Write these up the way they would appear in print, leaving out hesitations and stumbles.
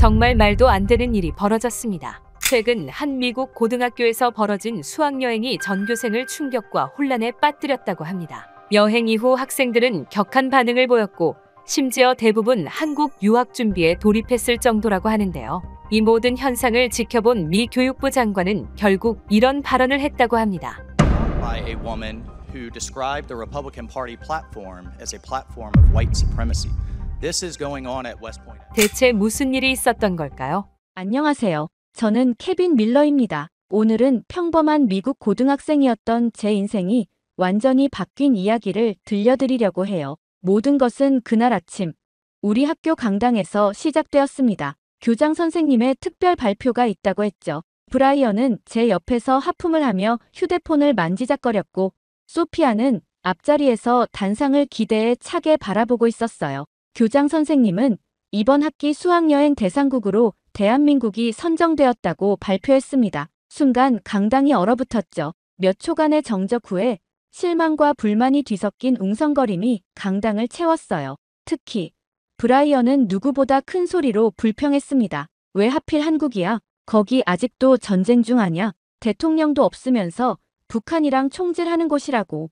정말 말도 안 되는 일이 벌어졌습니다. 최근 한 미국 고등학교에서 벌어진 수학여행이 전교생을 충격과 혼란에 빠뜨렸다고 합니다. 여행 이후 학생들은 격한 반응을 보였고 심지어 대부분 한국 유학 준비에 돌입했을 정도라고 하는데요. 이 모든 현상을 지켜본 미 교육부 장관은 결국 이런 발언을 했다고 합니다. By a woman who described the Republican Party platform as a platform of white supremacy. This is going on at West Point. 대체 무슨 일이 있었던 걸까요? 안녕하세요. 저는 케빈 밀러입니다. 오늘은 평범한 미국 고등학생이었던 제 인생이 완전히 바뀐 이야기를 들려드리려고 해요. 모든 것은 그날 아침 우리 학교 강당에서 시작되었습니다. 교장 선생님의 특별 발표가 있다고 했죠. 브라이언은 제 옆에서 하품을 하며 휴대폰을 만지작거렸고 소피아는 앞자리에서 단상을 기대에 차게 바라보고 있었어요. 교장 선생님은 이번 학기 수학여행 대상국으로 대한민국이 선정되었다고 발표했습니다. 순간 강당이 얼어붙었죠. 몇 초간의 정적 후에 실망과 불만이 뒤섞인 웅성거림이 강당을 채웠어요. 특히 브라이언은 누구보다 큰 소리로 불평했습니다. 왜 하필 한국이야? 거기 아직도 전쟁 중 아냐? 대통령도 없으면서 북한이랑 총질하는 곳이라고.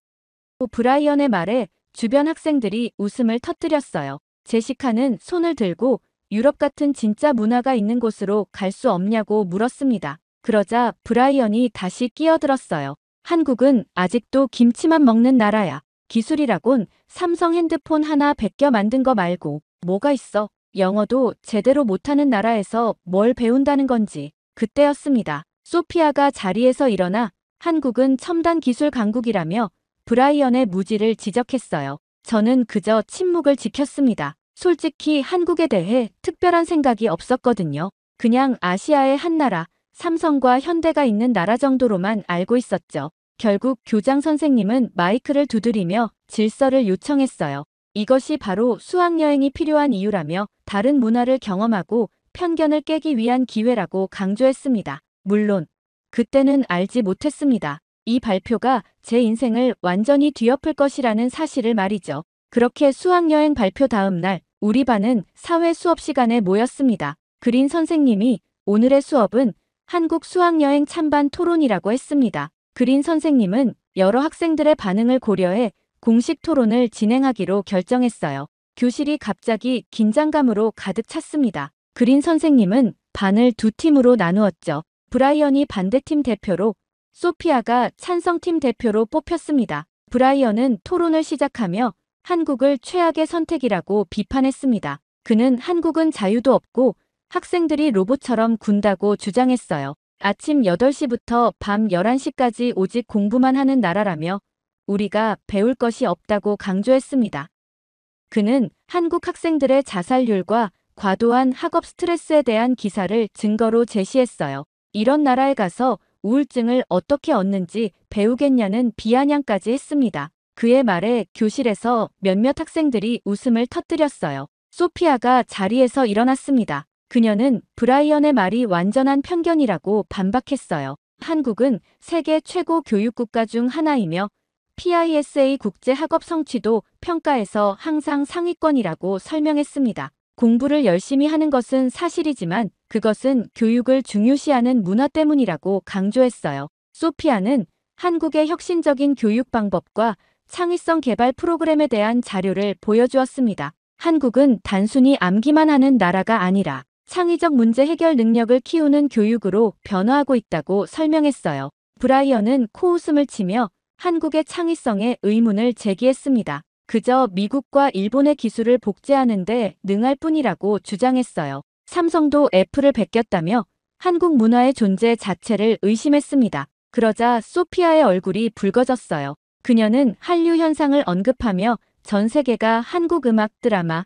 브라이언의 말에 주변 학생들이 웃음을 터뜨렸어요. 제시카는 손을 들고 유럽 같은 진짜 문화가 있는 곳으로 갈 수 없냐고 물었습니다. 그러자 브라이언이 다시 끼어들었어요. 한국은 아직도 김치만 먹는 나라야. 기술이라곤 삼성 핸드폰 하나 베껴 만든 거 말고 뭐가 있어. 영어도 제대로 못하는 나라에서 뭘 배운다는 건지. 그때였습니다. 소피아가 자리에서 일어나 한국은 첨단 기술 강국이라며 브라이언의 무지를 지적했어요. 저는 그저 침묵을 지켰습니다. 솔직히 한국에 대해 특별한 생각이 없었거든요. 그냥 아시아의 한 나라, 삼성과 현대가 있는 나라 정도로만 알고 있었죠. 결국 교장 선생님은 마이크를 두드리며 질서를 요청했어요. 이것이 바로 수학여행이 필요한 이유라며 다른 문화를 경험하고 편견을 깨기 위한 기회라고 강조했습니다. 물론 그때는 알지 못했습니다. 이 발표가 제 인생을 완전히 뒤엎을 것이라는 사실을 말이죠. 그렇게 수학여행 발표 다음 날 우리 반은 사회 수업 시간에 모였습니다. 그린 선생님이 오늘의 수업은 한국 수학여행 찬반 토론이라고 했습니다. 그린 선생님은 여러 학생들의 반응을 고려해 공식 토론을 진행하기로 결정했어요. 교실이 갑자기 긴장감으로 가득 찼습니다. 그린 선생님은 반을 두 팀으로 나누었죠. 브라이언이 반대팀 대표로, 소피아가 찬성팀 대표로 뽑혔습니다. 브라이언은 토론을 시작하며 한국을 최악의 선택이라고 비판했습니다. 그는 한국은 자유도 없고 학생들이 로봇처럼 군다고 주장했어요. 아침 8시부터 밤 11시까지 오직 공부만 하는 나라라며 우리가 배울 것이 없다고 강조했습니다. 그는 한국 학생들의 자살률과 과도한 학업 스트레스에 대한 기사를 증거로 제시했어요. 이런 나라에 가서 우울증을 어떻게 얻는지 배우겠냐는 비아냥까지 했습니다. 그의 말에 교실에서 몇몇 학생들이 웃음을 터뜨렸어요. 소피아가 자리에서 일어났습니다. 그녀는 브라이언의 말이 완전한 편견이라고 반박했어요. 한국은 세계 최고 교육국가 중 하나이며 PISA 국제학업 성취도 평가에서 항상 상위권이라고 설명했습니다. 공부를 열심히 하는 것은 사실이지만 그것은 교육을 중요시하는 문화 때문이라고 강조했어요. 소피아는 한국의 혁신적인 교육 방법과 창의성 개발 프로그램에 대한 자료를 보여주었습니다. 한국은 단순히 암기만 하는 나라가 아니라 창의적 문제 해결 능력을 키우는 교육으로 변화하고 있다고 설명했어요. 브라이언은 코웃음을 치며 한국의 창의성에 의문을 제기했습니다. 그저 미국과 일본의 기술을 복제하는 데 능할 뿐이라고 주장했어요. 삼성도 애플을 베꼈다며 한국 문화의 존재 자체를 의심했습니다. 그러자 소피아의 얼굴이 붉어졌어요. 그녀는 한류 현상을 언급하며 전 세계가 한국 음악, 드라마,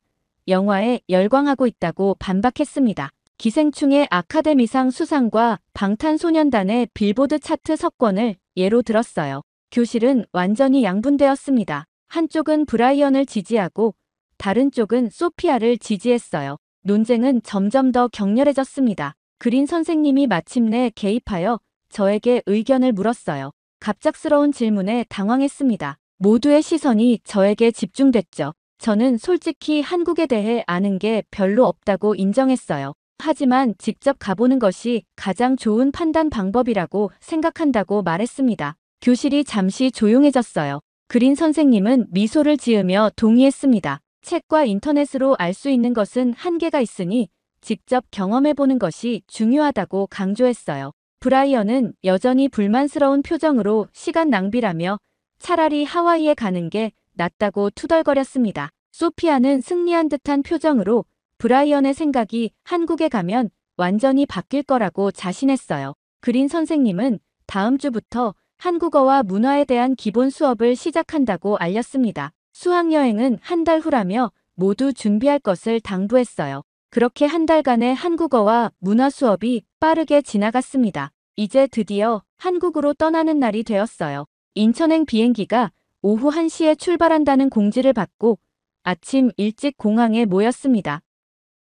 영화에 열광하고 있다고 반박했습니다. 기생충의 아카데미상 수상과 방탄소년단의 빌보드 차트 석권을 예로 들었어요. 교실은 완전히 양분되었습니다. 한쪽은 브라이언을 지지하고 다른 쪽은 소피아를 지지했어요. 논쟁은 점점 더 격렬해졌습니다. 그린 선생님이 마침내 개입하여 저에게 의견을 물었어요. 갑작스러운 질문에 당황했습니다. 모두의 시선이 저에게 집중됐죠. 저는 솔직히 한국에 대해 아는 게 별로 없다고 인정했어요. 하지만 직접 가보는 것이 가장 좋은 판단 방법이라고 생각한다고 말했습니다. 교실이 잠시 조용해졌어요. 그린 선생님은 미소를 지으며 동의했습니다. 책과 인터넷으로 알 수 있는 것은 한계가 있으니 직접 경험해보는 것이 중요하다고 강조했어요. 브라이언은 여전히 불만스러운 표정으로 시간 낭비라며 차라리 하와이에 가는 게 낫다고 투덜거렸습니다. 소피아는 승리한 듯한 표정으로 브라이언의 생각이 한국에 가면 완전히 바뀔 거라고 자신했어요. 그린 선생님은 다음 주부터 한국어와 문화에 대한 기본 수업을 시작한다고 알렸습니다. 수학여행은 한 달 후라며 모두 준비할 것을 당부했어요. 그렇게 한 달간의 한국어와 문화 수업이 빠르게 지나갔습니다. 이제 드디어 한국으로 떠나는 날이 되었어요. 인천행 비행기가 오후 1시에 출발한다는 공지를 받고 아침 일찍 공항에 모였습니다.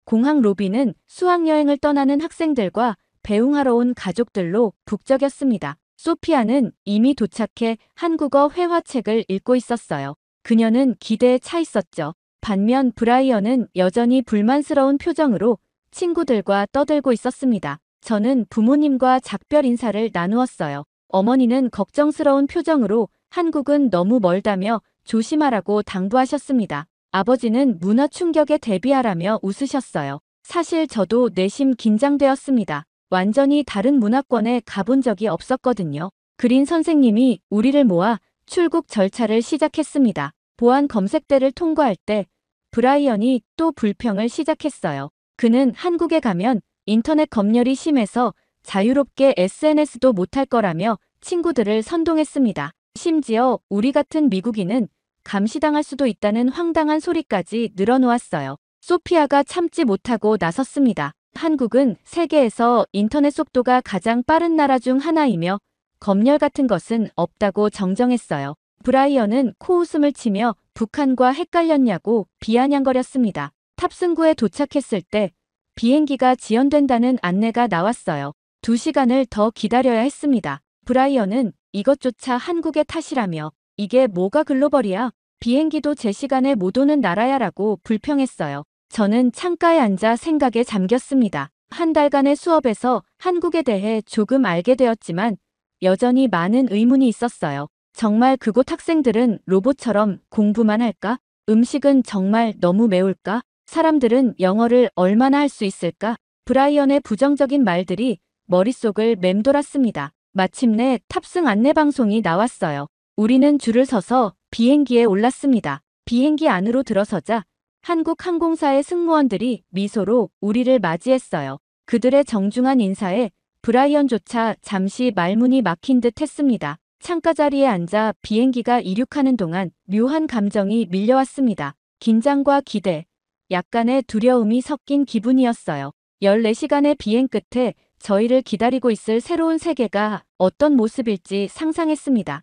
공항 로비는 수학여행을 떠나는 학생들과 배웅하러 온 가족들로 북적였습니다. 소피아는 이미 도착해 한국어 회화책을 읽고 있었어요. 그녀는 기대에 차 있었죠. 반면 브라이언은 여전히 불만스러운 표정으로 친구들과 떠들고 있었습니다. 저는 부모님과 작별 인사를 나누었어요. 어머니는 걱정스러운 표정으로 한국은 너무 멀다며 조심하라고 당부하셨습니다. 아버지는 문화 충격에 대비하라며 웃으셨어요. 사실 저도 내심 긴장되었습니다. 완전히 다른 문화권에 가본 적이 없었거든요. 그린 선생님이 우리를 모아 출국 절차를 시작했습니다. 보안 검색대를 통과할 때 브라이언이 또 불평을 시작했어요. 그는 한국에 가면 인터넷 검열이 심해서 자유롭게 SNS도 못할 거라며 친구들을 선동했습니다. 심지어 우리 같은 미국인은 감시당할 수도 있다는 황당한 소리까지 늘어놓았어요. 소피아가 참지 못하고 나섰습니다. 한국은 세계에서 인터넷 속도가 가장 빠른 나라 중 하나이며 검열 같은 것은 없다고 정정했어요. 브라이언은 코웃음을 치며 북한과 헷갈렸냐고 비아냥거렸습니다. 탑승구에 도착했을 때 비행기가 지연된다는 안내가 나왔어요. 2시간을 더 기다려야 했습니다. 브라이언은 이것조차 한국의 탓이라며 이게 뭐가 글로벌이야? 비행기도 제 시간에 못 오는 나라야라고 불평했어요. 저는 창가에 앉아 생각에 잠겼습니다. 한 달간의 수업에서 한국에 대해 조금 알게 되었지만 여전히 많은 의문이 있었어요. 정말 그곳 학생들은 로봇처럼 공부만 할까? 음식은 정말 너무 매울까? 사람들은 영어를 얼마나 할 수 있을까? 브라이언의 부정적인 말들이 머릿속을 맴돌았습니다. 마침내 탑승 안내 방송이 나왔어요. 우리는 줄을 서서 비행기에 올랐습니다. 비행기 안으로 들어서자 한국 항공사의 승무원들이 미소로 우리를 맞이했어요. 그들의 정중한 인사에 브라이언조차 잠시 말문이 막힌 듯 했습니다. 창가 자리에 앉아 비행기가 이륙하는 동안 묘한 감정이 밀려왔습니다. 긴장과 기대, 약간의 두려움이 섞인 기분이었어요. 14시간의 비행 끝에 저희를 기다리고 있을 새로운 세계가 어떤 모습일지 상상했습니다.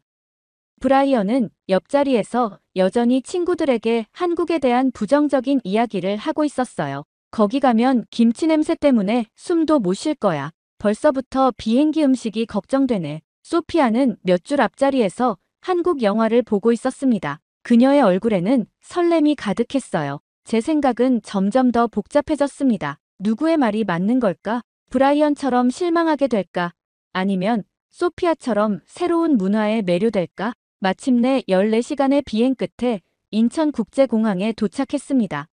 브라이언은 옆자리에서 여전히 친구들에게 한국에 대한 부정적인 이야기를 하고 있었어요. 거기 가면 김치 냄새 때문에 숨도 못 쉴 거야. 벌써부터 비행기 음식이 걱정되네. 소피아는 몇 줄 앞자리에서 한국 영화를 보고 있었습니다. 그녀의 얼굴에는 설렘이 가득했어요. 제 생각은 점점 더 복잡해졌습니다. 누구의 말이 맞는 걸까? 브라이언처럼 실망하게 될까? 아니면 소피아처럼 새로운 문화에 매료될까? 마침내 14시간의 비행 끝에 인천국제공항에 도착했습니다.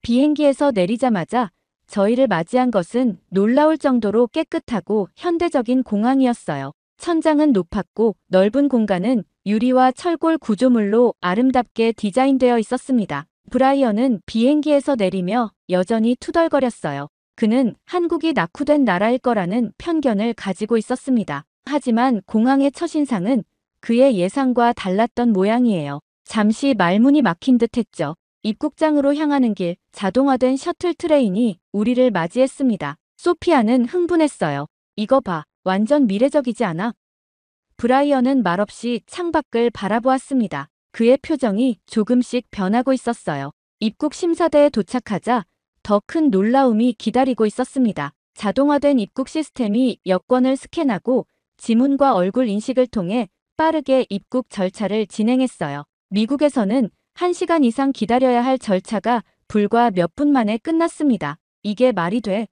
비행기에서 내리자마자 저희를 맞이한 것은 놀라울 정도로 깨끗하고 현대적인 공항이었어요. 천장은 높았고 넓은 공간은 유리와 철골 구조물로 아름답게 디자인되어 있었습니다. 브라이언은 비행기에서 내리며 여전히 투덜거렸어요. 그는 한국이 낙후된 나라일 거라는 편견을 가지고 있었습니다. 하지만 공항의 첫인상은 그의 예상과 달랐던 모양이에요. 잠시 말문이 막힌 듯 했죠. 입국장으로 향하는 길, 자동화된 셔틀 트레인이 우리를 맞이했습니다. 소피아는 흥분했어요. 이거 봐, 완전 미래적이지 않아? 브라이언은 말없이 창밖을 바라보았습니다. 그의 표정이 조금씩 변하고 있었어요. 입국 심사대에 도착하자 더 큰 놀라움이 기다리고 있었습니다. 자동화된 입국 시스템이 여권을 스캔하고 지문과 얼굴 인식을 통해 빠르게 입국 절차를 진행했어요. 미국에서는 1시간 이상 기다려야 할 절차가 불과 몇 분 만에 끝났습니다. 이게 말이 돼?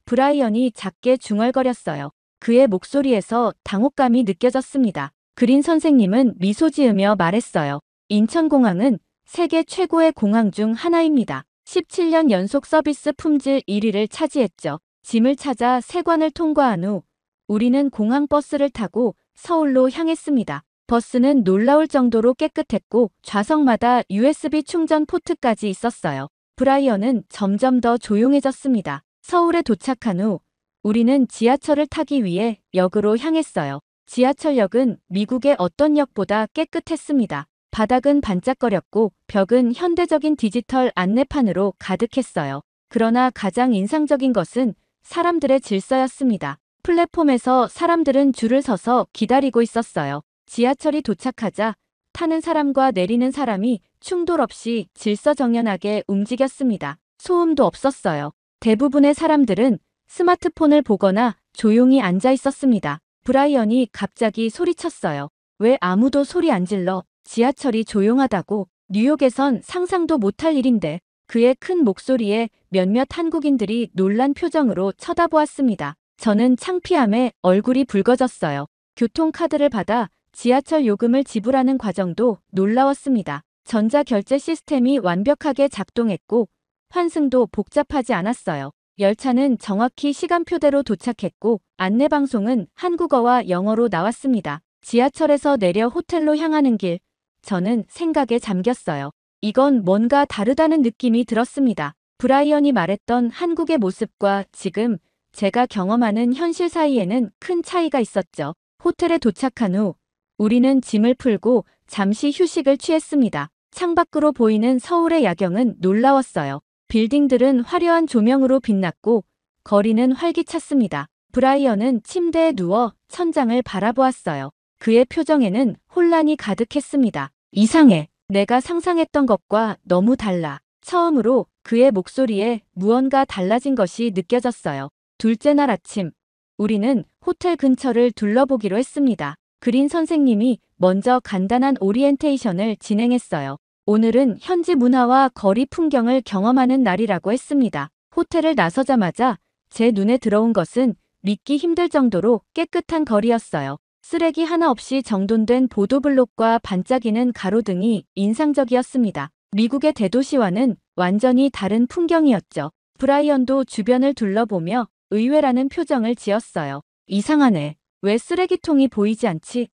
브라이언이 작게 중얼거렸어요. 그의 목소리에서 당혹감이 느껴졌습니다. 그린 선생님은 미소 지으며 말했어요. 인천공항은 세계 최고의 공항 중 하나입니다. 17년 연속 서비스 품질 1위를 차지했죠. 짐을 찾아 세관을 통과한 후 우리는 공항 버스를 타고 서울로 향했습니다. 버스는 놀라울 정도로 깨끗했고 좌석마다 USB 충전 포트까지 있었어요. 브라이언은 점점 더 조용해졌습니다. 서울에 도착한 후 우리는 지하철을 타기 위해 역으로 향했어요. 지하철역은 미국의 어떤 역보다 깨끗했습니다. 바닥은 반짝거렸고 벽은 현대적인 디지털 안내판으로 가득했어요. 그러나 가장 인상적인 것은 사람들의 질서였습니다. 플랫폼에서 사람들은 줄을 서서 기다리고 있었어요. 지하철이 도착하자 타는 사람과 내리는 사람이 충돌 없이 질서정연하게 움직였습니다. 소음도 없었어요. 대부분의 사람들은 스마트폰을 보거나 조용히 앉아 있었습니다. 브라이언이 갑자기 소리쳤어요. 왜 아무도 소리 안 질러? 지하철이 조용하다고. 뉴욕에선 상상도 못할 일인데. 그의 큰 목소리에 몇몇 한국인들이 놀란 표정으로 쳐다보았습니다. 저는 창피함에 얼굴이 붉어졌어요. 교통카드를 받아 지하철 요금을 지불하는 과정도 놀라웠습니다. 전자결제 시스템이 완벽하게 작동했고 환승도 복잡하지 않았어요. 열차는 정확히 시간표대로 도착했고 안내방송은 한국어와 영어로 나왔습니다. 지하철에서 내려 호텔로 향하는 길, 저는 생각에 잠겼어요. 이건 뭔가 다르다는 느낌이 들었습니다. 브라이언이 말했던 한국의 모습과 지금 제가 경험하는 현실 사이에는 큰 차이가 있었죠. 호텔에 도착한 후 우리는 짐을 풀고 잠시 휴식을 취했습니다. 창밖으로 보이는 서울의 야경은 놀라웠어요. 빌딩들은 화려한 조명으로 빛났고 거리는 활기찼습니다. 브라이언은 침대에 누워 천장을 바라보았어요. 그의 표정에는 혼란이 가득했습니다. 이상해. 내가 상상했던 것과 너무 달라. 처음으로 그의 목소리에 무언가 달라진 것이 느껴졌어요. 둘째 날 아침, 우리는 호텔 근처를 둘러보기로 했습니다. 그린 선생님이 먼저 간단한 오리엔테이션을 진행했어요. 오늘은 현지 문화와 거리 풍경을 경험하는 날이라고 했습니다. 호텔을 나서자마자 제 눈에 들어온 것은 믿기 힘들 정도로 깨끗한 거리였어요. 쓰레기 하나 없이 정돈된 보도블록과 반짝이는 가로등이 인상적이었습니다. 미국의 대도시와는 완전히 다른 풍경이었죠. 브라이언도 주변을 둘러보며 의외라는 표정을 지었어요. 이상하네. 왜 쓰레기통이 보이지 않지?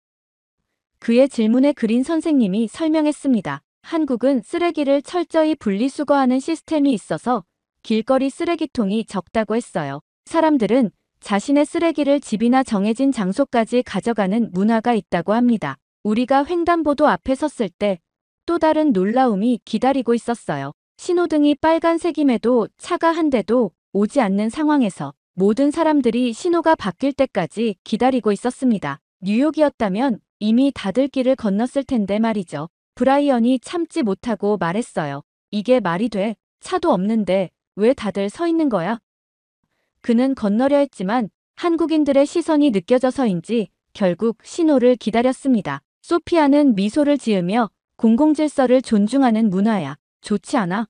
그의 질문에 그린 선생님이 설명했습니다. 한국은 쓰레기를 철저히 분리수거하는 시스템이 있어서 길거리 쓰레기통이 적다고 했어요. 사람들은 자신의 쓰레기를 집이나 정해진 장소까지 가져가는 문화가 있다고 합니다. 우리가 횡단보도 앞에 섰을 때 또 다른 놀라움이 기다리고 있었어요. 신호등이 빨간색임에도 차가 한 대도 오지 않는 상황에서 모든 사람들이 신호가 바뀔 때까지 기다리고 있었습니다. 뉴욕이었다면 이미 다들 길을 건넜을 텐데 말이죠. 브라이언이 참지 못하고 말했어요. 이게 말이 돼? 차도 없는데 왜 다들 서 있는 거야? 그는 건너려 했지만 한국인들의 시선이 느껴져서인지 결국 신호를 기다렸습니다. 소피아는 미소를 지으며 공공질서를 존중하는 문화야. 좋지 않아?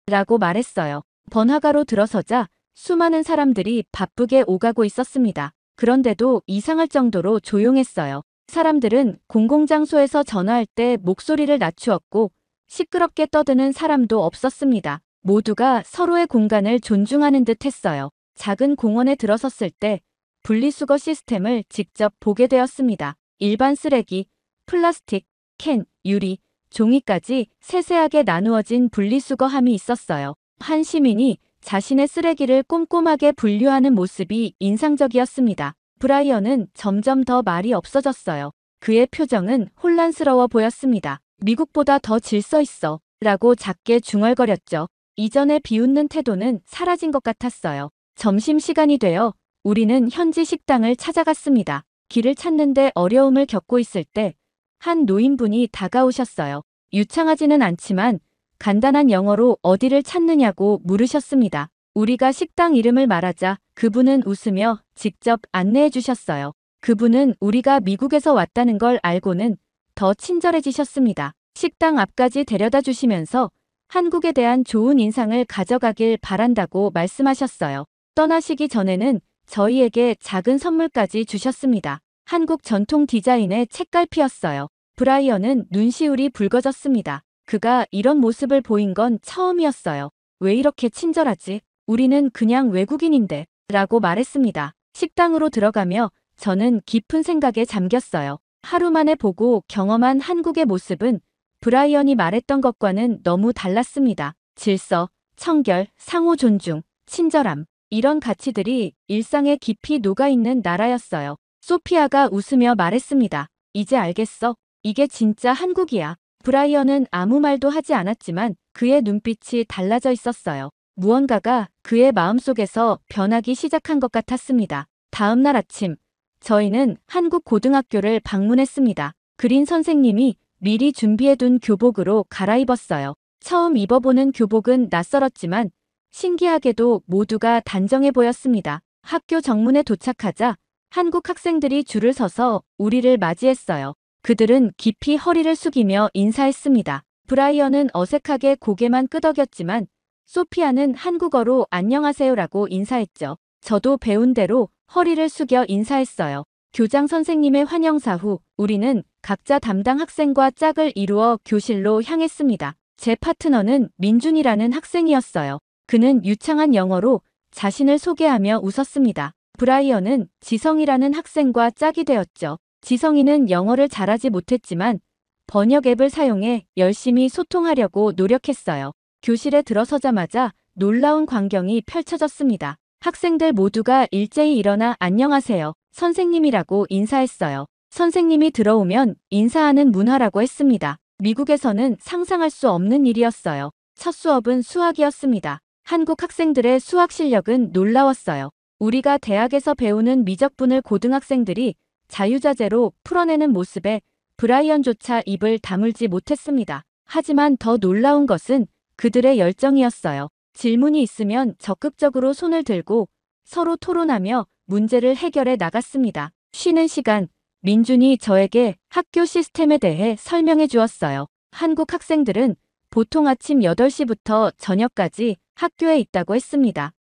라고 말했어요. 번화가로 들어서자 수많은 사람들이 바쁘게 오가고 있었습니다. 그런데도 이상할 정도로 조용했어요. 사람들은 공공장소에서 전화할 때 목소리를 낮추었고 시끄럽게 떠드는 사람도 없었습니다. 모두가 서로의 공간을 존중하는 듯 했어요. 작은 공원에 들어섰을 때 분리수거 시스템을 직접 보게 되었습니다. 일반 쓰레기, 플라스틱, 캔, 유리, 종이까지 세세하게 나누어진 분리수거함이 있었어요. 한 시민이 자신의 쓰레기를 꼼꼼하게 분류하는 모습이 인상적이었습니다. 브라이언은 점점 더 말이 없어졌어요. 그의 표정은 혼란스러워 보였습니다. 미국보다 더 질서 있어 라고 작게 중얼거렸죠. 이전의 비웃는 태도는 사라진 것 같았어요. 점심시간이 되어 우리는 현지 식당을 찾아갔습니다. 길을 찾는데 어려움을 겪고 있을 때 한 노인분이 다가오셨어요. 유창하지는 않지만 간단한 영어로 어디를 찾느냐고 물으셨습니다. 우리가 식당 이름을 말하자 그분은 웃으며 직접 안내해 주셨어요. 그분은 우리가 미국에서 왔다는 걸 알고는 더 친절해지셨습니다. 식당 앞까지 데려다 주시면서 한국에 대한 좋은 인상을 가져가길 바란다고 말씀하셨어요. 떠나시기 전에는 저희에게 작은 선물까지 주셨습니다. 한국 전통 디자인의 책갈피였어요. 브라이언은 눈시울이 붉어졌습니다. 그가 이런 모습을 보인 건 처음이었어요. 왜 이렇게 친절하지? 우리는 그냥 외국인인데 라고 말했습니다. 식당으로 들어가며 저는 깊은 생각에 잠겼어요. 하루 만에 보고 경험한 한국의 모습은 브라이언이 말했던 것과는 너무 달랐습니다. 질서, 청결, 상호 존중, 친절함. 이런 가치들이 일상에 깊이 녹아있는 나라였어요. 소피아가 웃으며 말했습니다. 이제 알겠어. 이게 진짜 한국이야. 브라이언은 아무 말도 하지 않았지만 그의 눈빛이 달라져 있었어요. 무언가가 그의 마음속에서 변하기 시작한 것 같았습니다. 다음 날 아침, 저희는 한국 고등학교를 방문했습니다. 그린 선생님이 미리 준비해둔 교복으로 갈아입었어요. 처음 입어보는 교복은 낯설었지만 신기하게도 모두가 단정해 보였습니다. 학교 정문에 도착하자 한국 학생들이 줄을 서서 우리를 맞이했어요. 그들은 깊이 허리를 숙이며 인사했습니다. 브라이언은 어색하게 고개만 끄덕였지만 소피아는 한국어로 안녕하세요라고 인사했죠. 저도 배운 대로 허리를 숙여 인사했어요. 교장 선생님의 환영사 후 우리는 각자 담당 학생과 짝을 이루어 교실로 향했습니다. 제 파트너는 민준이라는 학생이었어요. 그는 유창한 영어로 자신을 소개하며 웃었습니다. 브라이언은 지성이라는 학생과 짝이 되었죠. 지성이는 영어를 잘하지 못했지만 번역 앱을 사용해 열심히 소통하려고 노력했어요. 교실에 들어서자마자 놀라운 광경이 펼쳐졌습니다. 학생들 모두가 일제히 일어나 안녕하세요, 선생님이라고 인사했어요. 선생님이 들어오면 인사하는 문화라고 했습니다. 미국에서는 상상할 수 없는 일이었어요. 첫 수업은 수학이었습니다. 한국 학생들의 수학 실력은 놀라웠어요. 우리가 대학에서 배우는 미적분을 고등학생들이 자유자재로 풀어내는 모습에 브라이언조차 입을 다물지 못했습니다. 하지만 더 놀라운 것은 그들의 열정이었어요. 질문이 있으면 적극적으로 손을 들고 서로 토론하며 문제를 해결해 나갔습니다. 쉬는 시간, 민준이 저에게 학교 시스템에 대해 설명해 주었어요. 한국 학생들은 보통 아침 8시부터 저녁까지 학교에 있다고 했습니다.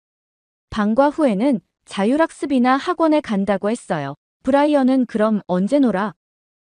방과 후에는 자율학습이나 학원에 간다고 했어요. 브라이언은 그럼 언제 놀아?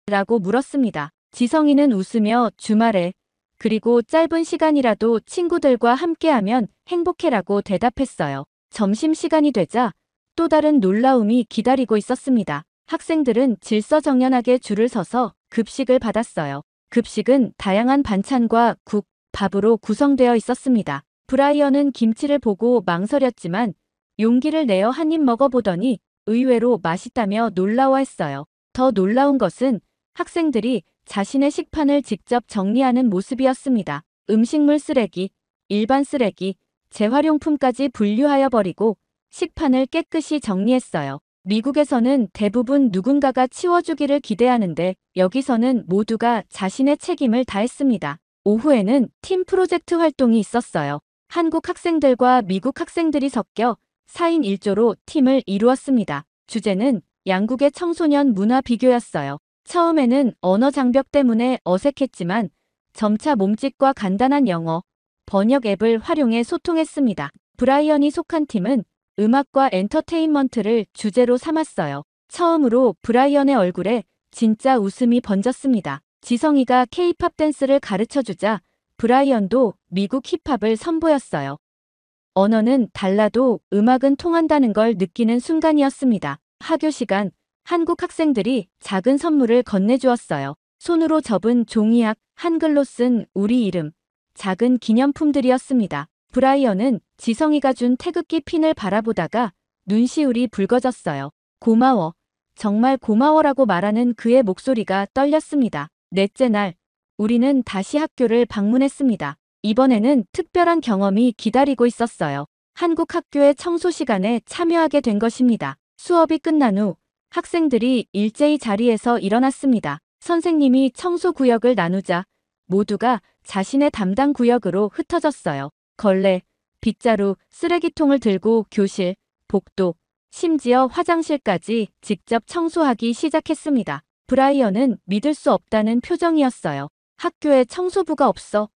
라고 물었습니다. 지성이는 웃으며 주말에, 그리고 짧은 시간이라도 친구들과 함께하면 행복해라고 대답했어요. 점심시간이 되자 또 다른 놀라움이 기다리고 있었습니다. 학생들은 질서정연하게 줄을 서서 급식을 받았어요. 급식은 다양한 반찬과 국, 밥으로 구성되어 있었습니다. 브라이언은 김치를 보고 망설였지만 용기를 내어 한 입 먹어보더니 의외로 맛있다며 놀라워했어요. 더 놀라운 것은 학생들이 자신의 식판을 직접 정리하는 모습이었습니다. 음식물 쓰레기, 일반 쓰레기, 재활용품까지 분류하여 버리고 식판을 깨끗이 정리했어요. 미국에서는 대부분 누군가가 치워주기를 기대하는데 여기서는 모두가 자신의 책임을 다했습니다. 오후에는 팀 프로젝트 활동이 있었어요. 한국 학생들과 미국 학생들이 섞여 4인 1조로 팀을 이루었습니다. 주제는 양국의 청소년 문화 비교였어요. 처음에는 언어 장벽 때문에 어색했지만 점차 몸짓과 간단한 영어, 번역 앱을 활용해 소통했습니다. 브라이언이 속한 팀은 음악과 엔터테인먼트를 주제로 삼았어요. 처음으로 브라이언의 얼굴에 진짜 웃음이 번졌습니다. 지성이가 K-팝 댄스를 가르쳐주자 브라이언도 미국 힙합을 선보였어요. 언어는 달라도 음악은 통한다는 걸 느끼는 순간이었습니다. 하교 시간, 한국 학생들이 작은 선물을 건네주었어요. 손으로 접은 종이약, 한글로 쓴 우리 이름, 작은 기념품들이었습니다. 브라이언은 지성이가 준 태극기 핀을 바라보다가 눈시울이 붉어졌어요. 고마워, 정말 고마워라고 말하는 그의 목소리가 떨렸습니다. 넷째 날, 우리는 다시 학교를 방문했습니다. 이번에는 특별한 경험이 기다리고 있었어요. 한국 학교의 청소 시간에 참여하게 된 것입니다. 수업이 끝난 후 학생들이 일제히 자리에서 일어났습니다. 선생님이 청소 구역을 나누자 모두가 자신의 담당 구역으로 흩어졌어요. 걸레, 빗자루, 쓰레기통을 들고 교실, 복도, 심지어 화장실까지 직접 청소하기 시작했습니다. 브라이언은 믿을 수 없다는 표정이었어요. 학교에 청소부가 없어?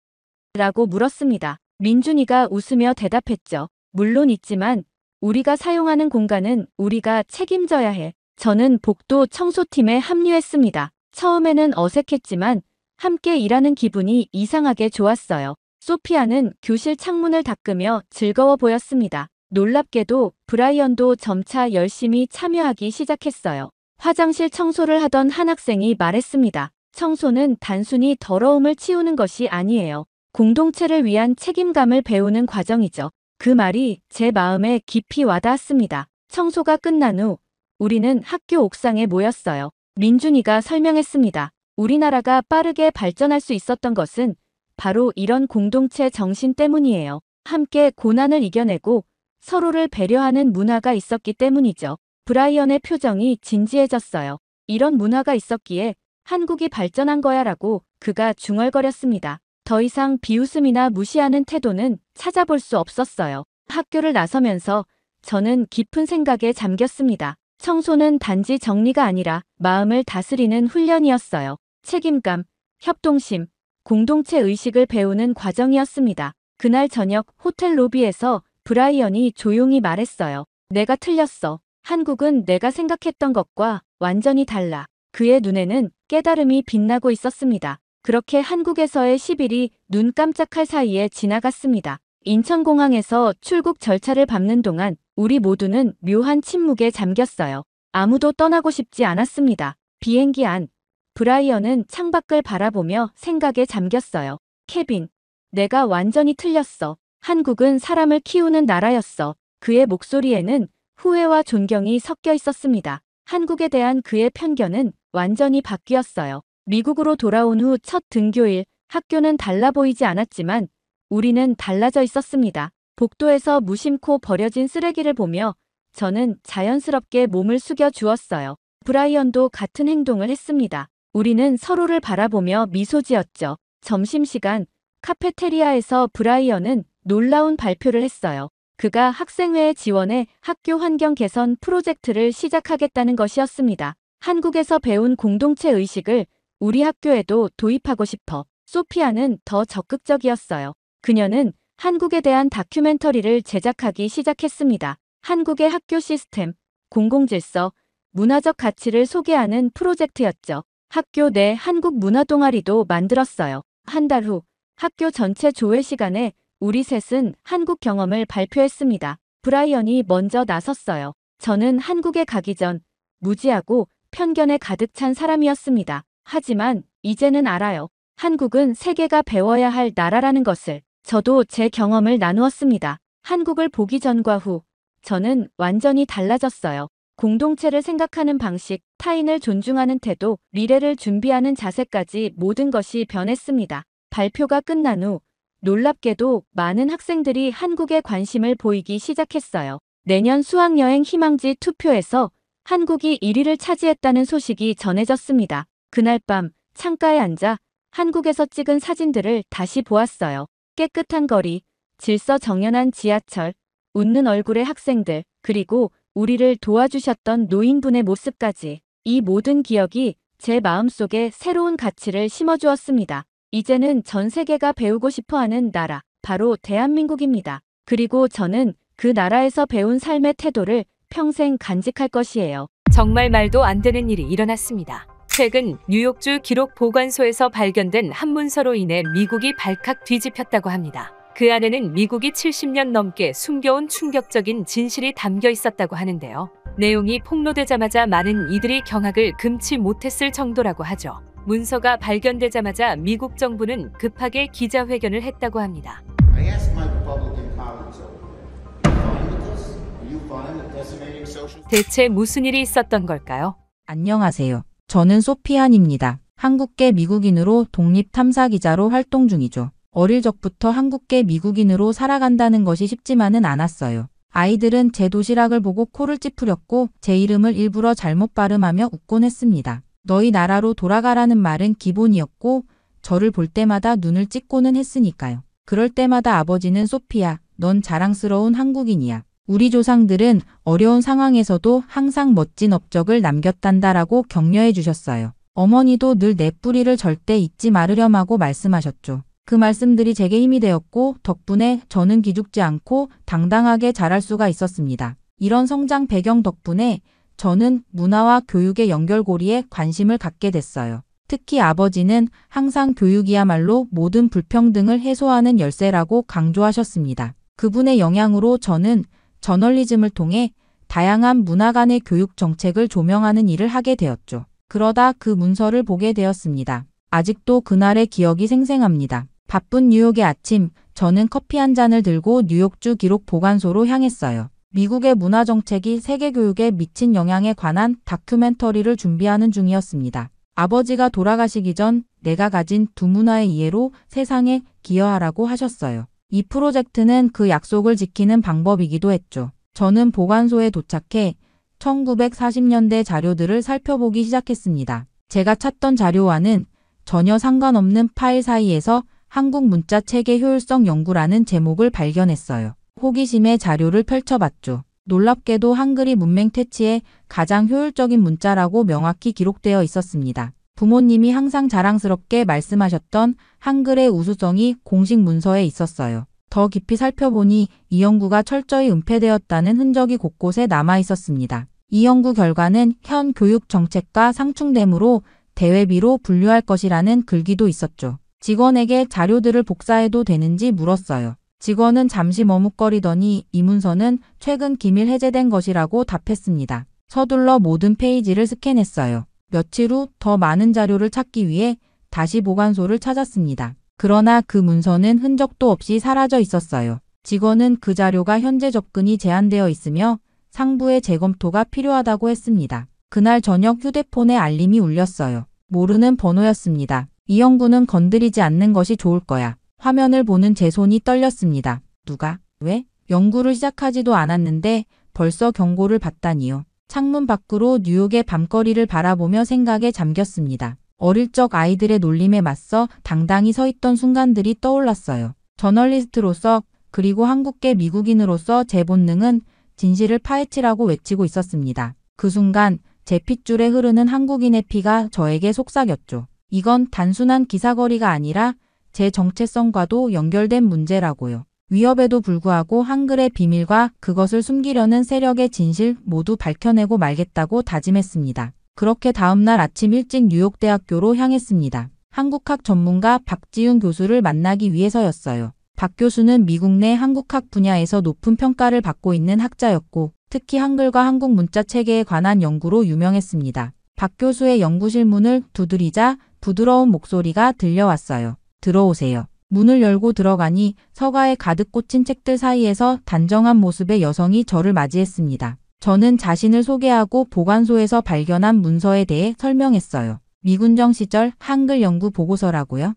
라고 물었습니다. 민준이가 웃으며 대답했죠. 물론 있지만 우리가 사용하는 공간은 우리가 책임져야 해. 저는 복도 청소팀에 합류했습니다. 처음에는 어색했지만 함께 일하는 기분이 이상하게 좋았어요. 소피아는 교실 창문을 닦으며 즐거워 보였습니다. 놀랍게도 브라이언도 점차 열심히 참여하기 시작했어요. 화장실 청소를 하던 한 학생이 말했습니다. 청소는 단순히 더러움을 치우는 것이 아니에요. 공동체를 위한 책임감을 배우는 과정이죠. 그 말이 제 마음에 깊이 와닿았습니다. 청소가 끝난 후 우리는 학교 옥상에 모였어요. 민준이가 설명했습니다. 우리나라가 빠르게 발전할 수 있었던 것은 바로 이런 공동체 정신 때문이에요. 함께 고난을 이겨내고 서로를 배려하는 문화가 있었기 때문이죠. 브라이언의 표정이 진지해졌어요. 이런 문화가 있었기에 한국이 발전한 거야라고 그가 중얼거렸습니다. 더 이상 비웃음이나 무시하는 태도는 찾아볼 수 없었어요. 학교를 나서면서 저는 깊은 생각에 잠겼습니다. 청소는 단지 정리가 아니라 마음을 다스리는 훈련이었어요. 책임감, 협동심, 공동체 의식을 배우는 과정이었습니다. 그날 저녁 호텔 로비에서 브라이언이 조용히 말했어요. 내가 틀렸어. 한국은 내가 생각했던 것과 완전히 달라. 그의 눈에는 깨달음이 빛나고 있었습니다. 그렇게 한국에서의 10일이 눈 깜짝할 사이에 지나갔습니다. 인천공항에서 출국 절차를 밟는 동안 우리 모두는 묘한 침묵에 잠겼어요. 아무도 떠나고 싶지 않았습니다. 비행기 안, 브라이언은 창밖을 바라보며 생각에 잠겼어요. 케빈, 내가 완전히 틀렸어. 한국은 사람을 키우는 나라였어. 그의 목소리에는 후회와 존경이 섞여 있었습니다. 한국에 대한 그의 편견은 완전히 바뀌었어요. 미국으로 돌아온 후 첫 등교일, 학교는 달라 보이지 않았지만 우리는 달라져 있었습니다. 복도에서 무심코 버려진 쓰레기를 보며 저는 자연스럽게 몸을 숙여 주었어요. 브라이언도 같은 행동을 했습니다. 우리는 서로를 바라보며 미소 지었죠. 점심시간, 카페테리아에서 브라이언은 놀라운 발표를 했어요. 그가 학생회에 지원해 학교 환경 개선 프로젝트를 시작하겠다는 것이었습니다. 한국에서 배운 공동체 의식을 우리 학교에도 도입하고 싶어. 소피아는 더 적극적이었어요. 그녀는 한국에 대한 다큐멘터리를 제작하기 시작했습니다. 한국의 학교 시스템, 공공질서, 문화적 가치를 소개하는 프로젝트였죠. 학교 내 한국 문화 동아리도 만들었어요. 한 달 후 학교 전체 조회 시간에 우리 셋은 한국 경험을 발표했습니다. 브라이언이 먼저 나섰어요. 저는 한국에 가기 전 무지하고 편견에 가득 찬 사람이었습니다. 하지만 이제는 알아요. 한국은 세계가 배워야 할 나라라는 것을. 저도 제 경험을 나누었습니다. 한국을 보기 전과 후 저는 완전히 달라졌어요. 공동체를 생각하는 방식, 타인을 존중하는 태도, 미래를 준비하는 자세까지 모든 것이 변했습니다. 발표가 끝난 후 놀랍게도 많은 학생들이 한국에 관심을 보이기 시작했어요. 내년 수학여행 희망지 투표에서 한국이 1위를 차지했다는 소식이 전해졌습니다. 그날 밤 창가에 앉아 한국에서 찍은 사진들을 다시 보았어요. 깨끗한 거리, 질서 정연한 지하철, 웃는 얼굴의 학생들, 그리고 우리를 도와주셨던 노인분의 모습까지. 이 모든 기억이 제 마음속에 새로운 가치를 심어주었습니다. 이제는 전 세계가 배우고 싶어하는 나라, 바로 대한민국입니다. 그리고 저는 그 나라에서 배운 삶의 태도를 평생 간직할 것이에요. 정말 말도 안 되는 일이 일어났습니다. 최근 뉴욕주 기록 보관소에서 발견된 한 문서로 인해 미국이 발칵 뒤집혔다고 합니다. 그 안에는 미국이 70년 넘게 숨겨온 충격적인 진실이 담겨 있었다고 하는데요. 내용이 폭로되자마자 많은 이들이 경악을 금치 못했을 정도라고 하죠. 문서가 발견되자마자 미국 정부는 급하게 기자회견을 했다고 합니다. I asked my Republican colleagues over there, are you fine with this? Are you fine with decimating social? 대체 무슨 일이 있었던 걸까요? 안녕하세요. 저는 소피안입니다. 한국계 미국인으로 독립탐사기자로 활동 중이죠. 어릴 적부터 한국계 미국인으로 살아간다는 것이 쉽지만은 않았어요. 아이들은 제 도시락을 보고 코를 찌푸렸고 제 이름을 일부러 잘못 발음하며 웃곤 했습니다. 너희 나라로 돌아가라는 말은 기본이었고 저를 볼 때마다 눈을 찍고는 했으니까요. 그럴 때마다 아버지는 소피야, 넌 자랑스러운 한국인이야. 우리 조상들은 어려운 상황에서도 항상 멋진 업적을 남겼단다라고 격려해 주셨어요. 어머니도 늘 내 뿌리를 절대 잊지 말으렴 하고 말씀하셨죠. 그 말씀들이 제게 힘이 되었고 덕분에 저는 기죽지 않고 당당하게 자랄 수가 있었습니다. 이런 성장 배경 덕분에 저는 문화와 교육의 연결고리에 관심을 갖게 됐어요. 특히 아버지는 항상 교육이야말로 모든 불평등을 해소하는 열쇠라고 강조하셨습니다. 그분의 영향으로 저는 저널리즘을 통해 다양한 문화 간의 교육 정책을 조명하는 일을 하게 되었죠. 그러다 그 문서를 보게 되었습니다. 아직도 그날의 기억이 생생합니다. 바쁜 뉴욕의 아침, 저는 커피 한 잔을 들고 뉴욕주 기록 보관소로 향했어요. 미국의 문화 정책이 세계 교육에 미친 영향에 관한 다큐멘터리를 준비하는 중이었습니다. 아버지가 돌아가시기 전 내가 가진 두 문화의 이해로 세상에 기여하라고 하셨어요. 이 프로젝트는 그 약속을 지키는 방법이기도 했죠. 저는 보관소에 도착해 1940년대 자료들을 살펴보기 시작했습니다. 제가 찾던 자료와는 전혀 상관없는 파일 사이에서 한국 문자 체계 효율성 연구라는 제목을 발견했어요. 호기심에 자료를 펼쳐봤죠. 놀랍게도 한글이 문맹 퇴치에 가장 효율적인 문자라고 명확히 기록되어 있었습니다. 부모님이 항상 자랑스럽게 말씀하셨던 한글의 우수성이 공식 문서에 있었어요. 더 깊이 살펴보니 이 연구가 철저히 은폐되었다는 흔적이 곳곳에 남아 있었습니다. 이 연구 결과는 현 교육 정책과 상충되므로 대외비로 분류할 것이라는 글귀도 있었죠. 직원에게 자료들을 복사해도 되는지 물었어요. 직원은 잠시 머뭇거리더니 이 문서는 최근 기밀 해제된 것이라고 답했습니다. 서둘러 모든 페이지를 스캔했어요. 며칠 후 더 많은 자료를 찾기 위해 다시 보관소를 찾았습니다. 그러나 그 문서는 흔적도 없이 사라져 있었어요. 직원은 그 자료가 현재 접근이 제한되어 있으며 상부의 재검토가 필요하다고 했습니다. 그날 저녁 휴대폰에 알림이 울렸어요. 모르는 번호였습니다. 이 연구는 건드리지 않는 것이 좋을 거야. 화면을 보는 제 손이 떨렸습니다. 누가? 왜? 연구를 시작하지도 않았는데 벌써 경고를 받다니요. 창문 밖으로 뉴욕의 밤거리를 바라보며 생각에 잠겼습니다. 어릴 적 아이들의 놀림에 맞서 당당히 서 있던 순간들이 떠올랐어요. 저널리스트로서 그리고 한국계 미국인으로서 제 본능은 진실을 파헤치라고 외치고 있었습니다. 그 순간 제 핏줄에 흐르는 한국인의 피가 저에게 속삭였죠. 이건 단순한 기사거리가 아니라 제 정체성과도 연결된 문제라고요. 위협에도 불구하고 한글의 비밀과 그것을 숨기려는 세력의 진실 모두 밝혀내고 말겠다고 다짐했습니다. 그렇게 다음날 아침 일찍 뉴욕대학교로 향했습니다. 한국학 전문가 박지훈 교수를 만나기 위해서였어요. 박 교수는 미국 내 한국학 분야에서 높은 평가를 받고 있는 학자였고 특히 한글과 한국 문자 체계에 관한 연구로 유명했습니다. 박 교수의 연구실 문을 두드리자 부드러운 목소리가 들려왔어요. 들어오세요. 문을 열고 들어가니 서가에 가득 꽂힌 책들 사이에서 단정한 모습의 여성이 저를 맞이했습니다. 저는 자신을 소개하고 보관소에서 발견한 문서에 대해 설명했어요. 미군정 시절 한글 연구 보고서라고요?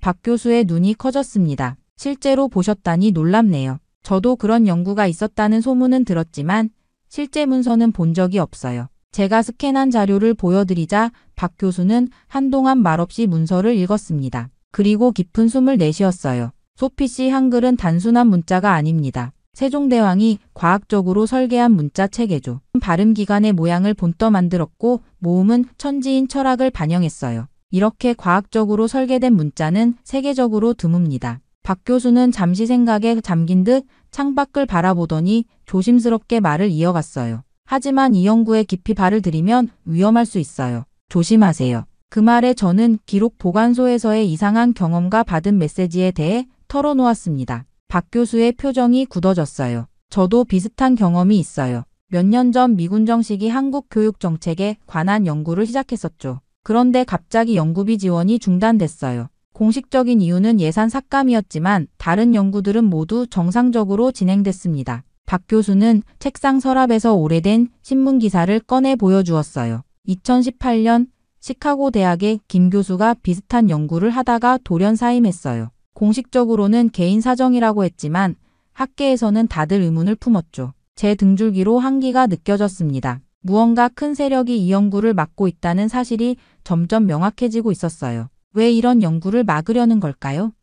박 교수의 눈이 커졌습니다. 실제로 보셨다니 놀랍네요. 저도 그런 연구가 있었다는 소문은 들었지만 실제 문서는 본 적이 없어요. 제가 스캔한 자료를 보여드리자 박 교수는 한동안 말없이 문서를 읽었습니다. 그리고 깊은 숨을 내쉬었어요. 소피 씨, 한글은 단순한 문자가 아닙니다. 세종대왕이 과학적으로 설계한 문자 체계죠. 발음기관의 모양을 본떠 만들었고 모음은 천지인 철학을 반영했어요. 이렇게 과학적으로 설계된 문자는 세계적으로 드뭅니다. 박 교수는 잠시 생각에 잠긴 듯 창밖을 바라보더니 조심스럽게 말을 이어갔어요. 하지만 이 연구에 깊이 발을 들이면 위험할 수 있어요. 조심하세요. 그 말에 저는 기록 보관소에서의 이상한 경험과 받은 메시지에 대해 털어놓았습니다. 박 교수의 표정이 굳어졌어요. 저도 비슷한 경험이 있어요. 몇 년 전 미군정 시기 한국 교육 정책에 관한 연구를 시작했었죠. 그런데 갑자기 연구비 지원이 중단됐어요. 공식적인 이유는 예산 삭감이었지만 다른 연구들은 모두 정상적으로 진행됐습니다. 박 교수는 책상 서랍에서 오래된 신문 기사를 꺼내 보여주었어요. 2018년 시카고 대학의 김 교수가 비슷한 연구를 하다가 돌연 사임했어요. 공식적으로는 개인 사정이라고 했지만 학계에서는 다들 의문을 품었죠. 제 등줄기로 한기가 느껴졌습니다. 무언가 큰 세력이 이 연구를 막고 있다는 사실이 점점 명확해지고 있었어요. 왜 이런 연구를 막으려는 걸까요?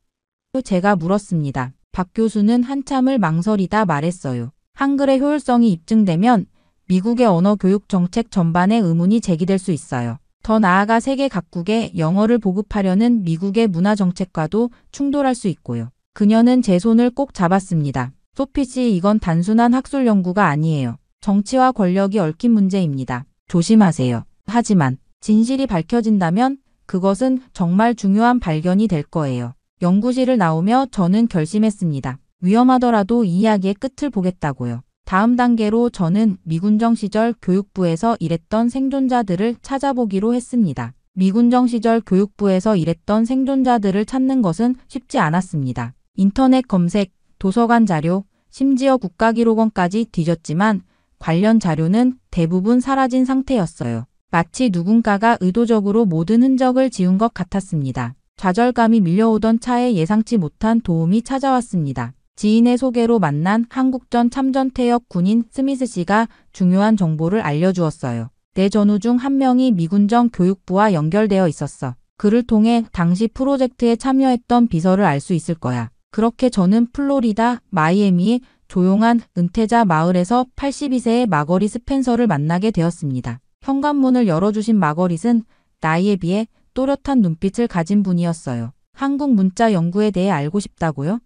제가 물었습니다. 박 교수는 한참을 망설이다 말했어요. 한글의 효율성이 입증되면 미국의 언어 교육 정책 전반에 의문이 제기될 수 있어요. 더 나아가 세계 각국에 영어를 보급하려는 미국의 문화 정책과도 충돌할 수 있고요. 그녀는 제 손을 꼭 잡았습니다. 소피 씨, 이건 단순한 학술 연구가 아니에요. 정치와 권력이 얽힌 문제입니다. 조심하세요. 하지만 진실이 밝혀진다면 그것은 정말 중요한 발견이 될 거예요. 연구실을 나오며 저는 결심했습니다. 위험하더라도 이 이야기의 끝을 보겠다고요. 다음 단계로 저는 미군정 시절 교육부에서 일했던 생존자들을 찾아보기로 했습니다. 미군정 시절 교육부에서 일했던 생존자들을 찾는 것은 쉽지 않았습니다. 인터넷 검색, 도서관 자료, 심지어 국가기록원까지 뒤졌지만 관련 자료는 대부분 사라진 상태였어요. 마치 누군가가 의도적으로 모든 흔적을 지운 것 같았습니다. 좌절감이 밀려오던 차에 예상치 못한 도움이 찾아왔습니다. 지인의 소개로 만난 한국전 참전퇴역 군인 스미스 씨가 중요한 정보를 알려주었어요. 내 전우 중 한 명이 미군정 교육부와 연결되어 있었어. 그를 통해 당시 프로젝트에 참여했던 비서를 알 수 있을 거야. 그렇게 저는 플로리다 마이애미의 조용한 은퇴자 마을에서 82세의 마거릿 스펜서를 만나게 되었습니다. 현관문을 열어주신 마거릿은 나이에 비해 또렷한 눈빛을 가진 분이었어요. 한국 문자 연구에 대해 알고 싶다고요?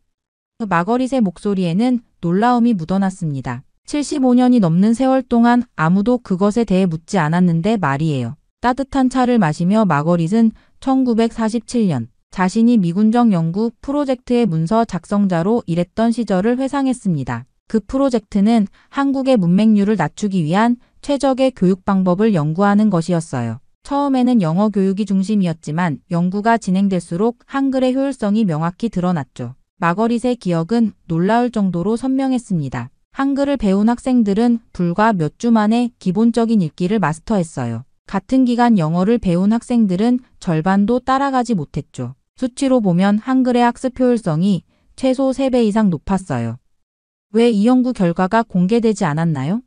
마거릿의 목소리에는 놀라움이 묻어났습니다. 75년이 넘는 세월 동안 아무도 그것에 대해 묻지 않았는데 말이에요. 따뜻한 차를 마시며 마거릿은 1947년 자신이 미군정 연구 프로젝트의 문서 작성자로 일했던 시절을 회상했습니다. 그 프로젝트는 한국의 문맹률을 낮추기 위한 최적의 교육 방법을 연구하는 것이었어요. 처음에는 영어 교육이 중심이었지만 연구가 진행될수록 한글의 효율성이 명확히 드러났죠. 마거릿의 기억은 놀라울 정도로 선명했습니다. 한글을 배운 학생들은 불과 몇 주 만에 기본적인 읽기를 마스터했어요. 같은 기간 영어를 배운 학생들은 절반도 따라가지 못했죠. 수치로 보면 한글의 학습 효율성이 최소 3배 이상 높았어요. 왜 이 연구 결과가 공개되지 않았나요?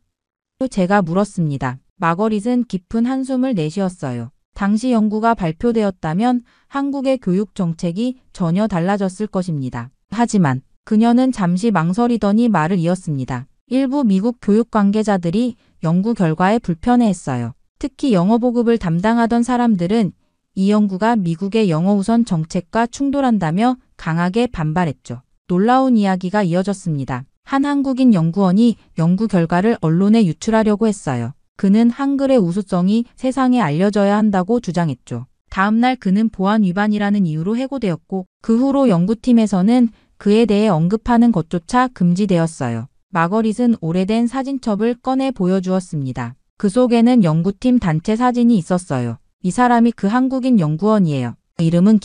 제가 물었습니다. 마거릿은 깊은 한숨을 내쉬었어요. 당시 연구가 발표되었다면 한국의 교육 정책이 전혀 달라졌을 것입니다. 하지만 그녀는 잠시 망설이더니 말을 이었습니다. 일부 미국 교육 관계자들이 연구 결과에 불편해했어요. 특히 영어 보급을 담당하던 사람들은 이 연구가 미국의 영어 우선 정책과 충돌한다며 강하게 반발했죠. 놀라운 이야기가 이어졌습니다. 한 한국인 연구원이 연구 결과를 언론에 유출하려고 했어요. 그는 한글의 우수성이 세상에 알려져야 한다고 주장했죠. 다음 날 그는 보안 위반이라는 이유로 해고되었고 그 후로 연구팀에서는 그에 대해 언급하는 것조차 금지되었어요. 마거릿은 오래된 사진첩을 꺼내 보여주었습니다. 그 속에는 연구팀 단체 사진이 있었어요. 이 사람이 그 한국인 연구원이에요. 이름은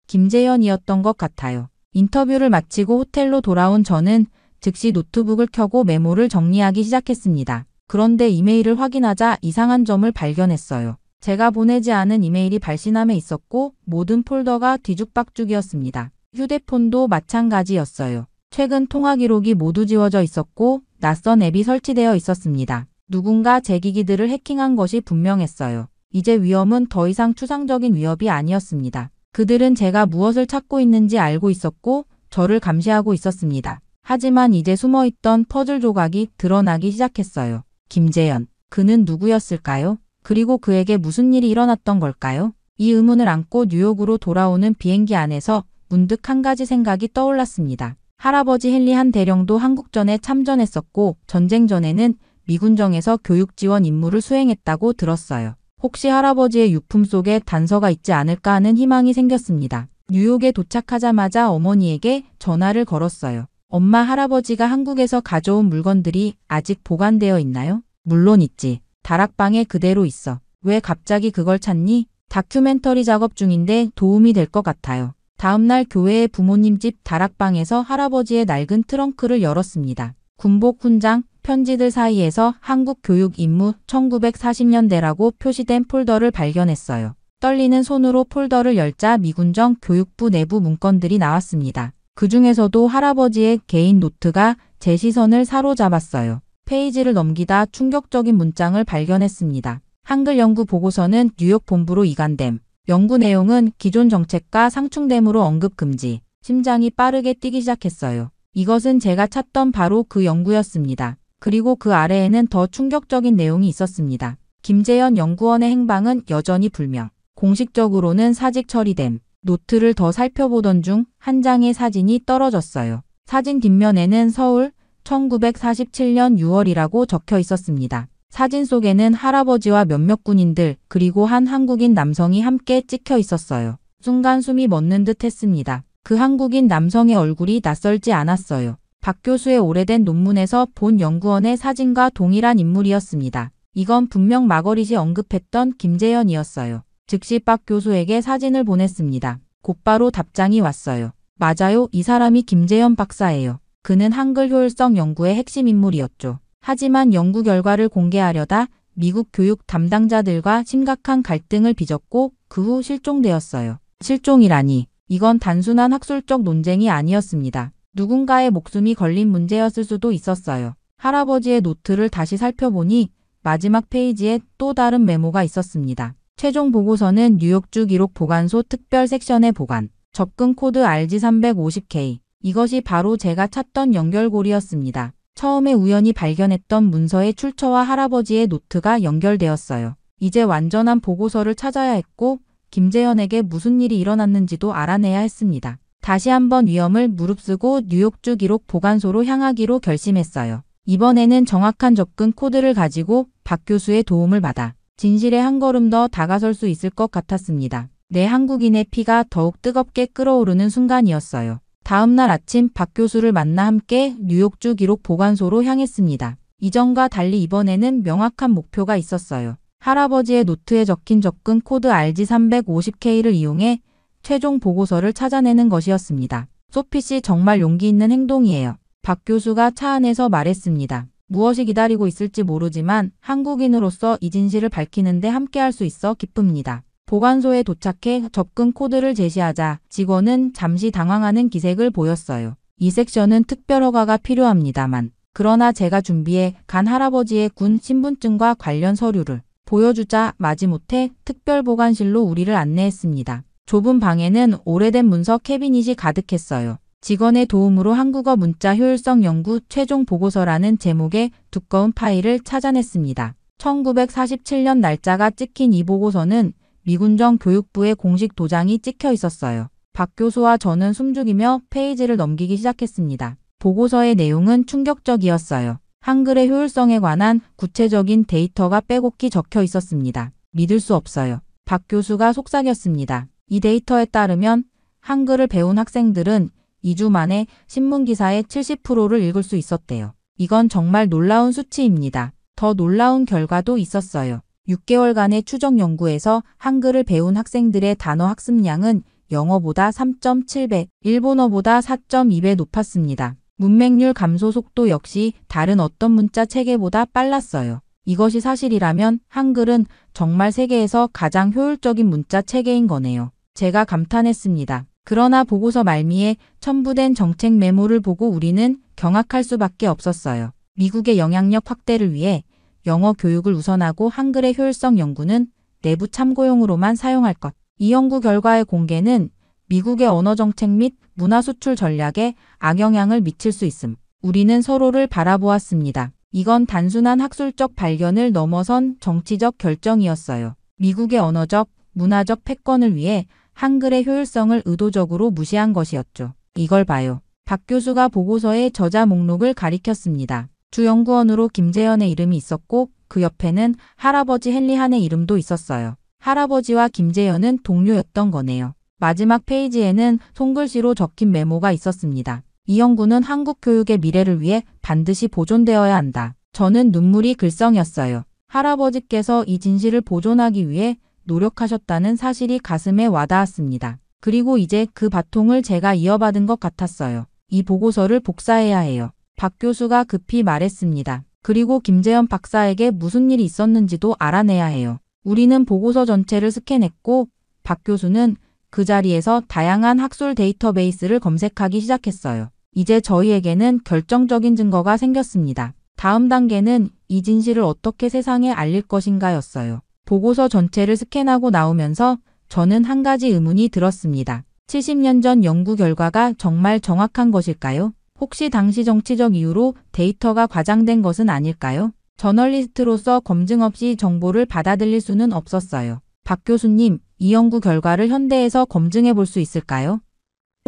김재현이었던 것 같아요. 인터뷰를 마치고 호텔로 돌아온 저는 즉시 노트북을 켜고 메모를 정리하기 시작했습니다. 그런데 이메일을 확인하자 이상한 점을 발견했어요. 제가 보내지 않은 이메일이 발신함에 있었고 모든 폴더가 뒤죽박죽이었습니다. 휴대폰도 마찬가지였어요. 최근 통화 기록이 모두 지워져 있었고 낯선 앱이 설치되어 있었습니다. 누군가 제 기기들을 해킹한 것이 분명했어요. 이제 위험은 더 이상 추상적인 위협이 아니었습니다. 그들은 제가 무엇을 찾고 있는지 알고 있었고 저를 감시하고 있었습니다. 하지만 이제 숨어있던 퍼즐 조각이 드러나기 시작했어요. 김재현, 그는 누구였을까요? 그리고 그에게 무슨 일이 일어났던 걸까요? 이 의문을 안고 뉴욕으로 돌아오는 비행기 안에서 문득 한 가지 생각이 떠올랐습니다. 할아버지 헨리 한 대령도 한국전에 참전했었고 전쟁 전에는 미군정에서 교육 지원 임무를 수행했다고 들었어요. 혹시 할아버지의 유품 속에 단서가 있지 않을까 하는 희망이 생겼습니다. 뉴욕에 도착하자마자 어머니에게 전화를 걸었어요. 엄마, 할아버지가 한국에서 가져온 물건들이 아직 보관되어 있나요? 물론 있지. 다락방에 그대로 있어. 왜 갑자기 그걸 찾니? 다큐멘터리 작업 중인데 도움이 될 것 같아요. 다음날 교회의 부모님 집 다락방에서 할아버지의 낡은 트렁크를 열었습니다. 군복 훈장, 편지들 사이에서 한국 교육 임무 1940년대라고 표시된 폴더를 발견했어요. 떨리는 손으로 폴더를 열자 미군정 교육부 내부 문건들이 나왔습니다. 그 중에서도 할아버지의 개인 노트가 제 시선을 사로잡았어요. 페이지를 넘기다 충격적인 문장을 발견했습니다. 한글 연구 보고서는 뉴욕 본부로 이관됨. 연구 내용은 기존 정책과 상충됨으로 언급 금지. 심장이 빠르게 뛰기 시작했어요. 이것은 제가 찾던 바로 그 연구였습니다. 그리고 그 아래에는 더 충격적인 내용이 있었습니다. 김재현 연구원의 행방은 여전히 불명. 공식적으로는 사직 처리됨. 노트를 더 살펴보던 중 한 장의 사진이 떨어졌어요. 사진 뒷면에는 서울 1947년 6월이라고 적혀 있었습니다. 사진 속에는 할아버지와 몇몇 군인들 그리고 한 한국인 남성이 함께 찍혀 있었어요. 순간 숨이 멎는 듯 했습니다. 그 한국인 남성의 얼굴이 낯설지 않았어요. 박 교수의 오래된 논문에서 본 연구원의 사진과 동일한 인물이었습니다. 이건 분명 마거릿이 언급했던 김재현이었어요. 즉시 박 교수에게 사진을 보냈습니다. 곧바로 답장이 왔어요. 맞아요. 이 사람이 김재현 박사예요. 그는 한글 효율성 연구의 핵심 인물이었죠. 하지만 연구 결과를 공개하려다 미국 교육 담당자들과 심각한 갈등을 빚었고 그 후 실종되었어요. 실종이라니. 이건 단순한 학술적 논쟁이 아니었습니다. 누군가의 목숨이 걸린 문제였을 수도 있었어요. 할아버지의 노트를 다시 살펴보니 마지막 페이지에 또 다른 메모가 있었습니다. 최종 보고서는 뉴욕주 기록 보관소 특별 섹션에 보관. 접근 코드 RG350K. 이것이 바로 제가 찾던 연결고리였습니다. 처음에 우연히 발견했던 문서의 출처와 할아버지의 노트가 연결되었어요. 이제 완전한 보고서를 찾아야 했고 김재현에게 무슨 일이 일어났는지도 알아내야 했습니다. 다시 한번 위험을 무릅쓰고 뉴욕주 기록 보관소로 향하기로 결심했어요. 이번에는 정확한 접근 코드를 가지고 박 교수의 도움을 받아 진실에 한 걸음 더 다가설 수 있을 것 같았습니다. 내 한국인의 피가 더욱 뜨겁게 끓어오르는 순간이었어요. 다음 날 아침 박 교수를 만나 함께 뉴욕주 기록 보관소로 향했습니다. 이전과 달리 이번에는 명확한 목표가 있었어요. 할아버지의 노트에 적힌 접근 코드 RG350K를 이용해 최종 보고서를 찾아내는 것이었습니다. 소피 씨 정말 용기 있는 행동이에요. 박 교수가 차 안에서 말했습니다. 무엇이 기다리고 있을지 모르지만 한국인으로서 이 진실을 밝히는데 함께할 수 있어 기쁩니다. 보관소에 도착해 접근 코드를 제시하자 직원은 잠시 당황하는 기색을 보였어요. 이 섹션은 특별 허가가 필요합니다만 그러나 제가 준비해 간 할아버지의 군 신분증과 관련 서류를 보여주자 마지못해 특별보관실로 우리를 안내했습니다. 좁은 방에는 오래된 문서 캐비닛이 가득했어요. 직원의 도움으로 한국어 문자 효율성 연구 최종 보고서라는 제목의 두꺼운 파일을 찾아냈습니다. 1947년 날짜가 찍힌 이 보고서는 미군정 교육부의 공식 도장이 찍혀 있었어요. 박 교수와 저는 숨죽이며 페이지를 넘기기 시작했습니다. 보고서의 내용은 충격적이었어요. 한글의 효율성에 관한 구체적인 데이터가 빼곡히 적혀 있었습니다. 믿을 수 없어요. 박 교수가 속삭였습니다. 이 데이터에 따르면 한글을 배운 학생들은 2주 만에 신문기사의 70%를 읽을 수 있었대요. 이건 정말 놀라운 수치입니다. 더 놀라운 결과도 있었어요. 6개월간의 추적 연구에서 한글을 배운 학생들의 단어 학습량은 영어보다 3.7배, 일본어보다 4.2배 높았습니다. 문맹률 감소 속도 역시 다른 어떤 문자 체계보다 빨랐어요. 이것이 사실이라면 한글은 정말 세계에서 가장 효율적인 문자 체계인 거네요. 제가 감탄했습니다. 그러나 보고서 말미에 첨부된 정책 메모를 보고 우리는 경악할 수밖에 없었어요. 미국의 영향력 확대를 위해 영어 교육을 우선하고 한글의 효율성 연구는 내부 참고용으로만 사용할 것. 이 연구 결과의 공개는 미국의 언어 정책 및 문화 수출 전략에 악영향을 미칠 수 있음. 우리는 서로를 바라보았습니다. 이건 단순한 학술적 발견을 넘어선 정치적 결정이었어요. 미국의 언어적, 문화적 패권을 위해 한글의 효율성을 의도적으로 무시한 것이었죠. 이걸 봐요. 박 교수가 보고서의 저자 목록을 가리켰습니다. 주 연구원으로 김재현의 이름이 있었고 그 옆에는 할아버지 헨리한의 이름도 있었어요. 할아버지와 김재현은 동료였던 거네요. 마지막 페이지에는 손글씨로 적힌 메모가 있었습니다. 이 연구는 한국 교육의 미래를 위해 반드시 보존되어야 한다. 저는 눈물이 글썽였어요. 할아버지께서 이 진실을 보존하기 위해 노력하셨다는 사실이 가슴에 와닿았습니다. 그리고 이제 그 바통을 제가 이어받은 것 같았어요. 이 보고서를 복사해야 해요. 박 교수가 급히 말했습니다. 그리고 김재현 박사에게 무슨 일이 있었는지도 알아내야 해요. 우리는 보고서 전체를 스캔했고 박 교수는 그 자리에서 다양한 학술 데이터베이스를 검색하기 시작했어요. 이제 저희에게는 결정적인 증거가 생겼습니다. 다음 단계는 이 진실을 어떻게 세상에 알릴 것인가였어요. 보고서 전체를 스캔하고 나오면서 저는 한 가지 의문이 들었습니다. 70년 전 연구 결과가 정말 정확한 것일까요? 혹시 당시 정치적 이유로 데이터가 과장된 것은 아닐까요? 저널리스트로서 검증 없이 정보를 받아들일 수는 없었어요. 박 교수님, 이 연구 결과를 현대에서 검증해 볼 수 있을까요?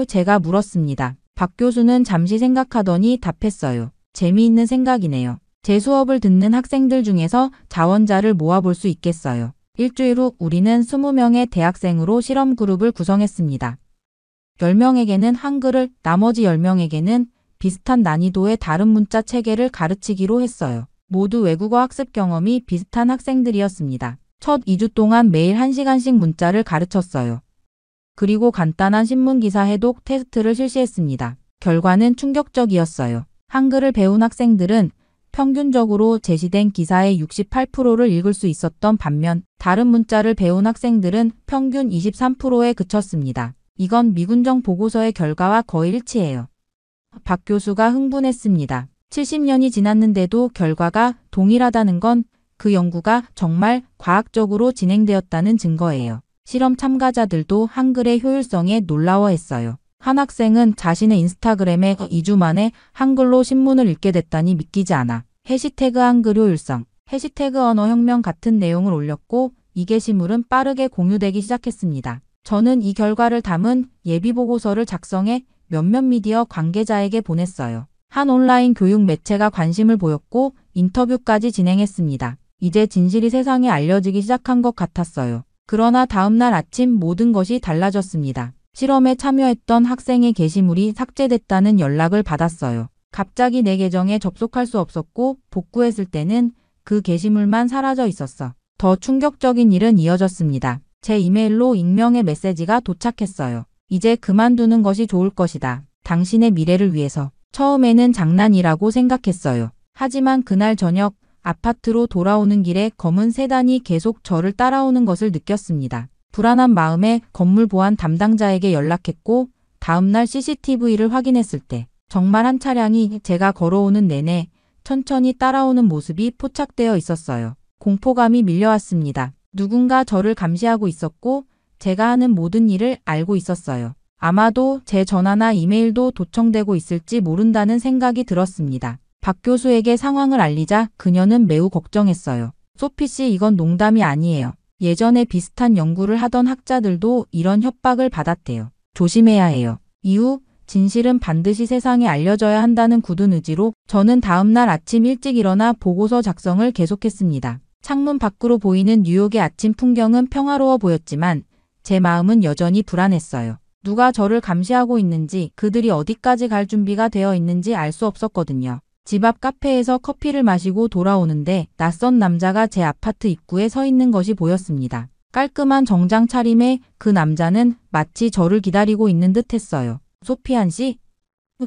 제가 물었습니다. 박 교수는 잠시 생각하더니 답했어요. 재미있는 생각이네요. 제 수업을 듣는 학생들 중에서 자원자를 모아볼 수 있겠어요. 일주일 후 우리는 20명의 대학생으로 실험 그룹을 구성했습니다. 10명에게는 한글을, 나머지 10명에게는 비슷한 난이도의 다른 문자 체계를 가르치기로 했어요. 모두 외국어 학습 경험이 비슷한 학생들이었습니다. 첫 2주 동안 매일 1시간씩 문자를 가르쳤어요. 그리고 간단한 신문기사 해독 테스트를 실시했습니다. 결과는 충격적이었어요. 한글을 배운 학생들은 평균적으로 제시된 기사의 68%를 읽을 수 있었던 반면 다른 문자를 배운 학생들은 평균 23%에 그쳤습니다. 이건 미군정 보고서의 결과와 거의 일치해요. 박 교수가 흥분했습니다. 70년이 지났는데도 결과가 동일하다는 건 그 연구가 정말 과학적으로 진행되었다는 증거예요. 실험 참가자들도 한글의 효율성에 놀라워했어요. 한 학생은 자신의 인스타그램에 2주 만에 한글로 신문을 읽게 됐다니 믿기지 않아. 해시태그 한글 효율성, 해시태그 언어혁명 같은 내용을 올렸고 이 게시물은 빠르게 공유되기 시작했습니다. 저는 이 결과를 담은 예비보고서를 작성해 몇몇 미디어 관계자에게 보냈어요. 한 온라인 교육 매체가 관심을 보였고 인터뷰까지 진행했습니다. 이제 진실이 세상에 알려지기 시작한 것 같았어요. 그러나 다음날 아침 모든 것이 달라졌습니다. 실험에 참여했던 학생의 게시물이 삭제됐다는 연락을 받았어요. 갑자기 내 계정에 접속할 수 없었고 복구했을 때는 그 게시물만 사라져 있었어. 더 충격적인 일은 이어졌습니다. 제 이메일로 익명의 메시지가 도착했어요. 이제 그만두는 것이 좋을 것이다. 당신의 미래를 위해서. 처음에는 장난이라고 생각했어요. 하지만 그날 저녁 아파트로 돌아오는 길에 검은 세단이 계속 저를 따라오는 것을 느꼈습니다. 불안한 마음에 건물 보안 담당자에게 연락했고 다음날 CCTV를 확인했을 때 정말 한 차량이 제가 걸어오는 내내 천천히 따라오는 모습이 포착되어 있었어요. 공포감이 밀려왔습니다. 누군가 저를 감시하고 있었고 제가 하는 모든 일을 알고 있었어요. 아마도 제 전화나 이메일도 도청되고 있을지 모른다는 생각이 들었습니다. 박 교수에게 상황을 알리자 그녀는 매우 걱정했어요. 소피 씨, 이건 농담이 아니에요. 예전에 비슷한 연구를 하던 학자들도 이런 협박을 받았대요. 조심해야 해요. 이후 진실은 반드시 세상에 알려져야 한다는 굳은 의지로 저는 다음날 아침 일찍 일어나 보고서 작성을 계속했습니다. 창문 밖으로 보이는 뉴욕의 아침 풍경은 평화로워 보였지만 제 마음은 여전히 불안했어요. 누가 저를 감시하고 있는지, 그들이 어디까지 갈 준비가 되어 있는지 알 수 없었거든요. 집 앞 카페에서 커피를 마시고 돌아오는데 낯선 남자가 제 아파트 입구에 서 있는 것이 보였습니다. 깔끔한 정장 차림에 그 남자는 마치 저를 기다리고 있는 듯 했어요. 소피안 씨?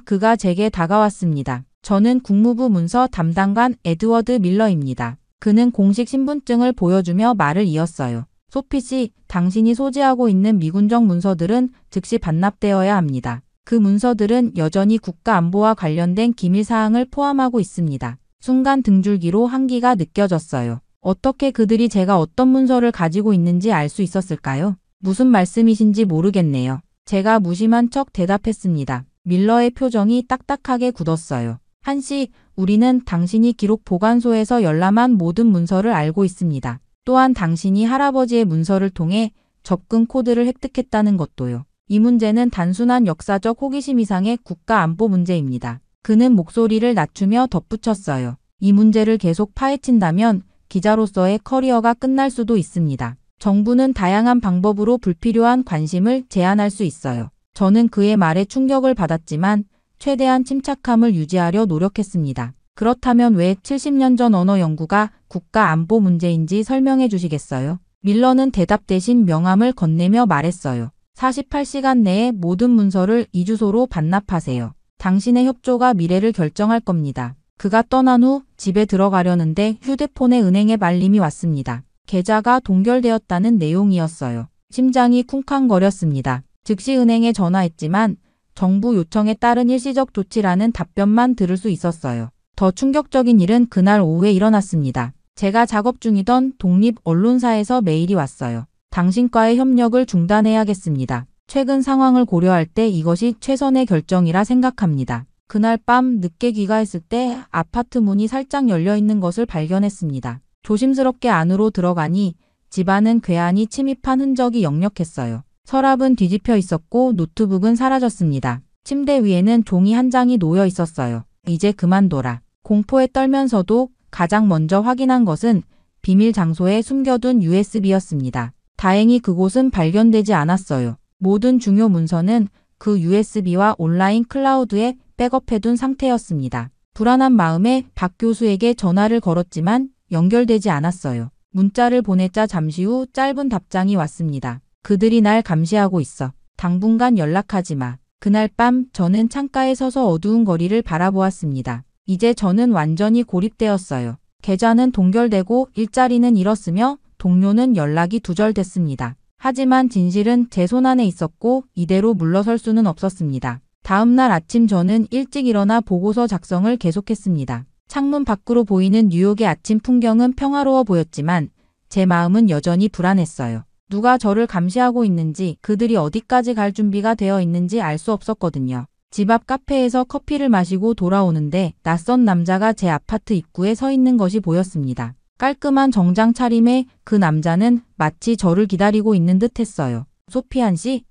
그가 제게 다가왔습니다. 저는 국무부 문서 담당관 에드워드 밀러입니다. 그는 공식 신분증을 보여주며 말을 이었어요. 소피 씨, 당신이 소지하고 있는 미군정 문서들은 즉시 반납되어야 합니다. 그 문서들은 여전히 국가안보와 관련된 기밀 사항을 포함하고 있습니다. 순간 등줄기로 한기가 느껴졌어요. 어떻게 그들이 제가 어떤 문서를 가지고 있는지 알 수 있었을까요? 무슨 말씀이신지 모르겠네요. 제가 무심한 척 대답했습니다. 밀러의 표정이 딱딱하게 굳었어요. 한씨, 우리는 당신이 기록 보관소에서 열람한 모든 문서를 알고 있습니다. 또한 당신이 할아버지의 문서를 통해 접근 코드를 획득했다는 것도요. 이 문제는 단순한 역사적 호기심 이상의 국가안보 문제입니다. 그는 목소리를 낮추며 덧붙였어요. 이 문제를 계속 파헤친다면 기자로서의 커리어가 끝날 수도 있습니다. 정부는 다양한 방법으로 불필요한 관심을 제한할 수 있어요. 저는 그의 말에 충격을 받았지만 최대한 침착함을 유지하려 노력했습니다. 그렇다면 왜 70년 전 언어 연구가 국가안보 문제인지 설명해 주시겠어요? 밀러는 대답 대신 명함을 건네며 말했어요. 48시간 내에 모든 문서를 이 주소로 반납하세요. 당신의 협조가 미래를 결정할 겁니다. 그가 떠난 후 집에 들어가려는데 휴대폰에 은행의 알림이 왔습니다. 계좌가 동결되었다는 내용이었어요. 심장이 쿵쾅거렸습니다. 즉시 은행에 전화했지만 정부 요청에 따른 일시적 조치라는 답변만 들을 수 있었어요. 더 충격적인 일은 그날 오후에 일어났습니다. 제가 작업 중이던 독립 언론사에서 메일이 왔어요. 당신과의 협력을 중단해야겠습니다. 최근 상황을 고려할 때 이것이 최선의 결정이라 생각합니다. 그날 밤 늦게 귀가했을 때 아파트 문이 살짝 열려 있는 것을 발견했습니다. 조심스럽게 안으로 들어가니 집안은 괴한이 침입한 흔적이 역력했어요. 서랍은 뒤집혀 있었고 노트북은 사라졌습니다. 침대 위에는 종이 한 장이 놓여 있었어요. 이제 그만둬라. 공포에 떨면서도 가장 먼저 확인한 것은 비밀 장소에 숨겨둔 USB였습니다. 다행히 그곳은 발견되지 않았어요. 모든 중요 문서는 그 USB와 온라인 클라우드에 백업해둔 상태였습니다. 불안한 마음에 박 교수에게 전화를 걸었지만 연결되지 않았어요. 문자를 보냈자 잠시 후 짧은 답장이 왔습니다. 그들이 날 감시하고 있어. 당분간 연락하지 마. 그날 밤 저는 창가에 서서 어두운 거리를 바라보았습니다. 이제 저는 완전히 고립되었어요. 계좌는 동결되고 일자리는 잃었으며 동료는 연락이 두절됐습니다. 하지만 진실은 제 손안에 있었고 이대로 물러설 수는 없었습니다. 다음 날 아침 저는 일찍 일어나 보고서 작성을 계속했습니다. 창문 밖으로 보이는 뉴욕의 아침 풍경은 평화로워 보였지만 제 마음은 여전히 불안했어요. 누가 저를 감시하고 있는지, 그들이 어디까지 갈 준비가 되어 있는지 알 수 없었거든요. 집 앞 카페에서 커피를 마시고 돌아오는데 낯선 남자가 제 아파트 입구에 서 있는 것이 보였습니다. 깔끔한 정장 차림의 그 남자는 마치 저를 기다리고 있는 듯 했어요. 소피안 씨?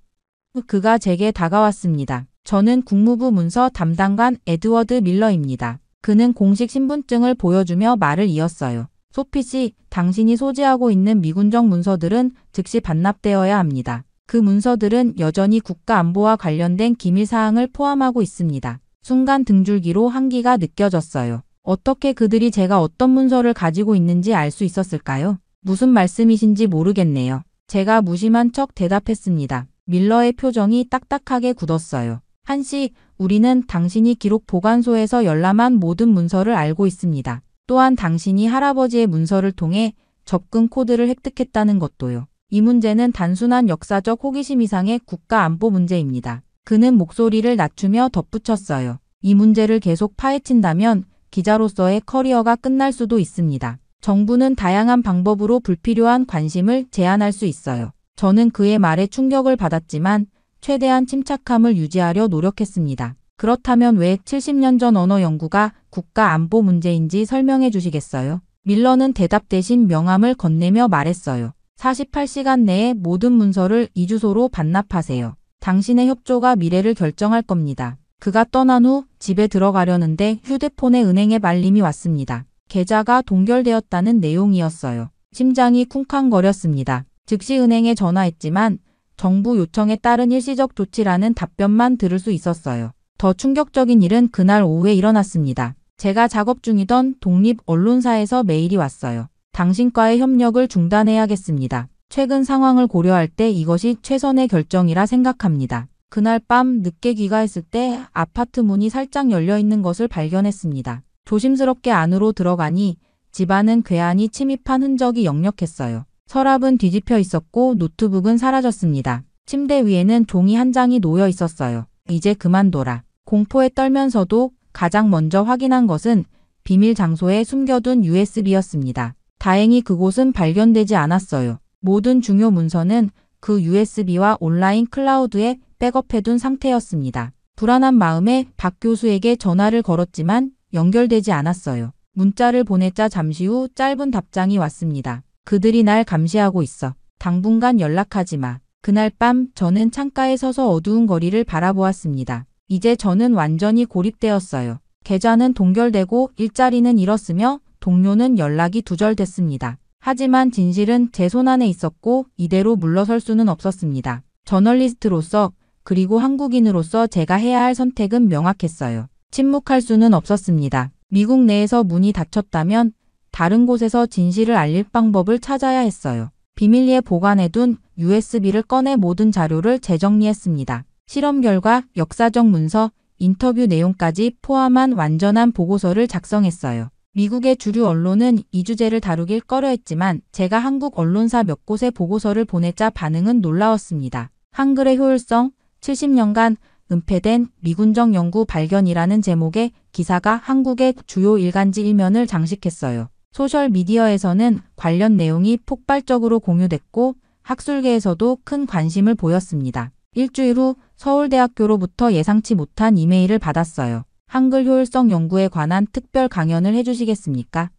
그가 제게 다가왔습니다. 저는 국무부 문서 담당관 에드워드 밀러입니다. 그는 공식 신분증을 보여주며 말을 이었어요. 소피 씨, 당신이 소지하고 있는 미군정 문서들은 즉시 반납되어야 합니다. 그 문서들은 여전히 국가안보와 관련된 기밀 사항을 포함하고 있습니다. 순간 등줄기로 한기가 느껴졌어요. 어떻게 그들이 제가 어떤 문서를 가지고 있는지 알 수 있었을까요? 무슨 말씀이신지 모르겠네요. 제가 무심한 척 대답했습니다. 밀러의 표정이 딱딱하게 굳었어요. 한씨, 우리는 당신이 기록 보관소에서 열람한 모든 문서를 알고 있습니다. 또한 당신이 할아버지의 문서를 통해 접근 코드를 획득했다는 것도요. 이 문제는 단순한 역사적 호기심 이상의 국가 안보 문제입니다. 그는 목소리를 낮추며 덧붙였어요. 이 문제를 계속 파헤친다면 기자로서의 커리어가 끝날 수도 있습니다. 정부는 다양한 방법으로 불필요한 관심을 제한할 수 있어요. 저는 그의 말에 충격을 받았지만 최대한 침착함을 유지하려 노력했습니다. 그렇다면 왜 70년 전 언어 연구가 국가 안보 문제인지 설명해 주시겠어요? 밀러는 대답 대신 명함을 건네며 말했어요. 48시간 내에 모든 문서를 이 주소로 반납하세요. 당신의 협조가 미래를 결정할 겁니다. 그가 떠난 후 집에 들어가려는데 휴대폰에 은행의 알림이 왔습니다. 계좌가 동결되었다는 내용이었어요. 심장이 쿵쾅거렸습니다. 즉시 은행에 전화했지만 정부 요청에 따른 일시적 조치라는 답변만 들을 수 있었어요. 더 충격적인 일은 그날 오후에 일어났습니다. 제가 작업 중이던 독립 언론사에서 메일이 왔어요. 당신과의 협력을 중단해야겠습니다. 최근 상황을 고려할 때 이것이 최선의 결정이라 생각합니다. 그날 밤 늦게 귀가했을 때 아파트 문이 살짝 열려 있는 것을 발견했습니다. 조심스럽게 안으로 들어가니 집안은 괴한이 침입한 흔적이 역력했어요. 서랍은 뒤집혀 있었고 노트북은 사라졌습니다. 침대 위에는 종이 한 장이 놓여 있었어요. 이제 그만둬라. 공포에 떨면서도 가장 먼저 확인한 것은 비밀 장소에 숨겨둔 USB였습니다. 다행히 그곳은 발견되지 않았어요. 모든 중요 문서는 그 USB와 온라인 클라우드에 백업해둔 상태였습니다. 불안한 마음에 박 교수에게 전화를 걸었지만 연결되지 않았어요. 문자를 보냈자 잠시 후 짧은 답장이 왔습니다. 그들이 날 감시하고 있어. 당분간 연락하지 마. 그날 밤 저는 창가에 서서 어두운 거리를 바라보았습니다. 이제 저는 완전히 고립되었어요. 계좌는 동결되고 일자리는 잃었으며 동료는 연락이 두절됐습니다. 하지만 진실은 제 손안에 있었고 이대로 물러설 수는 없었습니다. 저널리스트로서 그리고 한국인으로서 제가 해야 할 선택은 명확했어요. 침묵할 수는 없었습니다. 미국 내에서 문이 닫혔다면 다른 곳에서 진실을 알릴 방법을 찾아야 했어요. 비밀리에 보관해둔 USB를 꺼내 모든 자료를 재정리했습니다. 실험 결과, 역사적 문서, 인터뷰 내용까지 포함한 완전한 보고서를 작성했어요. 미국의 주류 언론은 이 주제를 다루길 꺼려했지만 제가 한국 언론사 몇 곳에 보고서를 보냈자 반응은 놀라웠습니다. 한글의 효율성, 70년간 은폐된 미군정 연구 발견이라는 제목의 기사가 한국의 주요 일간지 1면을 장식했어요. 소셜미디어에서는 관련 내용이 폭발적으로 공유됐고 학술계에서도 큰 관심을 보였습니다. 일주일 후 서울대학교로부터 예상치 못한 이메일을 받았어요. 한글 효율성 연구에 관한 특별 강연을 해주시겠습니까?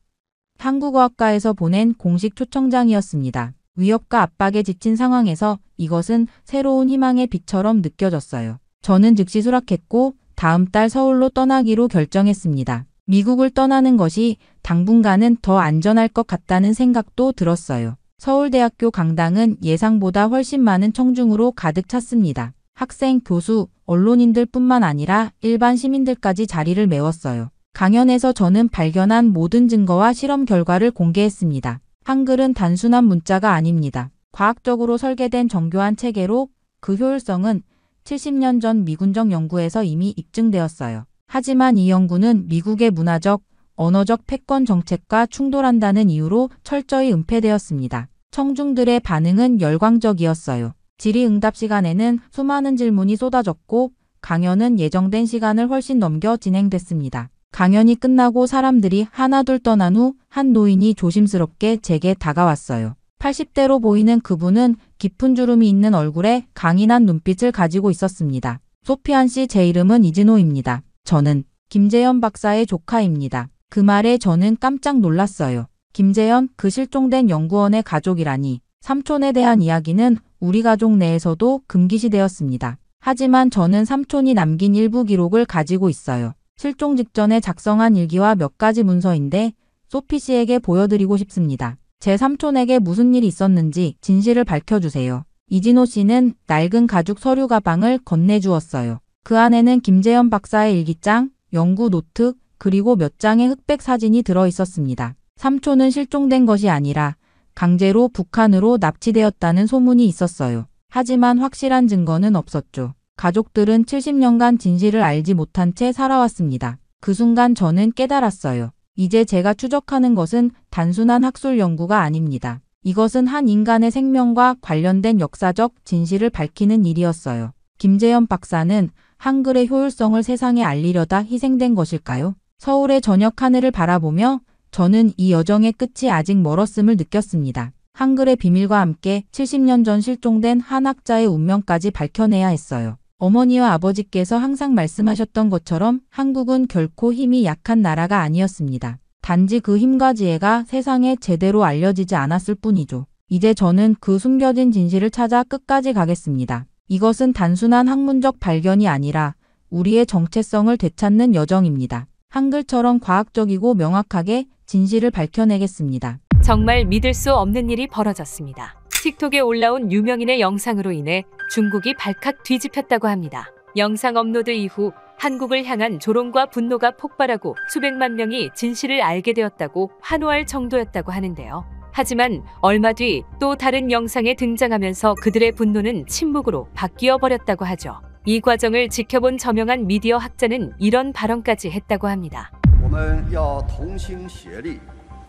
한국어학과에서 보낸 공식 초청장이었습니다. 위협과 압박에 지친 상황에서 이것은 새로운 희망의 빛처럼 느껴졌어요. 저는 즉시 수락했고 다음 달 서울로 떠나기로 결정했습니다. 미국을 떠나는 것이 당분간은 더 안전할 것 같다는 생각도 들었어요. 서울대학교 강당은 예상보다 훨씬 많은 청중으로 가득 찼습니다. 학생, 교수, 언론인들 뿐만 아니라 일반 시민들까지 자리를 메웠어요. 강연에서 저는 발견한 모든 증거와 실험 결과를 공개했습니다. 한글은 단순한 문자가 아닙니다. 과학적으로 설계된 정교한 체계로 그 효율성은 70년 전 미군정 연구에서 이미 입증되었어요. 하지만 이 연구는 미국의 문화적, 언어적 패권 정책과 충돌한다는 이유로 철저히 은폐되었습니다. 청중들의 반응은 열광적이었어요. 질의응답 시간에는 수많은 질문이 쏟아졌고 강연은 예정된 시간을 훨씬 넘겨 진행됐습니다. 강연이 끝나고 사람들이 하나둘 떠난 후 한 노인이 조심스럽게 제게 다가왔어요. 80대로 보이는 그분은 깊은 주름이 있는 얼굴에 강인한 눈빛을 가지고 있었습니다. 소피안 씨, 제 이름은 이진호입니다. 저는 김재현 박사의 조카입니다. 그 말에 저는 깜짝 놀랐어요. 김재현, 그 실종된 연구원의 가족이라니. 삼촌에 대한 이야기는 우리 가족 내에서도 금기시되었습니다. 하지만 저는 삼촌이 남긴 일부 기록을 가지고 있어요. 실종 직전에 작성한 일기와 몇 가지 문서인데 소피 씨에게 보여드리고 싶습니다. 제 삼촌에게 무슨 일이 있었는지 진실을 밝혀주세요. 이진호 씨는 낡은 가죽 서류 가방을 건네주었어요. 그 안에는 김재현 박사의 일기장, 연구 노트, 그리고 몇 장의 흑백 사진이 들어있었습니다. 삼촌은 실종된 것이 아니라 강제로 북한으로 납치되었다는 소문이 있었어요. 하지만 확실한 증거는 없었죠. 가족들은 70년간 진실을 알지 못한 채 살아왔습니다. 그 순간 저는 깨달았어요. 이제 제가 추적하는 것은 단순한 학술 연구가 아닙니다. 이것은 한 인간의 생명과 관련된 역사적 진실을 밝히는 일이었어요. 김재현 박사는 한글의 효율성을 세상에 알리려다 희생된 것일까요? 서울의 저녁 하늘을 바라보며 저는 이 여정의 끝이 아직 멀었음을 느꼈습니다. 한글의 비밀과 함께 70년 전 실종된 한 학자의 운명까지 밝혀내야 했어요. 어머니와 아버지께서 항상 말씀하셨던 것처럼 한국은 결코 힘이 약한 나라가 아니었습니다. 단지 그 힘과 지혜가 세상에 제대로 알려지지 않았을 뿐이죠. 이제 저는 그 숨겨진 진실을 찾아 끝까지 가겠습니다. 이것은 단순한 학문적 발견이 아니라 우리의 정체성을 되찾는 여정입니다. 한글처럼 과학적이고 명확하게 진실을 밝혀내겠습니다. 정말 믿을 수 없는 일이 벌어졌습니다. 틱톡에 올라온 유명인의 영상으로 인해 중국이 발칵 뒤집혔다고 합니다. 영상 업로드 이후 한국을 향한 조롱과 분노가 폭발하고 수백만 명이 진실을 알게 되었다고 환호할 정도였다고 하는데요. 하지만 얼마 뒤 또 다른 영상에 등장하면서 그들의 분노는 침묵으로 바뀌어 버렸다고 하죠. 이 과정을 지켜본 저명한 미디어 학자는 이런 발언까지 했다고 합니다. 我们要同心协力，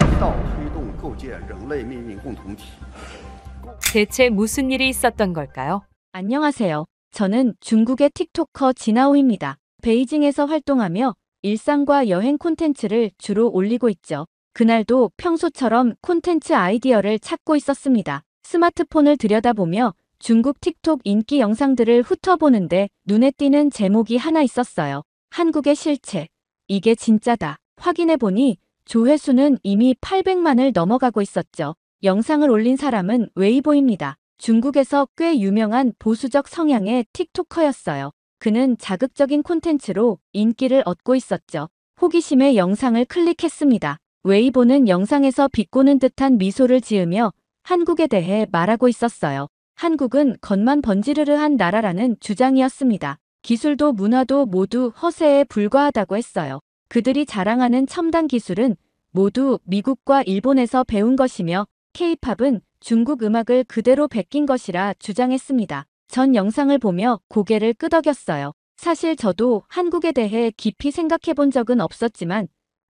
一道推动构建人类命运共同体。 대체 무슨 일이 있었던 걸까요? 안녕하세요. 저는 중국의 틱토커 진아오입니다. 베이징에서 활동하며 일상과 여행 콘텐츠를 주로 올리고 있죠. 그날도 평소처럼 콘텐츠 아이디어를 찾고 있었습니다. 스마트폰을 들여다보며 중국 틱톡 인기 영상들을 훑어보는데 눈에 띄는 제목이 하나 있었어요. 한국의 실체. 이게 진짜다. 확인해보니 조회수는 이미 800만을 넘어가고 있었죠. 영상을 올린 사람은 웨이보입니다. 중국에서 꽤 유명한 보수적 성향의 틱토커였어요. 그는 자극적인 콘텐츠로 인기를 얻고 있었죠. 호기심에 영상을 클릭했습니다. 웨이보는 영상에서 비꼬는 듯한 미소를 지으며 한국에 대해 말하고 있었어요. 한국은 겉만 번지르르한 나라라는 주장이었습니다. 기술도 문화도 모두 허세에 불과하다고 했어요. 그들이 자랑하는 첨단 기술은 모두 미국과 일본에서 배운 것이며 K-팝은 중국 음악을 그대로 베낀 것이라 주장했습니다. 전 영상을 보며 고개를 끄덕였어요. 사실 저도 한국에 대해 깊이 생각해 본 적은 없었지만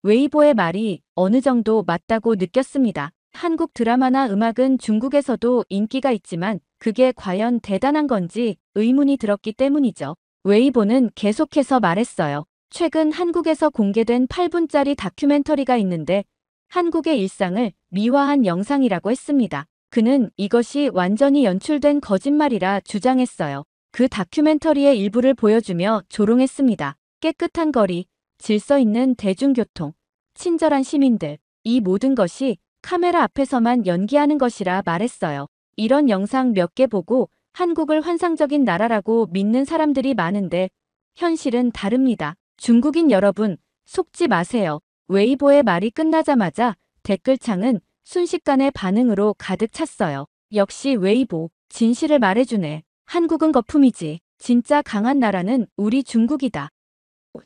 웨이보의 말이 어느 정도 맞다고 느꼈습니다. 한국 드라마나 음악은 중국에서도 인기가 있지만 그게 과연 대단한 건지 의문이 들었기 때문이죠. 웨이보는 계속해서 말했어요. 최근 한국에서 공개된 8분짜리 다큐멘터리가 있는데 한국의 일상을 미화한 영상이라고 했습니다. 그는 이것이 완전히 연출된 거짓말이라 주장했어요. 그 다큐멘터리의 일부를 보여주며 조롱했습니다. 깨끗한 거리, 질서 있는 대중교통, 친절한 시민들, 이 모든 것이 카메라 앞에서만 연기하는 것이라 말했어요. 이런 영상 몇 개 보고 한국을 환상적인 나라라고 믿는 사람들이 많은데 현실은 다릅니다. 중국인 여러분, 속지 마세요. 웨이보의 말이 끝나자마자 댓글창은 순식간에 반응으로 가득 찼어요. 역시 웨이보, 진실을 말해주네. 한국은 거품이지. 진짜 강한 나라는 우리 중국이다.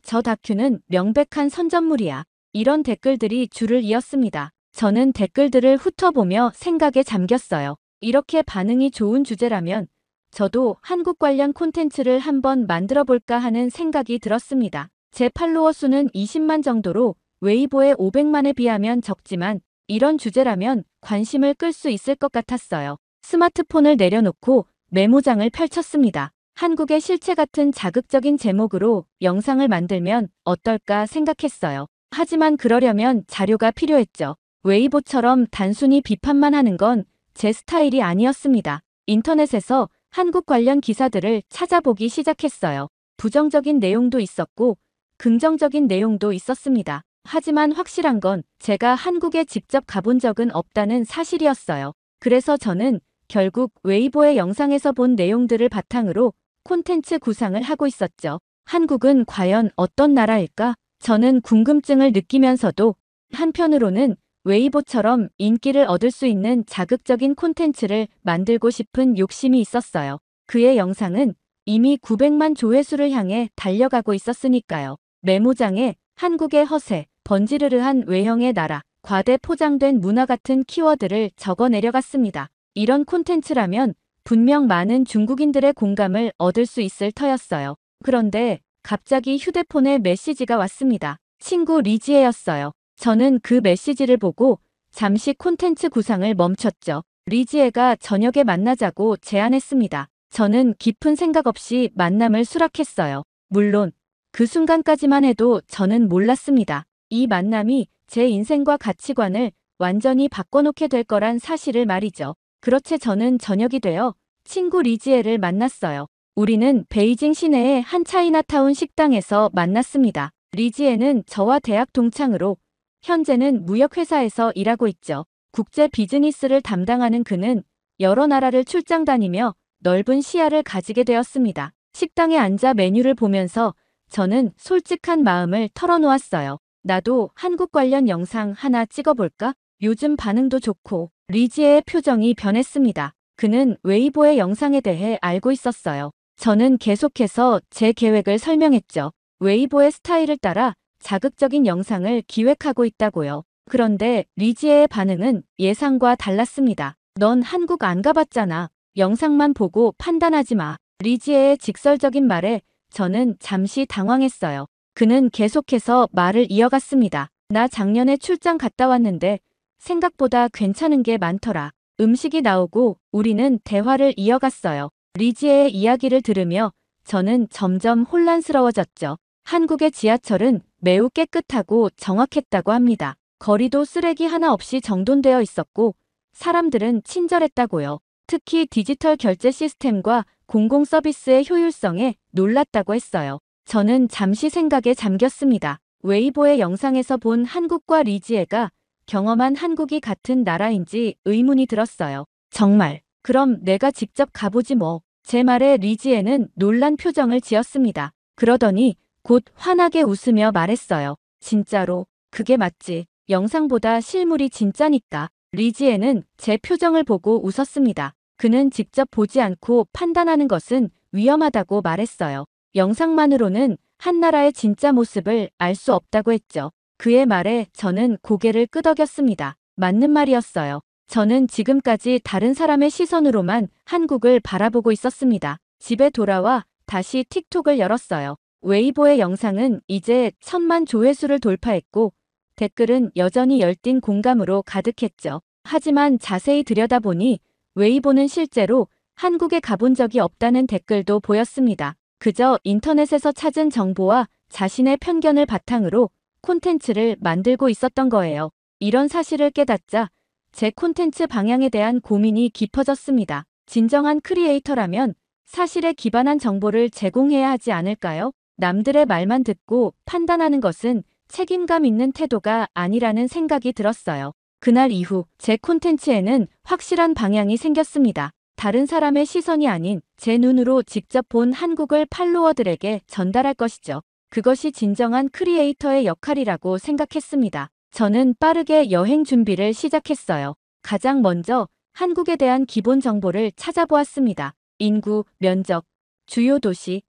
저 다큐는 명백한 선전물이야. 이런 댓글들이 줄을 이었습니다. 저는 댓글들을 훑어보며 생각에 잠겼어요. 이렇게 반응이 좋은 주제라면 저도 한국 관련 콘텐츠를 한번 만들어볼까 하는 생각이 들었습니다. 제 팔로워 수는 20만 정도로 웨이보의 500만에 비하면 적지만 이런 주제라면 관심을 끌 수 있을 것 같았어요. 스마트폰을 내려놓고 메모장을 펼쳤습니다. 한국의 실체 같은 자극적인 제목으로 영상을 만들면 어떨까 생각했어요. 하지만 그러려면 자료가 필요했죠. 웨이보처럼 단순히 비판만 하는 건 제 스타일이 아니었습니다. 인터넷에서 한국 관련 기사들을 찾아보기 시작했어요. 부정적인 내용도 있었고 긍정적인 내용도 있었습니다. 하지만 확실한 건 제가 한국에 직접 가본 적은 없다는 사실이었어요. 그래서 저는 결국 웨이보의 영상에서 본 내용들을 바탕으로 콘텐츠 구상을 하고 있었죠. 한국은 과연 어떤 나라일까? 저는 궁금증을 느끼면서도 한편으로는 웨이보처럼 인기를 얻을 수 있는 자극적인 콘텐츠를 만들고 싶은 욕심이 있었어요. 그의 영상은 이미 900만 조회수를 향해 달려가고 있었으니까요. 메모장에 한국의 허세, 번지르르한 외형의 나라, 과대 포장된 문화 같은 키워드를 적어 내려갔습니다. 이런 콘텐츠라면 분명 많은 중국인들의 공감을 얻을 수 있을 터였어요. 그런데 갑자기 휴대폰에 메시지가 왔습니다. 친구 리지에였어요. 저는 그 메시지를 보고 잠시 콘텐츠 구상을 멈췄죠. 리지에가 저녁에 만나자고 제안했습니다. 저는 깊은 생각 없이 만남을 수락했어요. 물론 그 순간까지만 해도 저는 몰랐습니다. 이 만남이 제 인생과 가치관을 완전히 바꿔놓게 될 거란 사실을 말이죠. 그렇게 저는 저녁이 되어 친구 리지에를 만났어요. 우리는 베이징 시내의 한 차이나타운 식당에서 만났습니다. 리지에는 저와 대학 동창으로 현재는 무역회사에서 일하고 있죠. 국제 비즈니스를 담당하는 그는 여러 나라를 출장 다니며 넓은 시야를 가지게 되었습니다. 식당에 앉아 메뉴를 보면서 저는 솔직한 마음을 털어놓았어요. 나도 한국 관련 영상 하나 찍어볼까? 요즘 반응도 좋고. 리지에의 표정이 변했습니다. 그는 웨이보의 영상에 대해 알고 있었어요. 저는 계속해서 제 계획을 설명했죠. 웨이보의 스타일을 따라 자극적인 영상을 기획하고 있다고요. 그런데 리지에의 반응은 예상과 달랐습니다. 넌 한국 안 가봤잖아. 영상만 보고 판단하지 마. 리지에의 직설적인 말에 저는 잠시 당황했어요. 그는 계속해서 말을 이어갔습니다. 나 작년에 출장 갔다 왔는데 생각보다 괜찮은 게 많더라. 음식이 나오고 우리는 대화를 이어갔어요. 리지에의 이야기를 들으며 저는 점점 혼란스러워졌죠. 한국의 지하철은 매우 깨끗하고 정확했다고 합니다. 거리도 쓰레기 하나 없이 정돈되어 있었고 사람들은 친절했다고요. 특히 디지털 결제 시스템과 공공 서비스의 효율성에 놀랐다고 했어요. 저는 잠시 생각에 잠겼습니다. 웨이보의 영상에서 본 한국과 리지에가 경험한 한국이 같은 나라인지 의문이 들었어요. 정말. 그럼 내가 직접 가보지 뭐. 제 말에 리지에는 놀란 표정을 지었습니다. 그러더니 곧 환하게 웃으며 말했어요. 진짜로. 그게 맞지. 영상보다 실물이 진짜니까. 리지에는 제 표정을 보고 웃었습니다. 그는 직접 보지 않고 판단하는 것은 위험하다고 말했어요. 영상만으로는 한 나라의 진짜 모습을 알 수 없다고 했죠. 그의 말에 저는 고개를 끄덕였습니다. 맞는 말이었어요. 저는 지금까지 다른 사람의 시선으로만 한국을 바라보고 있었습니다. 집에 돌아와 다시 틱톡을 열었어요. 웨이보의 영상은 이제 1000만 조회수를 돌파했고 댓글은 여전히 열띤 공감으로 가득했죠. 하지만 자세히 들여다보니 웨이보는 실제로 한국에 가본 적이 없다는 댓글도 보였습니다. 그저 인터넷에서 찾은 정보와 자신의 편견을 바탕으로 콘텐츠를 만들고 있었던 거예요. 이런 사실을 깨닫자 제 콘텐츠 방향에 대한 고민이 깊어졌습니다. 진정한 크리에이터라면 사실에 기반한 정보를 제공해야 하지 않을까요? 남들의 말만 듣고 판단하는 것은 책임감 있는 태도가 아니라는 생각이 들었어요. 그날 이후 제 콘텐츠에는 확실한 방향이 생겼습니다. 다른 사람의 시선이 아닌 제 눈으로 직접 본 한국을 팔로워들에게 전달할 것이죠. 그것이 진정한 크리에이터의 역할이라고 생각했습니다. 저는 빠르게 여행 준비를 시작했어요. 가장 먼저 한국에 대한 기본 정보를 찾아보았습니다. 인구, 면적, 주요 도시,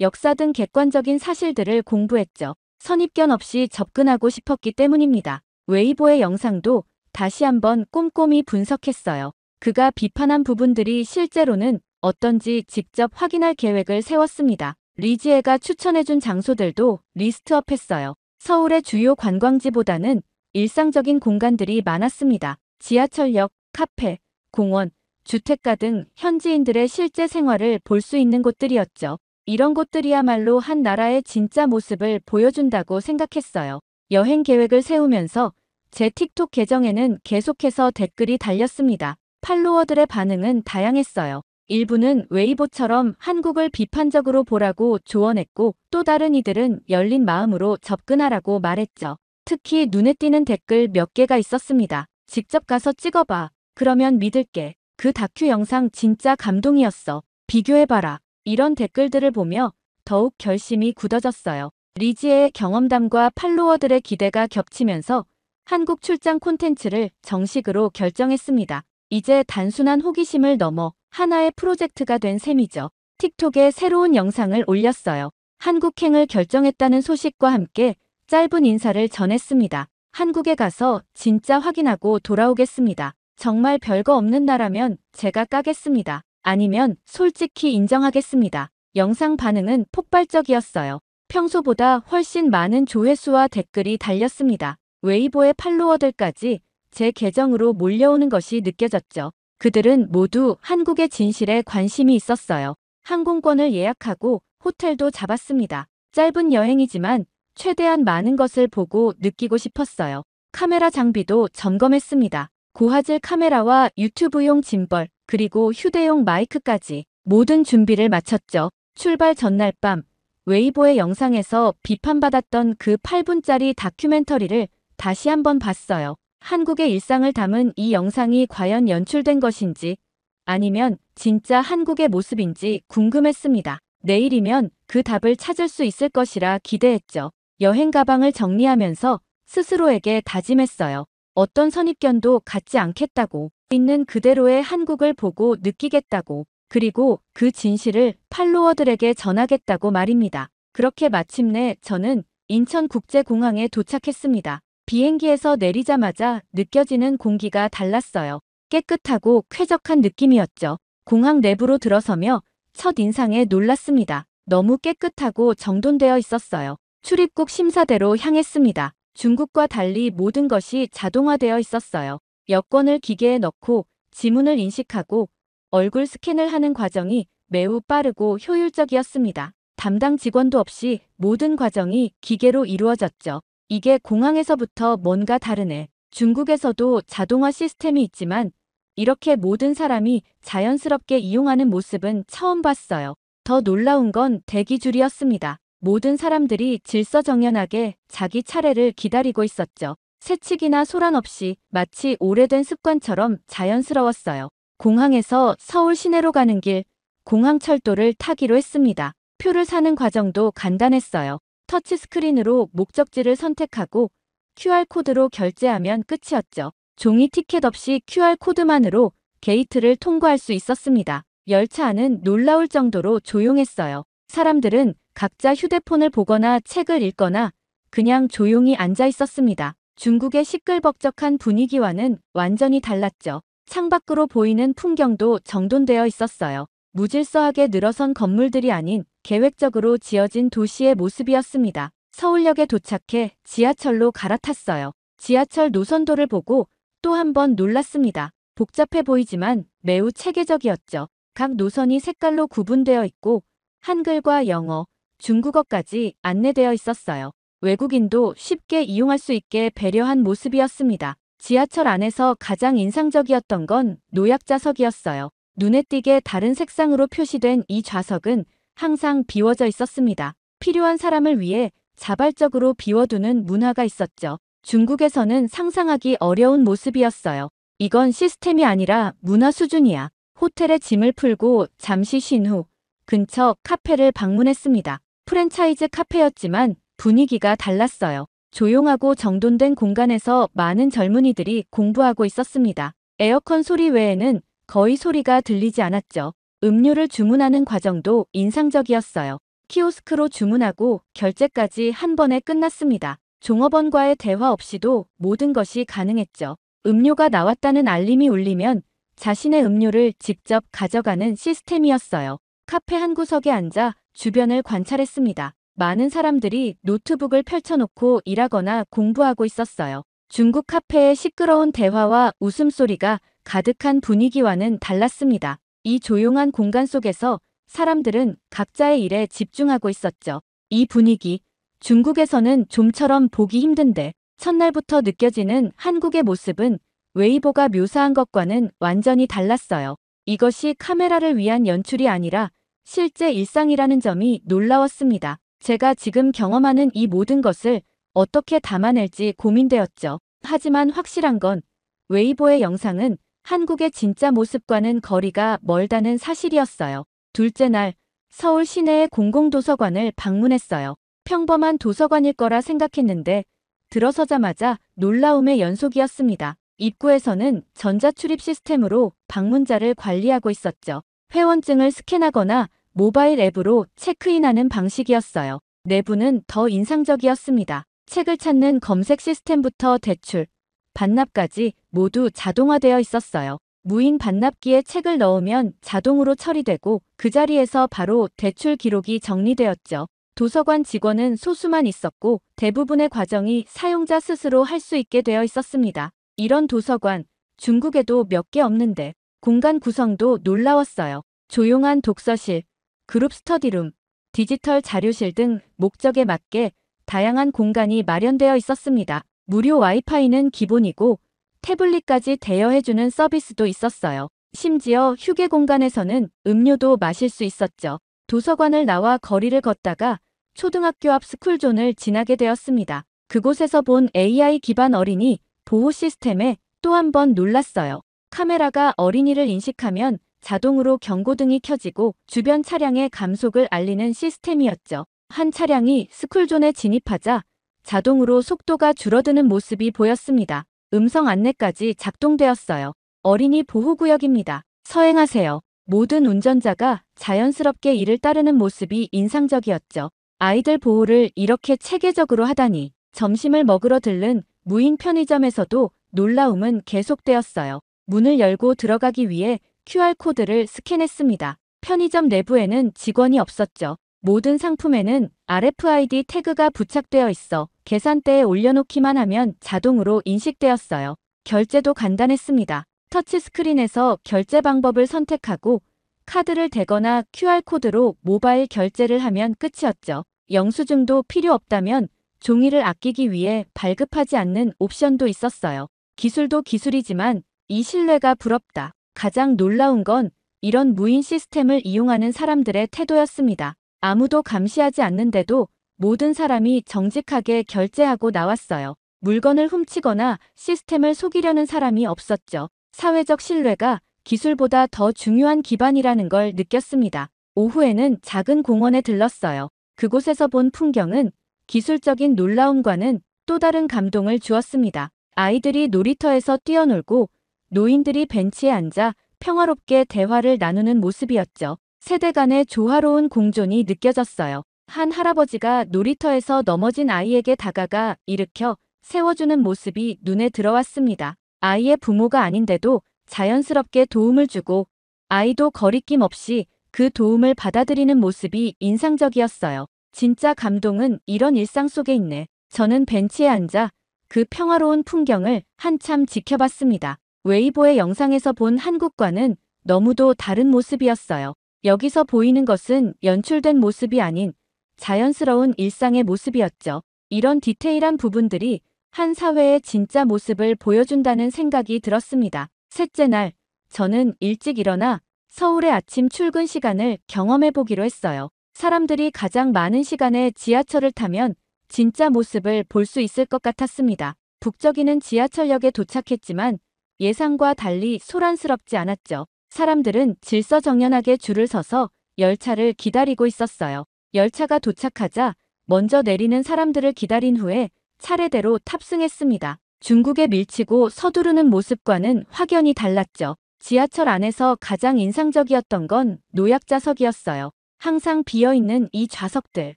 역사 등 객관적인 사실들을 공부했죠. 선입견 없이 접근하고 싶었기 때문입니다. 웨이보의 영상도 다시 한번 꼼꼼히 분석했어요. 그가 비판한 부분들이 실제로는 어떤지 직접 확인할 계획을 세웠습니다. 리지에가 추천해준 장소들도 리스트업했어요. 서울의 주요 관광지보다는 일상적인 공간들이 많았습니다. 지하철역, 카페, 공원, 주택가 등 현지인들의 실제 생활을 볼 수 있는 곳들이었죠. 이런 곳들이야말로 한 나라의 진짜 모습을 보여준다고 생각했어요. 여행 계획을 세우면서 제 틱톡 계정에는 계속해서 댓글이 달렸습니다. 팔로워들의 반응은 다양했어요. 일부는 웨이보처럼 한국을 비판적으로 보라고 조언했고 또 다른 이들은 열린 마음으로 접근하라고 말했죠. 특히 눈에 띄는 댓글 몇 개가 있었습니다. 직접 가서 찍어봐. 그러면 믿을게. 그 다큐 영상 진짜 감동이었어. 비교해봐라. 이런 댓글들을 보며 더욱 결심이 굳어졌어요. 리지의 경험담과 팔로워들의 기대가 겹치면서 한국 출장 콘텐츠를 정식으로 결정했습니다. 이제 단순한 호기심을 넘어 하나의 프로젝트가 된 셈이죠. 틱톡에 새로운 영상을 올렸어요. 한국행을 결정했다는 소식과 함께 짧은 인사를 전했습니다. 한국에 가서 진짜 확인하고 돌아오겠습니다. 정말 별거 없는 나라면 제가 까겠습니다. 아니면 솔직히 인정하겠습니다. 영상 반응은 폭발적이었어요. 평소보다 훨씬 많은 조회수와 댓글이 달렸습니다. 웨이보의 팔로워들까지 제 계정으로 몰려오는 것이 느껴졌죠. 그들은 모두 한국의 진실에 관심이 있었어요. 항공권을 예약하고 호텔도 잡았습니다. 짧은 여행이지만 최대한 많은 것을 보고 느끼고 싶었어요. 카메라 장비도 점검했습니다. 고화질 카메라와 유튜브용 짐벌, 그리고 휴대용 마이크까지 모든 준비를 마쳤죠. 출발 전날 밤, 웨이보의 영상에서 비판받았던 그 8분짜리 다큐멘터리를 다시 한번 봤어요. 한국의 일상을 담은 이 영상이 과연 연출된 것인지 아니면 진짜 한국의 모습인지 궁금했습니다. 내일이면 그 답을 찾을 수 있을 것이라 기대했죠. 여행 가방을 정리하면서 스스로에게 다짐했어요. 어떤 선입견도 갖지 않겠다고, 있는 그대로의 한국을 보고 느끼겠다고, 그리고 그 진실을 팔로워들에게 전하겠다고 말입니다. 그렇게 마침내 저는 인천국제공항에 도착했습니다. 비행기에서 내리자마자 느껴지는 공기가 달랐어요. 깨끗하고 쾌적한 느낌이었죠. 공항 내부로 들어서며 첫 인상에 놀랐습니다. 너무 깨끗하고 정돈되어 있었어요. 출입국 심사대로 향했습니다. 중국과 달리 모든 것이 자동화되어 있었어요. 여권을 기계에 넣고 지문을 인식하고 얼굴 스캔을 하는 과정이 매우 빠르고 효율적이었습니다. 담당 직원도 없이 모든 과정이 기계로 이루어졌죠. 이게 공항에서부터 뭔가 다르네. 중국에서도 자동화 시스템이 있지만 이렇게 모든 사람이 자연스럽게 이용하는 모습은 처음 봤어요. 더 놀라운 건 대기줄이었습니다. 모든 사람들이 질서정연하게 자기 차례를 기다리고 있었죠. 새치기나 소란 없이 마치 오래된 습관처럼 자연스러웠어요. 공항에서 서울 시내로 가는 길, 공항철도를 타기로 했습니다. 표를 사는 과정도 간단했어요. 터치스크린으로 목적지를 선택하고 QR코드로 결제하면 끝이었죠. 종이 티켓 없이 QR코드만으로 게이트를 통과할 수 있었습니다. 열차 안은 놀라울 정도로 조용했어요. 사람들은 각자 휴대폰을 보거나 책을 읽거나 그냥 조용히 앉아 있었습니다. 중국의 시끌벅적한 분위기와는 완전히 달랐죠. 창밖으로 보이는 풍경도 정돈되어 있었어요. 무질서하게 늘어선 건물들이 아닌 계획적으로 지어진 도시의 모습이었습니다. 서울역에 도착해 지하철로 갈아탔어요. 지하철 노선도를 보고 또 한 번 놀랐습니다. 복잡해 보이지만 매우 체계적이었죠. 각 노선이 색깔로 구분되어 있고 한글과 영어, 중국어까지 안내되어 있었어요. 외국인도 쉽게 이용할 수 있게 배려한 모습이었습니다. 지하철 안에서 가장 인상적이었던 건 노약 좌석이었어요. 눈에 띄게 다른 색상으로 표시된 이 좌석은 항상 비워져 있었습니다. 필요한 사람을 위해 자발적으로 비워두는 문화가 있었죠. 중국에서는 상상하기 어려운 모습이었어요. 이건 시스템이 아니라 문화 수준이야. 호텔에 짐을 풀고 잠시 쉰 후 근처 카페를 방문했습니다. 프랜차이즈 카페였지만 분위기가 달랐어요. 조용하고 정돈된 공간에서 많은 젊은이들이 공부하고 있었습니다. 에어컨 소리 외에는 거의 소리가 들리지 않았죠. 음료를 주문하는 과정도 인상적이었어요. 키오스크로 주문하고 결제까지 한 번에 끝났습니다. 종업원과의 대화 없이도 모든 것이 가능했죠. 음료가 나왔다는 알림이 울리면 자신의 음료를 직접 가져가는 시스템이었어요. 카페 한 구석에 앉아 주변을 관찰했습니다. 많은 사람들이 노트북을 펼쳐놓고 일하거나 공부하고 있었어요. 중국 카페의 시끄러운 대화와 웃음소리가 가득한 분위기와는 달랐습니다. 이 조용한 공간 속에서 사람들은 각자의 일에 집중하고 있었죠. 이 분위기, 중국에서는 좀처럼 보기 힘든데 첫날부터 느껴지는 한국의 모습은 웨이보가 묘사한 것과는 완전히 달랐어요. 이것이 카메라를 위한 연출이 아니라 실제 일상이라는 점이 놀라웠습니다. 제가 지금 경험하는 이 모든 것을 어떻게 담아낼지 고민되었죠. 하지만 확실한 건 웨이보의 영상은 한국의 진짜 모습과는 거리가 멀다는 사실이었어요. 둘째 날, 서울 시내의 공공도서관을 방문했어요. 평범한 도서관일 거라 생각했는데 들어서자마자 놀라움의 연속이었습니다. 입구에서는 전자출입 시스템으로 방문자를 관리하고 있었죠. 회원증을 스캔하거나 모바일 앱으로 체크인하는 방식이었어요. 내부는 더 인상적이었습니다. 책을 찾는 검색 시스템부터 대출, 반납까지 모두 자동화되어 있었어요. 무인 반납기에 책을 넣으면 자동으로 처리되고 그 자리에서 바로 대출 기록이 정리되었죠. 도서관 직원은 소수만 있었고 대부분의 과정이 사용자 스스로 할 수 있게 되어 있었습니다. 이런 도서관, 중국에도 몇 개 없는데 공간 구성도 놀라웠어요. 조용한 독서실, 그룹 스터디룸, 디지털 자료실 등 목적에 맞게 다양한 공간이 마련되어 있었습니다. 무료 와이파이는 기본이고 태블릿까지 대여해주는 서비스도 있었어요. 심지어 휴게 공간에서는 음료도 마실 수 있었죠. 도서관을 나와 거리를 걷다가 초등학교 앞 스쿨존을 지나게 되었습니다. 그곳에서 본 AI 기반 어린이 보호 시스템에 또 한 번 놀랐어요. 카메라가 어린이를 인식하면 자동으로 경고등이 켜지고 주변 차량의 감속을 알리는 시스템이었죠. 한 차량이 스쿨존에 진입하자 자동으로 속도가 줄어드는 모습이 보였습니다. 음성 안내까지 작동되었어요. 어린이 보호구역입니다. 서행하세요. 모든 운전자가 자연스럽게 이를 따르는 모습이 인상적이었죠. 아이들 보호를 이렇게 체계적으로 하다니. 점심을 먹으러 들른 무인 편의점에서도 놀라움은 계속되었어요. 문을 열고 들어가기 위해 QR코드를 스캔했습니다. 편의점 내부에는 직원이 없었죠. 모든 상품에는 RFID 태그가 부착되어 있어 계산대에 올려놓기만 하면 자동으로 인식되었어요. 결제도 간단했습니다. 터치스크린에서 결제 방법을 선택하고 카드를 대거나 QR코드로 모바일 결제를 하면 끝이었죠. 영수증도 필요 없다면 종이를 아끼기 위해 발급하지 않는 옵션도 있었어요. 기술도 기술이지만 이 신뢰가 부럽다. 가장 놀라운 건 이런 무인 시스템을 이용하는 사람들의 태도였습니다. 아무도 감시하지 않는데도 모든 사람이 정직하게 결제하고 나왔어요. 물건을 훔치거나 시스템을 속이려는 사람이 없었죠. 사회적 신뢰가 기술보다 더 중요한 기반이라는 걸 느꼈습니다. 오후에는 작은 공원에 들렀어요. 그곳에서 본 풍경은 기술적인 놀라움과는 또 다른 감동을 주었습니다. 아이들이 놀이터에서 뛰어놀고 노인들이 벤치에 앉아 평화롭게 대화를 나누는 모습이었죠. 세대 간의 조화로운 공존이 느껴졌어요. 한 할아버지가 놀이터에서 넘어진 아이에게 다가가 일으켜 세워주는 모습이 눈에 들어왔습니다. 아이의 부모가 아닌데도 자연스럽게 도움을 주고 아이도 거리낌 없이 그 도움을 받아들이는 모습이 인상적이었어요. 진짜 감동은 이런 일상 속에 있네. 저는 벤치에 앉아 그 평화로운 풍경을 한참 지켜봤습니다. 웨이보의 영상에서 본 한국과는 너무도 다른 모습이었어요. 여기서 보이는 것은 연출된 모습이 아닌 자연스러운 일상의 모습이었죠. 이런 디테일한 부분들이 한 사회의 진짜 모습을 보여준다는 생각이 들었습니다. 셋째 날, 저는 일찍 일어나 서울의 아침 출근 시간을 경험해보기로 했어요. 사람들이 가장 많은 시간에 지하철을 타면 진짜 모습을 볼 수 있을 것 같았습니다. 북적이는 지하철역에 도착했지만 예상과 달리 소란스럽지 않았죠. 사람들은 질서정연하게 줄을 서서 열차를 기다리고 있었어요. 열차가 도착하자 먼저 내리는 사람들을 기다린 후에 차례대로 탑승했습니다. 중국에 밀치고 서두르는 모습과는 확연히 달랐죠. 지하철 안에서 가장 인상적이었던 건 노약자석이었어요. 항상 비어있는 이 좌석들.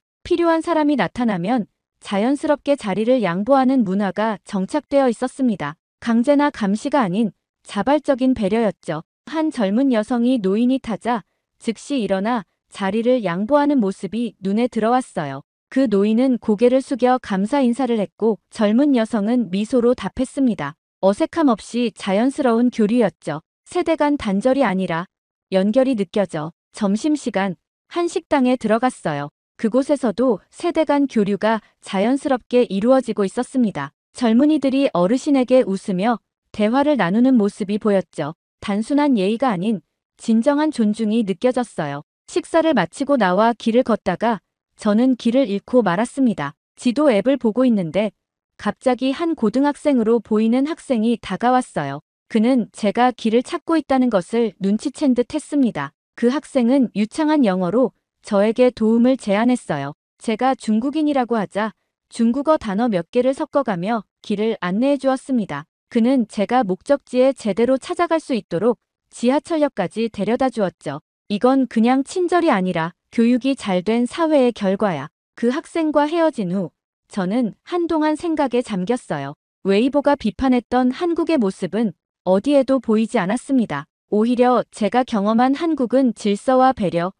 필요한 사람이 나타나면 자연스럽게 자리를 양보하는 문화가 정착되어 있었습니다. 강제나 감시가 아닌 자발적인 배려였죠. 한 젊은 여성이 노인이 타자 즉시 일어나 자리를 양보하는 모습이 눈에 들어왔어요. 그 노인은 고개를 숙여 감사 인사를 했고 젊은 여성은 미소로 답했습니다. 어색함 없이 자연스러운 교류였죠. 세대 간 단절이 아니라 연결이 느껴져 점심시간 한 식당에 들어갔어요. 그곳에서도 세대 간 교류가 자연스럽게 이루어지고 있었습니다. 젊은이들이 어르신에게 웃으며 대화를 나누는 모습이 보였죠. 단순한 예의가 아닌 진정한 존중이 느껴졌어요. 식사를 마치고 나와 길을 걷다가 저는 길을 잃고 말았습니다. 지도 앱을 보고 있는데 갑자기 한 고등학생으로 보이는 학생이 다가왔어요. 그는 제가 길을 찾고 있다는 것을 눈치챈 듯 했습니다. 그 학생은 유창한 영어로 저에게 도움을 제안했어요. 제가 중국인이라고 하자 중국어 단어 몇 개를 섞어가며 길을 안내해 주었습니다. 그는 제가 목적지에 제대로 찾아갈 수 있도록 지하철역까지 데려다 주었죠. 이건 그냥 친절이 아니라 교육이 잘 된 사회의 결과야. 그 학생과 헤어진 후 저는 한동안 생각에 잠겼어요. 웨이보가 비판했던 한국의 모습은 어디에도 보이지 않았습니다. 오히려 제가 경험한 한국은 질서와 배려,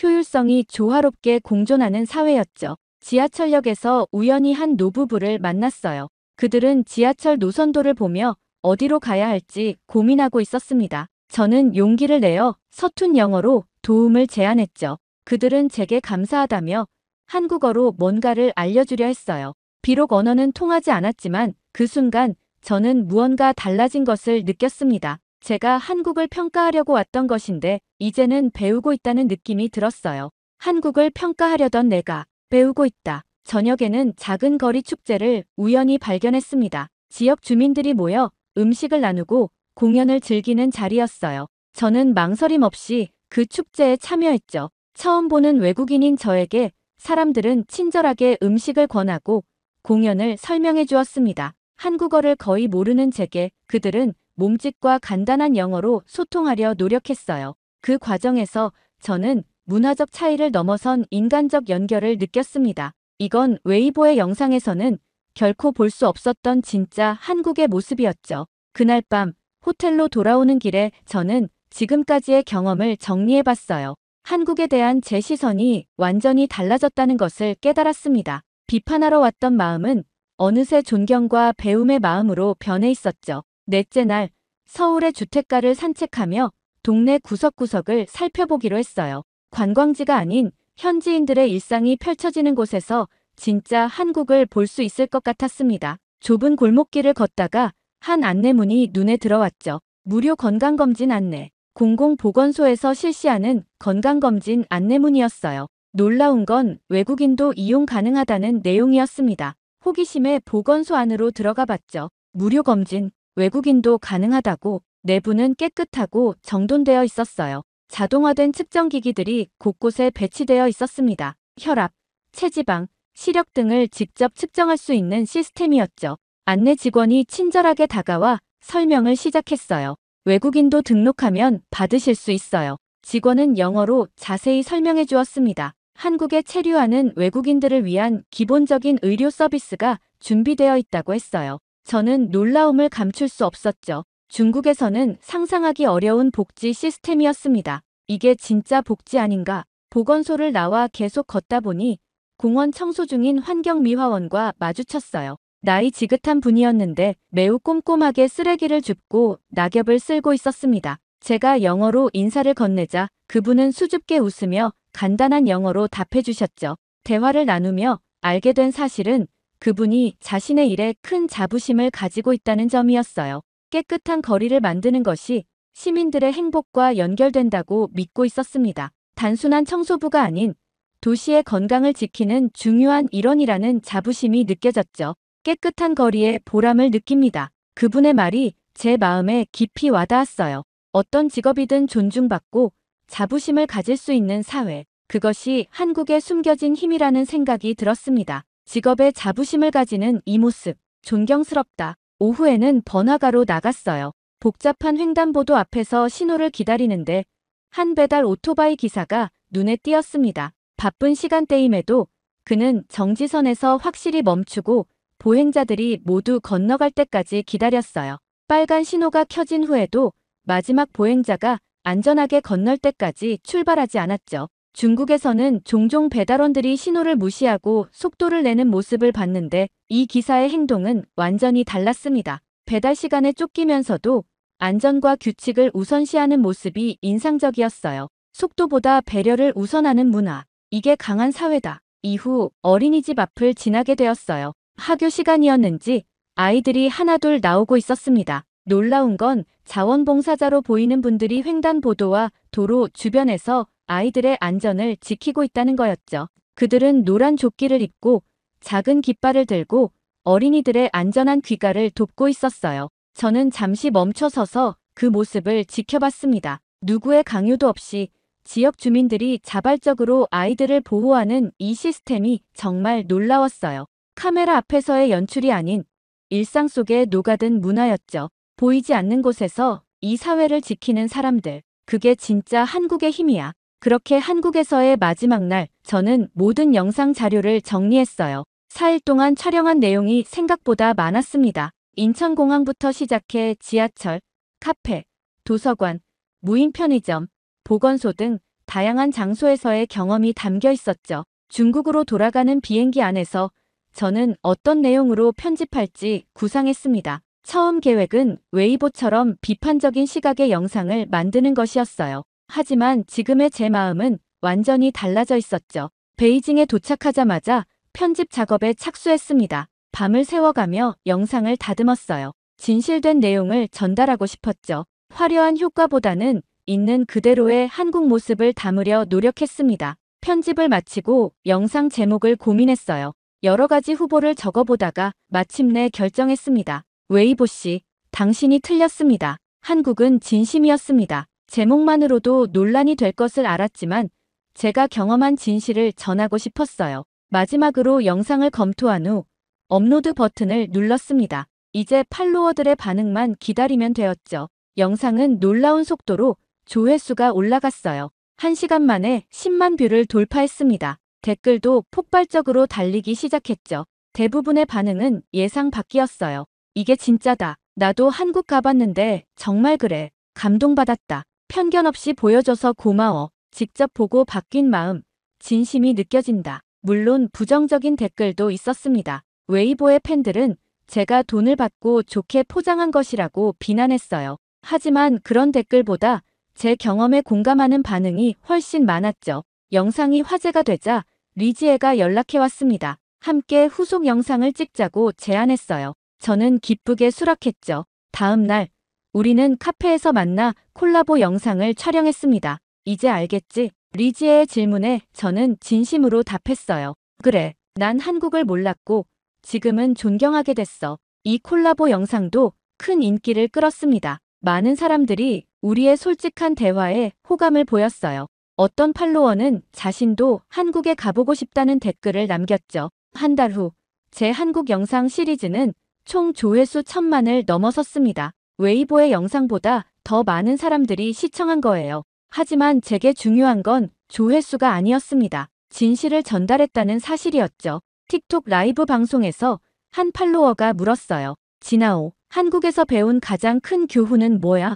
효율성이 조화롭게 공존하는 사회였죠. 지하철역에서 우연히 한 노부부를 만났어요. 그들은 지하철 노선도를 보며 어디로 가야 할지 고민하고 있었습니다. 저는 용기를 내어 서툰 영어로 도움을 제안했죠. 그들은 제게 감사하다며 한국어로 뭔가를 알려주려 했어요. 비록 언어는 통하지 않았지만 그 순간 저는 무언가 달라진 것을 느꼈습니다. 제가 한국을 평가하려고 왔던 것인데 이제는 배우고 있다는 느낌이 들었어요. 한국을 평가하려던 내가 배우고 있다. 저녁에는 작은 거리 축제를 우연히 발견했습니다. 지역 주민들이 모여 음식을 나누고 공연을 즐기는 자리였어요. 저는 망설임 없이 그 축제에 참여했죠. 처음 보는 외국인인 저에게 사람들은 친절하게 음식을 권하고 공연을 설명해 주었습니다. 한국어를 거의 모르는 제게 그들은 몸짓과 간단한 영어로 소통하려 노력했어요. 그 과정에서 저는 문화적 차이를 넘어선 인간적 연결을 느꼈습니다. 이건 웨이보의 영상에서는 결코 볼 수 없었던 진짜 한국의 모습이었죠. 그날 밤 호텔로 돌아오는 길에 저는 지금까지의 경험을 정리해봤어요. 한국에 대한 제 시선이 완전히 달라졌다는 것을 깨달았습니다. 비판하러 왔던 마음은 어느새 존경과 배움의 마음으로 변해 있었죠. 넷째 날 서울의 주택가를 산책하며 동네 구석구석을 살펴보기로 했어요. 관광지가 아닌 현지인들의 일상이 펼쳐지는 곳에서 진짜 한국을 볼 수 있을 것 같았습니다. 좁은 골목길을 걷다가 한 안내문이 눈에 들어왔죠. 무료 건강검진 안내. 공공보건소에서 실시하는 건강검진 안내문이었어요. 놀라운 건 외국인도 이용 가능하다는 내용이었습니다. 호기심에 보건소 안으로 들어가 봤죠. 무료 검진, 외국인도 가능하다고. 내부는 깨끗하고 정돈되어 있었어요. 자동화된 측정기기들이 곳곳에 배치되어 있었습니다. 혈압, 체지방, 시력 등을 직접 측정할 수 있는 시스템이었죠. 안내 직원이 친절하게 다가와 설명을 시작했어요. 외국인도 등록하면 받으실 수 있어요. 직원은 영어로 자세히 설명해 주었습니다. 한국에 체류하는 외국인들을 위한 기본적인 의료 서비스가 준비되어 있다고 했어요. 저는 놀라움을 감출 수 없었죠. 중국에서는 상상하기 어려운 복지 시스템이었습니다. 이게 진짜 복지 아닌가? 보건소를 나와 계속 걷다 보니 공원 청소 중인 환경미화원과 마주쳤어요. 나이 지긋한 분이었는데 매우 꼼꼼하게 쓰레기를 줍고 낙엽을 쓸고 있었습니다. 제가 영어로 인사를 건네자 그분은 수줍게 웃으며 간단한 영어로 답해 주셨죠. 대화를 나누며 알게 된 사실은 그분이 자신의 일에 큰 자부심을 가지고 있다는 점이었어요. 깨끗한 거리를 만드는 것이 시민들의 행복과 연결된다고 믿고 있었습니다. 단순한 청소부가 아닌 도시의 건강을 지키는 중요한 일원이라는 자부심이 느껴졌죠. 깨끗한 거리에 보람을 느낍니다. 그분의 말이 제 마음에 깊이 와닿았어요. 어떤 직업이든 존중받고 자부심을 가질 수 있는 사회. 그것이 한국의 숨겨진 힘이라는 생각이 들었습니다. 직업에 자부심을 가지는 이 모습, 존경스럽다. 오후에는 번화가로 나갔어요. 복잡한 횡단보도 앞에서 신호를 기다리는데 한 배달 오토바이 기사가 눈에 띄었습니다. 바쁜 시간대임에도 그는 정지선에서 확실히 멈추고 보행자들이 모두 건너갈 때까지 기다렸어요. 빨간 신호가 켜진 후에도 마지막 보행자가 안전하게 건널 때까지 출발하지 않았죠. 중국에서는 종종 배달원들이 신호를 무시하고 속도를 내는 모습을 봤는데 이 기사의 행동은 완전히 달랐습니다. 배달 시간에 쫓기면서도 안전과 규칙을 우선시하는 모습이 인상적이었어요. 속도보다 배려를 우선하는 문화. 이게 강한 사회다. 이후 어린이집 앞을 지나게 되었어요. 학교 시간이었는지 아이들이 하나둘 나오고 있었습니다. 놀라운 건 자원봉사자로 보이는 분들이 횡단보도와 도로 주변에서 아이들의 안전을 지키고 있다는 거였죠. 그들은 노란 조끼를 입고 작은 깃발을 들고 어린이들의 안전한 귀가를 돕고 있었어요. 저는 잠시 멈춰서서 그 모습을 지켜봤습니다. 누구의 강요도 없이 지역 주민들이 자발적으로 아이들을 보호하는 이 시스템이 정말 놀라웠어요. 카메라 앞에서의 연출이 아닌 일상 속에 녹아든 문화였죠. 보이지 않는 곳에서 이 사회를 지키는 사람들. 그게 진짜 한국의 힘이야. 그렇게 한국에서의 마지막 날, 저는 모든 영상 자료를 정리했어요. 4일 동안 촬영한 내용이 생각보다 많았습니다. 인천공항부터 시작해 지하철, 카페, 도서관, 무인 편의점, 보건소 등 다양한 장소에서의 경험이 담겨 있었죠. 중국으로 돌아가는 비행기 안에서 저는 어떤 내용으로 편집할지 구상했습니다. 처음 계획은 웨이보처럼 비판적인 시각의 영상을 만드는 것이었어요. 하지만 지금의 제 마음은 완전히 달라져 있었죠. 베이징에 도착하자마자 편집 작업에 착수했습니다. 밤을 새워가며 영상을 다듬었어요. 진실된 내용을 전달하고 싶었죠. 화려한 효과보다는 있는 그대로의 한국 모습을 담으려 노력했습니다. 편집을 마치고 영상 제목을 고민했어요. 여러 가지 후보를 적어보다가 마침내 결정했습니다. 웨이보 씨, 당신이 틀렸습니다. 한국은 진심이었습니다. 제목만으로도 논란이 될 것을 알았지만 제가 경험한 진실을 전하고 싶었어요. 마지막으로 영상을 검토한 후 업로드 버튼을 눌렀습니다. 이제 팔로워들의 반응만 기다리면 되었죠. 영상은 놀라운 속도로 조회수가 올라갔어요. 1시간 만에 10만 뷰를 돌파했습니다. 댓글도 폭발적으로 달리기 시작했죠. 대부분의 반응은 예상 밖이었어요. 이게 진짜다. 나도 한국 가봤는데 정말 그래. 감동받았다. 편견 없이 보여줘서 고마워. 직접 보고 바뀐 마음, 진심이 느껴진다. 물론 부정적인 댓글도 있었습니다. 웨이보의 팬들은 제가 돈을 받고 좋게 포장한 것이라고 비난했어요. 하지만 그런 댓글보다 제 경험에 공감하는 반응이 훨씬 많았죠. 영상이 화제가 되자 리지에가 연락해왔습니다. 함께 후속 영상을 찍자고 제안했어요. 저는 기쁘게 수락했죠. 다음 날 우리는 카페에서 만나 콜라보 영상을 촬영했습니다. 이제 알겠지? 리지의 질문에 저는 진심으로 답했어요. 그래, 난 한국을 몰랐고 지금은 존경하게 됐어. 이 콜라보 영상도 큰 인기를 끌었습니다. 많은 사람들이 우리의 솔직한 대화에 호감을 보였어요. 어떤 팔로워는 자신도 한국에 가보고 싶다는 댓글을 남겼죠. 한 달 후, 제 한국 영상 시리즈는 총 조회수 1000만을 넘어섰습니다. 웨이보의 영상보다 더 많은 사람들이 시청한 거예요. 하지만 제게 중요한 건 조회수가 아니었습니다. 진실을 전달했다는 사실이었죠. 틱톡 라이브 방송에서 한 팔로워가 물었어요. 진아오, 한국에서 배운 가장 큰 교훈은 뭐야?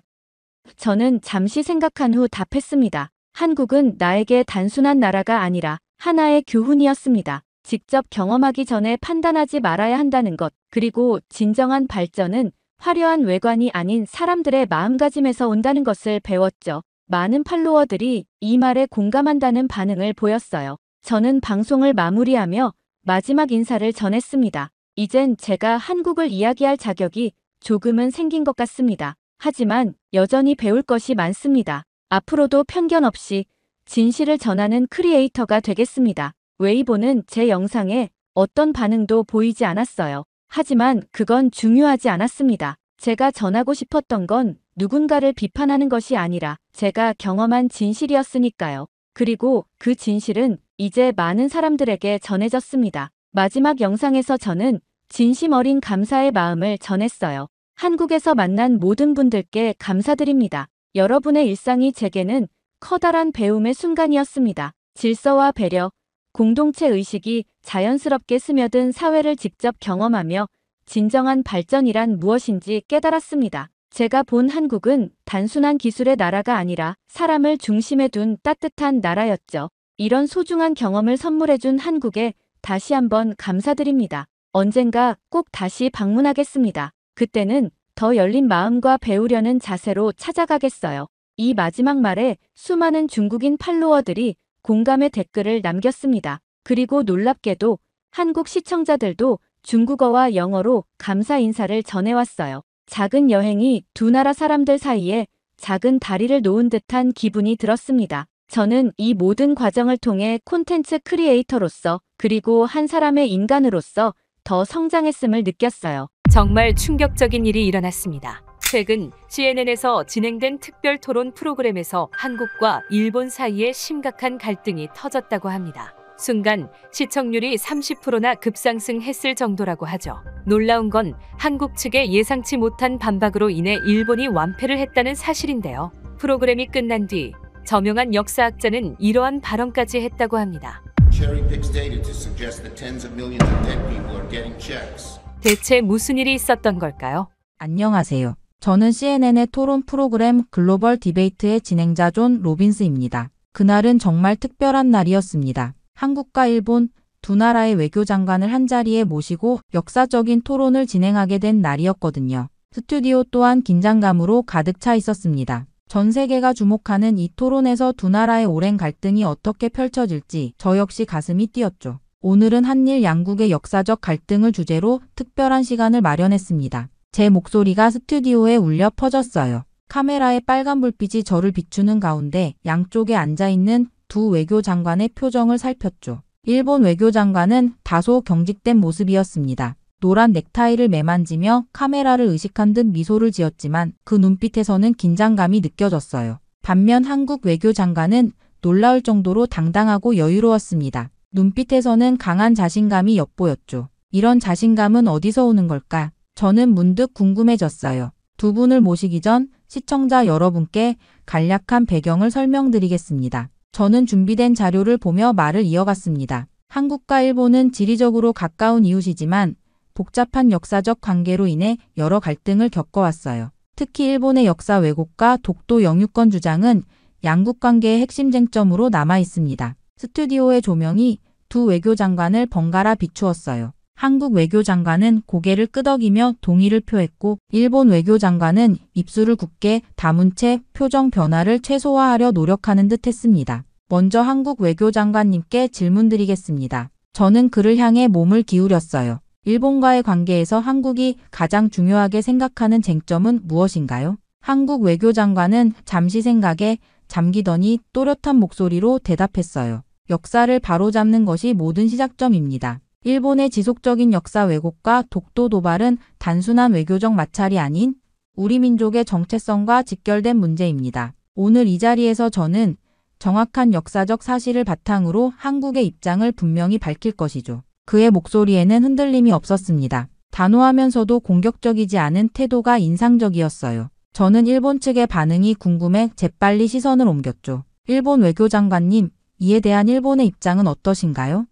저는 잠시 생각한 후 답했습니다. 한국은 나에게 단순한 나라가 아니라 하나의 교훈이었습니다. 직접 경험하기 전에 판단하지 말아야 한다는 것, 그리고 진정한 발전은 화려한 외관이 아닌 사람들의 마음가짐에서 온다는 것을 배웠죠. 많은 팔로워들이 이 말에 공감한다는 반응을 보였어요. 저는 방송을 마무리하며 마지막 인사를 전했습니다. 이젠 제가 한국을 이야기할 자격이 조금은 생긴 것 같습니다. 하지만 여전히 배울 것이 많습니다. 앞으로도 편견 없이 진실을 전하는 크리에이터가 되겠습니다. 웨이보는 제 영상에 어떤 반응도 보이지 않았어요. 하지만 그건 중요하지 않았습니다. 제가 전하고 싶었던 건 누군가를 비판하는 것이 아니라 제가 경험한 진실이었으니까요. 그리고 그 진실은 이제 많은 사람들에게 전해졌습니다. 마지막 영상에서 저는 진심 어린 감사의 마음을 전했어요. 한국에서 만난 모든 분들께 감사드립니다. 여러분의 일상이 제게는 커다란 배움의 순간이었습니다. 질서와 배려, 공동체 의식이 자연스럽게 스며든 사회를 직접 경험하며 진정한 발전이란 무엇인지 깨달았습니다. 제가 본 한국은 단순한 기술의 나라가 아니라 사람을 중심에 둔 따뜻한 나라였죠. 이런 소중한 경험을 선물해준 한국에 다시 한번 감사드립니다. 언젠가 꼭 다시 방문하겠습니다. 그때는 더 열린 마음과 배우려는 자세로 찾아가겠어요. 이 마지막 말에 수많은 중국인 팔로워들이 공감의 댓글을 남겼습니다. 그리고 놀랍게도 한국 시청자들도 중국어와 영어로 감사 인사를 전해왔어요. 작은 여행이 두 나라 사람들 사이에 작은 다리를 놓은 듯한 기분이 들었습니다. 저는 이 모든 과정을 통해 콘텐츠 크리에이터로서 그리고 한 사람의 인간으로서 더 성장했음을 느꼈어요. 정말 충격적인 일이 일어났습니다. 최근 CNN에서 진행된 특별 토론 프로그램에서 한국과 일본 사이에 심각한 갈등이 터졌다고 합니다. 순간 시청률이 30%나 급상승했을 정도라고 하죠. 놀라운 건 한국 측의 예상치 못한 반박으로 인해 일본이 완패를 했다는 사실인데요. 프로그램이 끝난 뒤 저명한 역사학자는 이러한 발언까지 했다고 합니다. Cherry picks data to suggest that tens of millions of dead people are getting checks. 대체 무슨 일이 있었던 걸까요? 안녕하세요. 저는 CNN의 토론 프로그램 글로벌 디베이트의 진행자 존 로빈스입니다. 그날은 정말 특별한 날이었습니다. 한국과 일본 두 나라의 외교장관을 한자리에 모시고 역사적인 토론을 진행하게 된 날이었거든요. 스튜디오 또한 긴장감으로 가득 차 있었습니다. 전 세계가 주목하는 이 토론에서 두 나라의 오랜 갈등이 어떻게 펼쳐질지 저 역시 가슴이 뛰었죠. 오늘은 한일 양국의 역사적 갈등을 주제로 특별한 시간을 마련했습니다. 제 목소리가 스튜디오에 울려 퍼졌어요. 카메라의 빨간 불빛이 저를 비추는 가운데 양쪽에 앉아있는 두 외교장관의 표정을 살폈죠. 일본 외교장관은 다소 경직된 모습이었습니다. 노란 넥타이를 매만지며 카메라를 의식한 듯 미소를 지었지만 그 눈빛에서는 긴장감이 느껴졌어요. 반면 한국 외교장관은 놀라울 정도로 당당하고 여유로웠습니다. 눈빛에서는 강한 자신감이 엿보였죠. 이런 자신감은 어디서 오는 걸까? 저는 문득 궁금해졌어요. 두 분을 모시기 전 시청자 여러분께 간략한 배경을 설명드리겠습니다. 저는 준비된 자료를 보며 말을 이어갔습니다. 한국과 일본은 지리적으로 가까운 이웃이지만 복잡한 역사적 관계로 인해 여러 갈등을 겪어왔어요. 특히 일본의 역사 왜곡과 독도 영유권 주장은 양국 관계의 핵심 쟁점으로 남아 있습니다. 스튜디오의 조명이 두 외교장관을 번갈아 비추었어요. 한국 외교장관은 고개를 끄덕이며 동의를 표했고 일본 외교장관은 입술을 굳게 다문 채 표정 변화를 최소화하려 노력하는 듯 했습니다. 먼저 한국 외교장관님께 질문드리겠습니다. 저는 그를 향해 몸을 기울였어요. 일본과의 관계에서 한국이 가장 중요하게 생각하는 쟁점은 무엇인가요? 한국 외교장관은 잠시 생각에 잠기더니 또렷한 목소리로 대답했어요. 역사를 바로잡는 것이 모든 시작점입니다. 일본의 지속적인 역사 왜곡과 독도 도발은 단순한 외교적 마찰이 아닌 우리 민족의 정체성과 직결된 문제입니다. 오늘 이 자리에서 저는 정확한 역사적 사실을 바탕으로 한국의 입장을 분명히 밝힐 것이죠. 그의 목소리에는 흔들림이 없었습니다. 단호하면서도 공격적이지 않은 태도가 인상적이었어요. 저는 일본 측의 반응이 궁금해 재빨리 시선을 옮겼죠. 일본 외교장관님, 이에 대한 일본의 입장은 어떠신가요?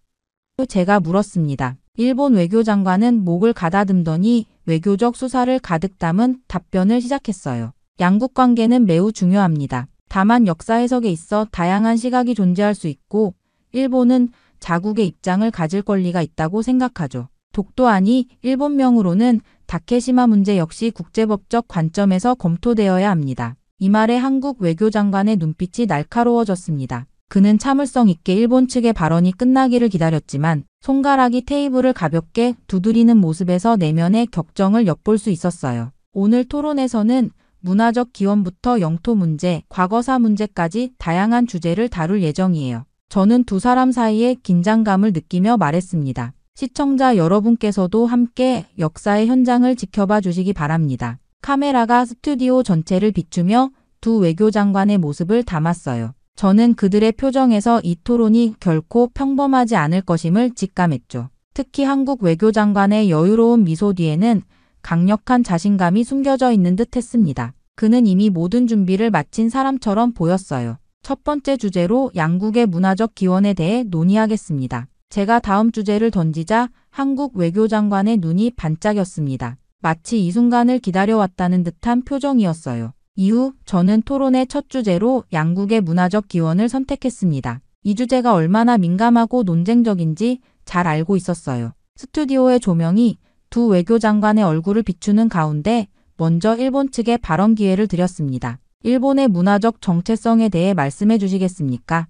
제가 물었습니다. 일본 외교장관은 목을 가다듬더니 외교적 수사를 가득 담은 답변을 시작했어요. 양국 관계는 매우 중요합니다. 다만 역사 해석에 있어 다양한 시각이 존재할 수 있고 일본은 자국의 입장을 가질 권리가 있다고 생각하죠. 독도안이 일본명으로는 다케시마 문제 역시 국제법적 관점에서 검토되어야 합니다. 이 말에 한국 외교장관의 눈빛이 날카로워졌습니다. 그는 참을성 있게 일본 측의 발언이 끝나기를 기다렸지만 손가락이 테이블을 가볍게 두드리는 모습에서 내면의 격정을 엿볼 수 있었어요. 오늘 토론에서는 문화적 기원부터 영토 문제, 과거사 문제까지 다양한 주제를 다룰 예정이에요. 저는 두 사람 사이에 긴장감을 느끼며 말했습니다. 시청자 여러분께서도 함께 역사의 현장을 지켜봐 주시기 바랍니다. 카메라가 스튜디오 전체를 비추며 두 외교장관의 모습을 담았어요. 저는 그들의 표정에서 이 토론이 결코 평범하지 않을 것임을 직감했죠. 특히 한국 외교장관의 여유로운 미소 뒤에는 강력한 자신감이 숨겨져 있는 듯 했습니다. 그는 이미 모든 준비를 마친 사람처럼 보였어요. 첫 번째 주제로 양국의 문화적 기원에 대해 논의하겠습니다. 제가 다음 주제를 던지자 한국 외교장관의 눈이 반짝였습니다. 마치 이 순간을 기다려왔다는 듯한 표정이었어요. 이후 저는 토론의 첫 주제로 양국의 문화적 기원을 선택했습니다. 이 주제가 얼마나 민감하고 논쟁적인지 잘 알고 있었어요. 스튜디오의 조명이 두 외교장관의 얼굴을 비추는 가운데 먼저 일본 측에 발언 기회를 드렸습니다. 일본의 문화적 정체성에 대해 말씀해 주시겠습니까?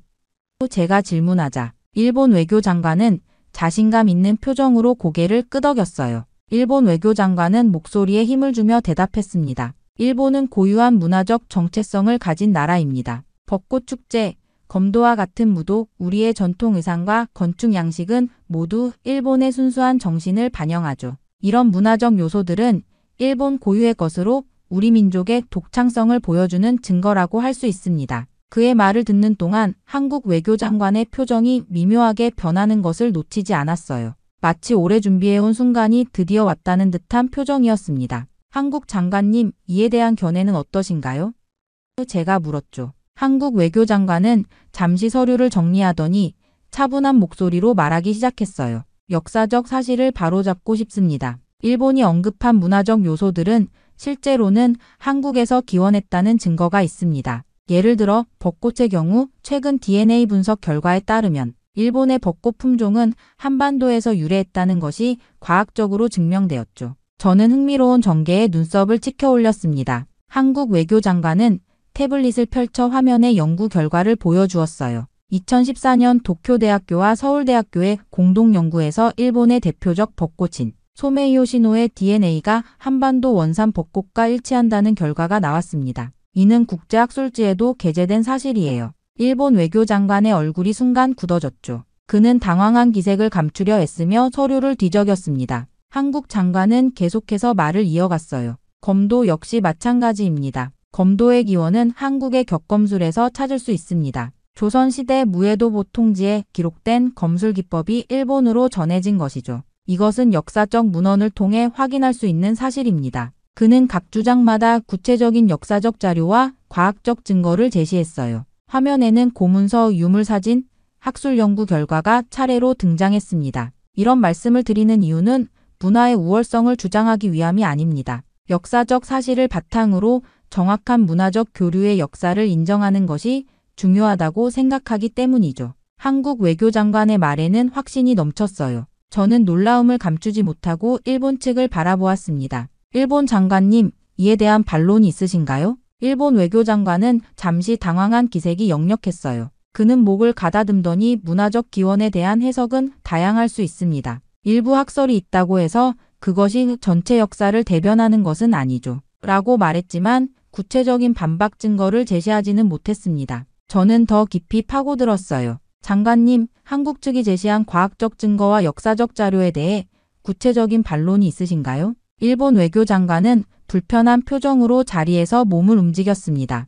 제가 질문하자 일본 외교장관은 자신감 있는 표정으로 고개를 끄덕였어요. 일본 외교장관은 목소리에 힘을 주며 대답했습니다. 일본은 고유한 문화적 정체성을 가진 나라입니다. 벚꽃 축제, 검도와 같은 무도, 우리의 전통 의상과 건축 양식은 모두 일본의 순수한 정신을 반영하죠. 이런 문화적 요소들은 일본 고유의 것으로 우리 민족의 독창성을 보여주는 증거라고 할 수 있습니다. 그의 말을 듣는 동안 한국 외교장관의 표정이 미묘하게 변하는 것을 놓치지 않았어요. 마치 오래 준비해온 순간이 드디어 왔다는 듯한 표정이었습니다. 한국 장관님, 이에 대한 견해는 어떠신가요? 제가 물었죠. 한국 외교장관은 잠시 서류를 정리하더니 차분한 목소리로 말하기 시작했어요. 역사적 사실을 바로잡고 싶습니다. 일본이 언급한 문화적 요소들은 실제로는 한국에서 기원했다는 증거가 있습니다. 예를 들어 벚꽃의 경우 최근 DNA 분석 결과에 따르면 일본의 벚꽃 품종은 한반도에서 유래했다는 것이 과학적으로 증명되었죠. 저는 흥미로운 전개에 눈썹을 치켜 올렸습니다. 한국 외교장관은 태블릿을 펼쳐 화면에 연구 결과를 보여주었어요. 2014년 도쿄대학교와 서울대학교의 공동 연구에서 일본의 대표적 벚꽃인 소메이요 시노의 DNA가 한반도 원산 벚꽃과 일치한다는 결과가 나왔습니다. 이는 국제학술지에도 게재된 사실이에요. 일본 외교장관의 얼굴이 순간 굳어졌죠. 그는 당황한 기색을 감추려 애쓰며 서류를 뒤적였습니다. 한국 장관은 계속해서 말을 이어갔어요. 검도 역시 마찬가지입니다. 검도의 기원은 한국의 격검술에서 찾을 수 있습니다. 조선시대 무에도 보통지에 기록된 검술 기법이 일본으로 전해진 것이죠. 이것은 역사적 문헌을 통해 확인할 수 있는 사실입니다. 그는 각 주장마다 구체적인 역사적 자료와 과학적 증거를 제시했어요. 화면에는 고문서, 유물사진, 학술 연구 결과가 차례로 등장했습니다. 이런 말씀을 드리는 이유는 문화의 우월성을 주장하기 위함이 아닙니다. 역사적 사실을 바탕으로 정확한 문화적 교류의 역사를 인정하는 것이 중요하다고 생각하기 때문이죠. 한국 외교장관의 말에는 확신이 넘쳤어요. 저는 놀라움을 감추지 못하고 일본 측을 바라보았습니다. 일본 장관님, 이에 대한 반론이 있으신가요? 일본 외교장관은 잠시 당황한 기색이 역력했어요. 그는 목을 가다듬더니 문화적 기원에 대한 해석은 다양할 수 있습니다. 일부 학설이 있다고 해서 그것이 전체 역사를 대변하는 것은 아니죠. 라고 말했지만 구체적인 반박 증거를 제시하지는 못했습니다. 저는 더 깊이 파고들었어요. 장관님, 한국 측이 제시한 과학적 증거와 역사적 자료에 대해 구체적인 반론이 있으신가요? 일본 외교장관은 불편한 표정으로 자리에서 몸을 움직였습니다.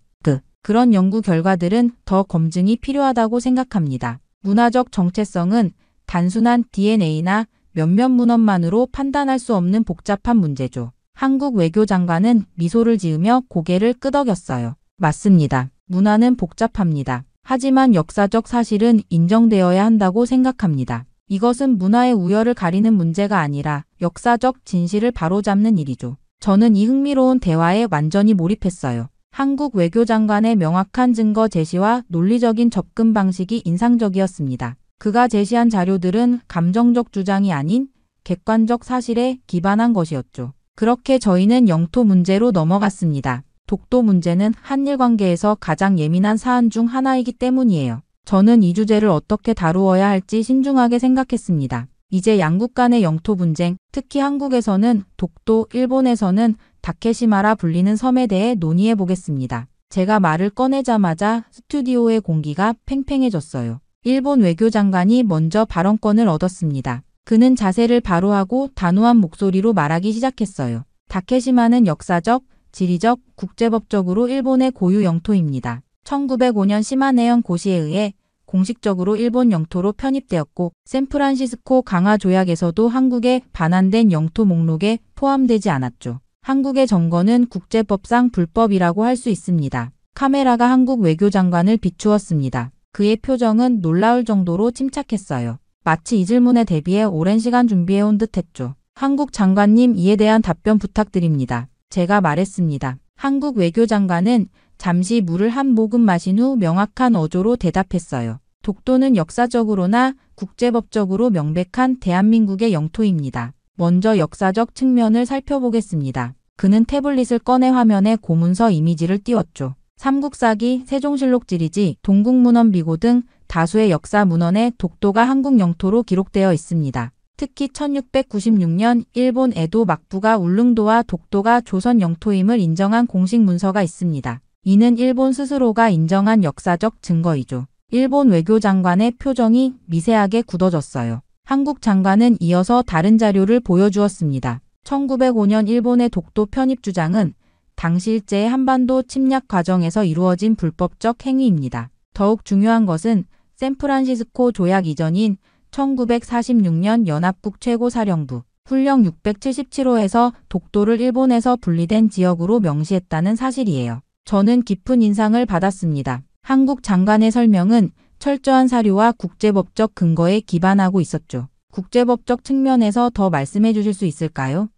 그런 연구 결과들은 더 검증이 필요하다고 생각합니다. 문화적 정체성은 단순한 DNA나 몇몇 문헌만으로 판단할 수 없는 복잡한 문제죠. 한국 외교장관은 미소를 지으며 고개를 끄덕였어요. 맞습니다. 문화는 복잡합니다. 하지만 역사적 사실은 인정되어야 한다고 생각합니다. 이것은 문화의 우열을 가리는 문제가 아니라 역사적 진실을 바로잡는 일이죠. 저는 이 흥미로운 대화에 완전히 몰입했어요. 한국 외교장관의 명확한 증거 제시와 논리적인 접근 방식이 인상적이었습니다. 그가 제시한 자료들은 감정적 주장이 아닌 객관적 사실에 기반한 것이었죠. 그렇게 저희는 영토 문제로 넘어갔습니다. 독도 문제는 한일 관계에서 가장 예민한 사안 중 하나이기 때문이에요. 저는 이 주제를 어떻게 다루어야 할지 신중하게 생각했습니다. 이제 양국 간의 영토 분쟁, 특히 한국에서는 독도, 일본에서는 다케시마라 불리는 섬에 대해 논의해 보겠습니다. 제가 말을 꺼내자마자 스튜디오의 공기가 팽팽해졌어요. 일본 외교장관이 먼저 발언권을 얻었습니다. 그는 자세를 바로 하고 단호한 목소리로 말하기 시작했어요. 다케시마는 역사적, 지리적, 국제법적으로 일본의 고유 영토입니다. 1905년 시마네현 고시에 의해 공식적으로 일본 영토로 편입되었고 샌프란시스코 강화 조약에서도 한국에 반환된 영토 목록에 포함되지 않았죠. 한국의 점거는 국제법상 불법이라고 할 수 있습니다. 카메라가 한국 외교장관을 비추었습니다. 그의 표정은 놀라울 정도로 침착했어요. 마치 이 질문에 대비해 오랜 시간 준비해온 듯했죠. 한국 장관님, 이에 대한 답변 부탁드립니다. 제가 말했습니다. 한국 외교장관은 잠시 물을 한 모금 마신 후 명확한 어조로 대답했어요. 독도는 역사적으로나 국제법적으로 명백한 대한민국의 영토입니다. 먼저 역사적 측면을 살펴보겠습니다. 그는 태블릿을 꺼내 화면에 고문서 이미지를 띄웠죠. 삼국사기, 세종실록 지리지, 동국문헌비고 등 다수의 역사 문헌에 독도가 한국 영토로 기록되어 있습니다. 특히 1696년 일본 에도 막부가 울릉도와 독도가 조선 영토임을 인정한 공식 문서가 있습니다. 이는 일본 스스로가 인정한 역사적 증거이죠. 일본 외교장관의 표정이 미세하게 굳어졌어요. 한국 장관은 이어서 다른 자료를 보여주었습니다. 1905년 일본의 독도 편입 주장은 당시 일제의 한반도 침략 과정에서 이루어진 불법적 행위입니다. 더욱 중요한 것은 샌프란시스코 조약 이전인 1946년 연합국 최고사령부 훈령 677호에서 독도를 일본에서 분리된 지역으로 명시했다는 사실이에요. 저는 깊은 인상을 받았습니다. 한국 장관의 설명은 철저한 사료와 국제법적 근거에 기반하고 있었죠. 국제법적 측면에서 더 말씀해 주실 수 있을까요?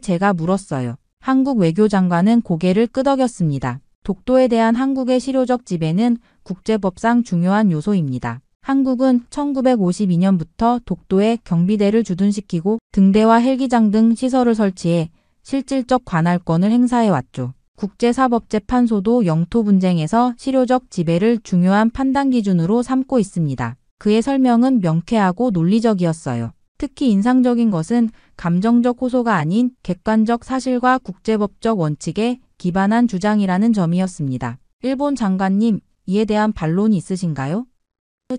제가 물었어요. 한국 외교장관은 고개를 끄덕였습니다. 독도에 대한 한국의 실효적 지배는 국제법상 중요한 요소입니다. 한국은 1952년부터 독도에 경비대를 주둔시키고 등대와 헬기장 등 시설을 설치해 실질적 관할권을 행사해왔죠. 국제사법재판소도 영토 분쟁에서 실효적 지배를 중요한 판단 기준으로 삼고 있습니다. 그의 설명은 명쾌하고 논리적이었어요. 특히 인상적인 것은 감정적 호소가 아닌 객관적 사실과 국제법적 원칙에 기반한 주장이라는 점이었습니다. 일본 장관님, 이에 대한 반론이 있으신가요?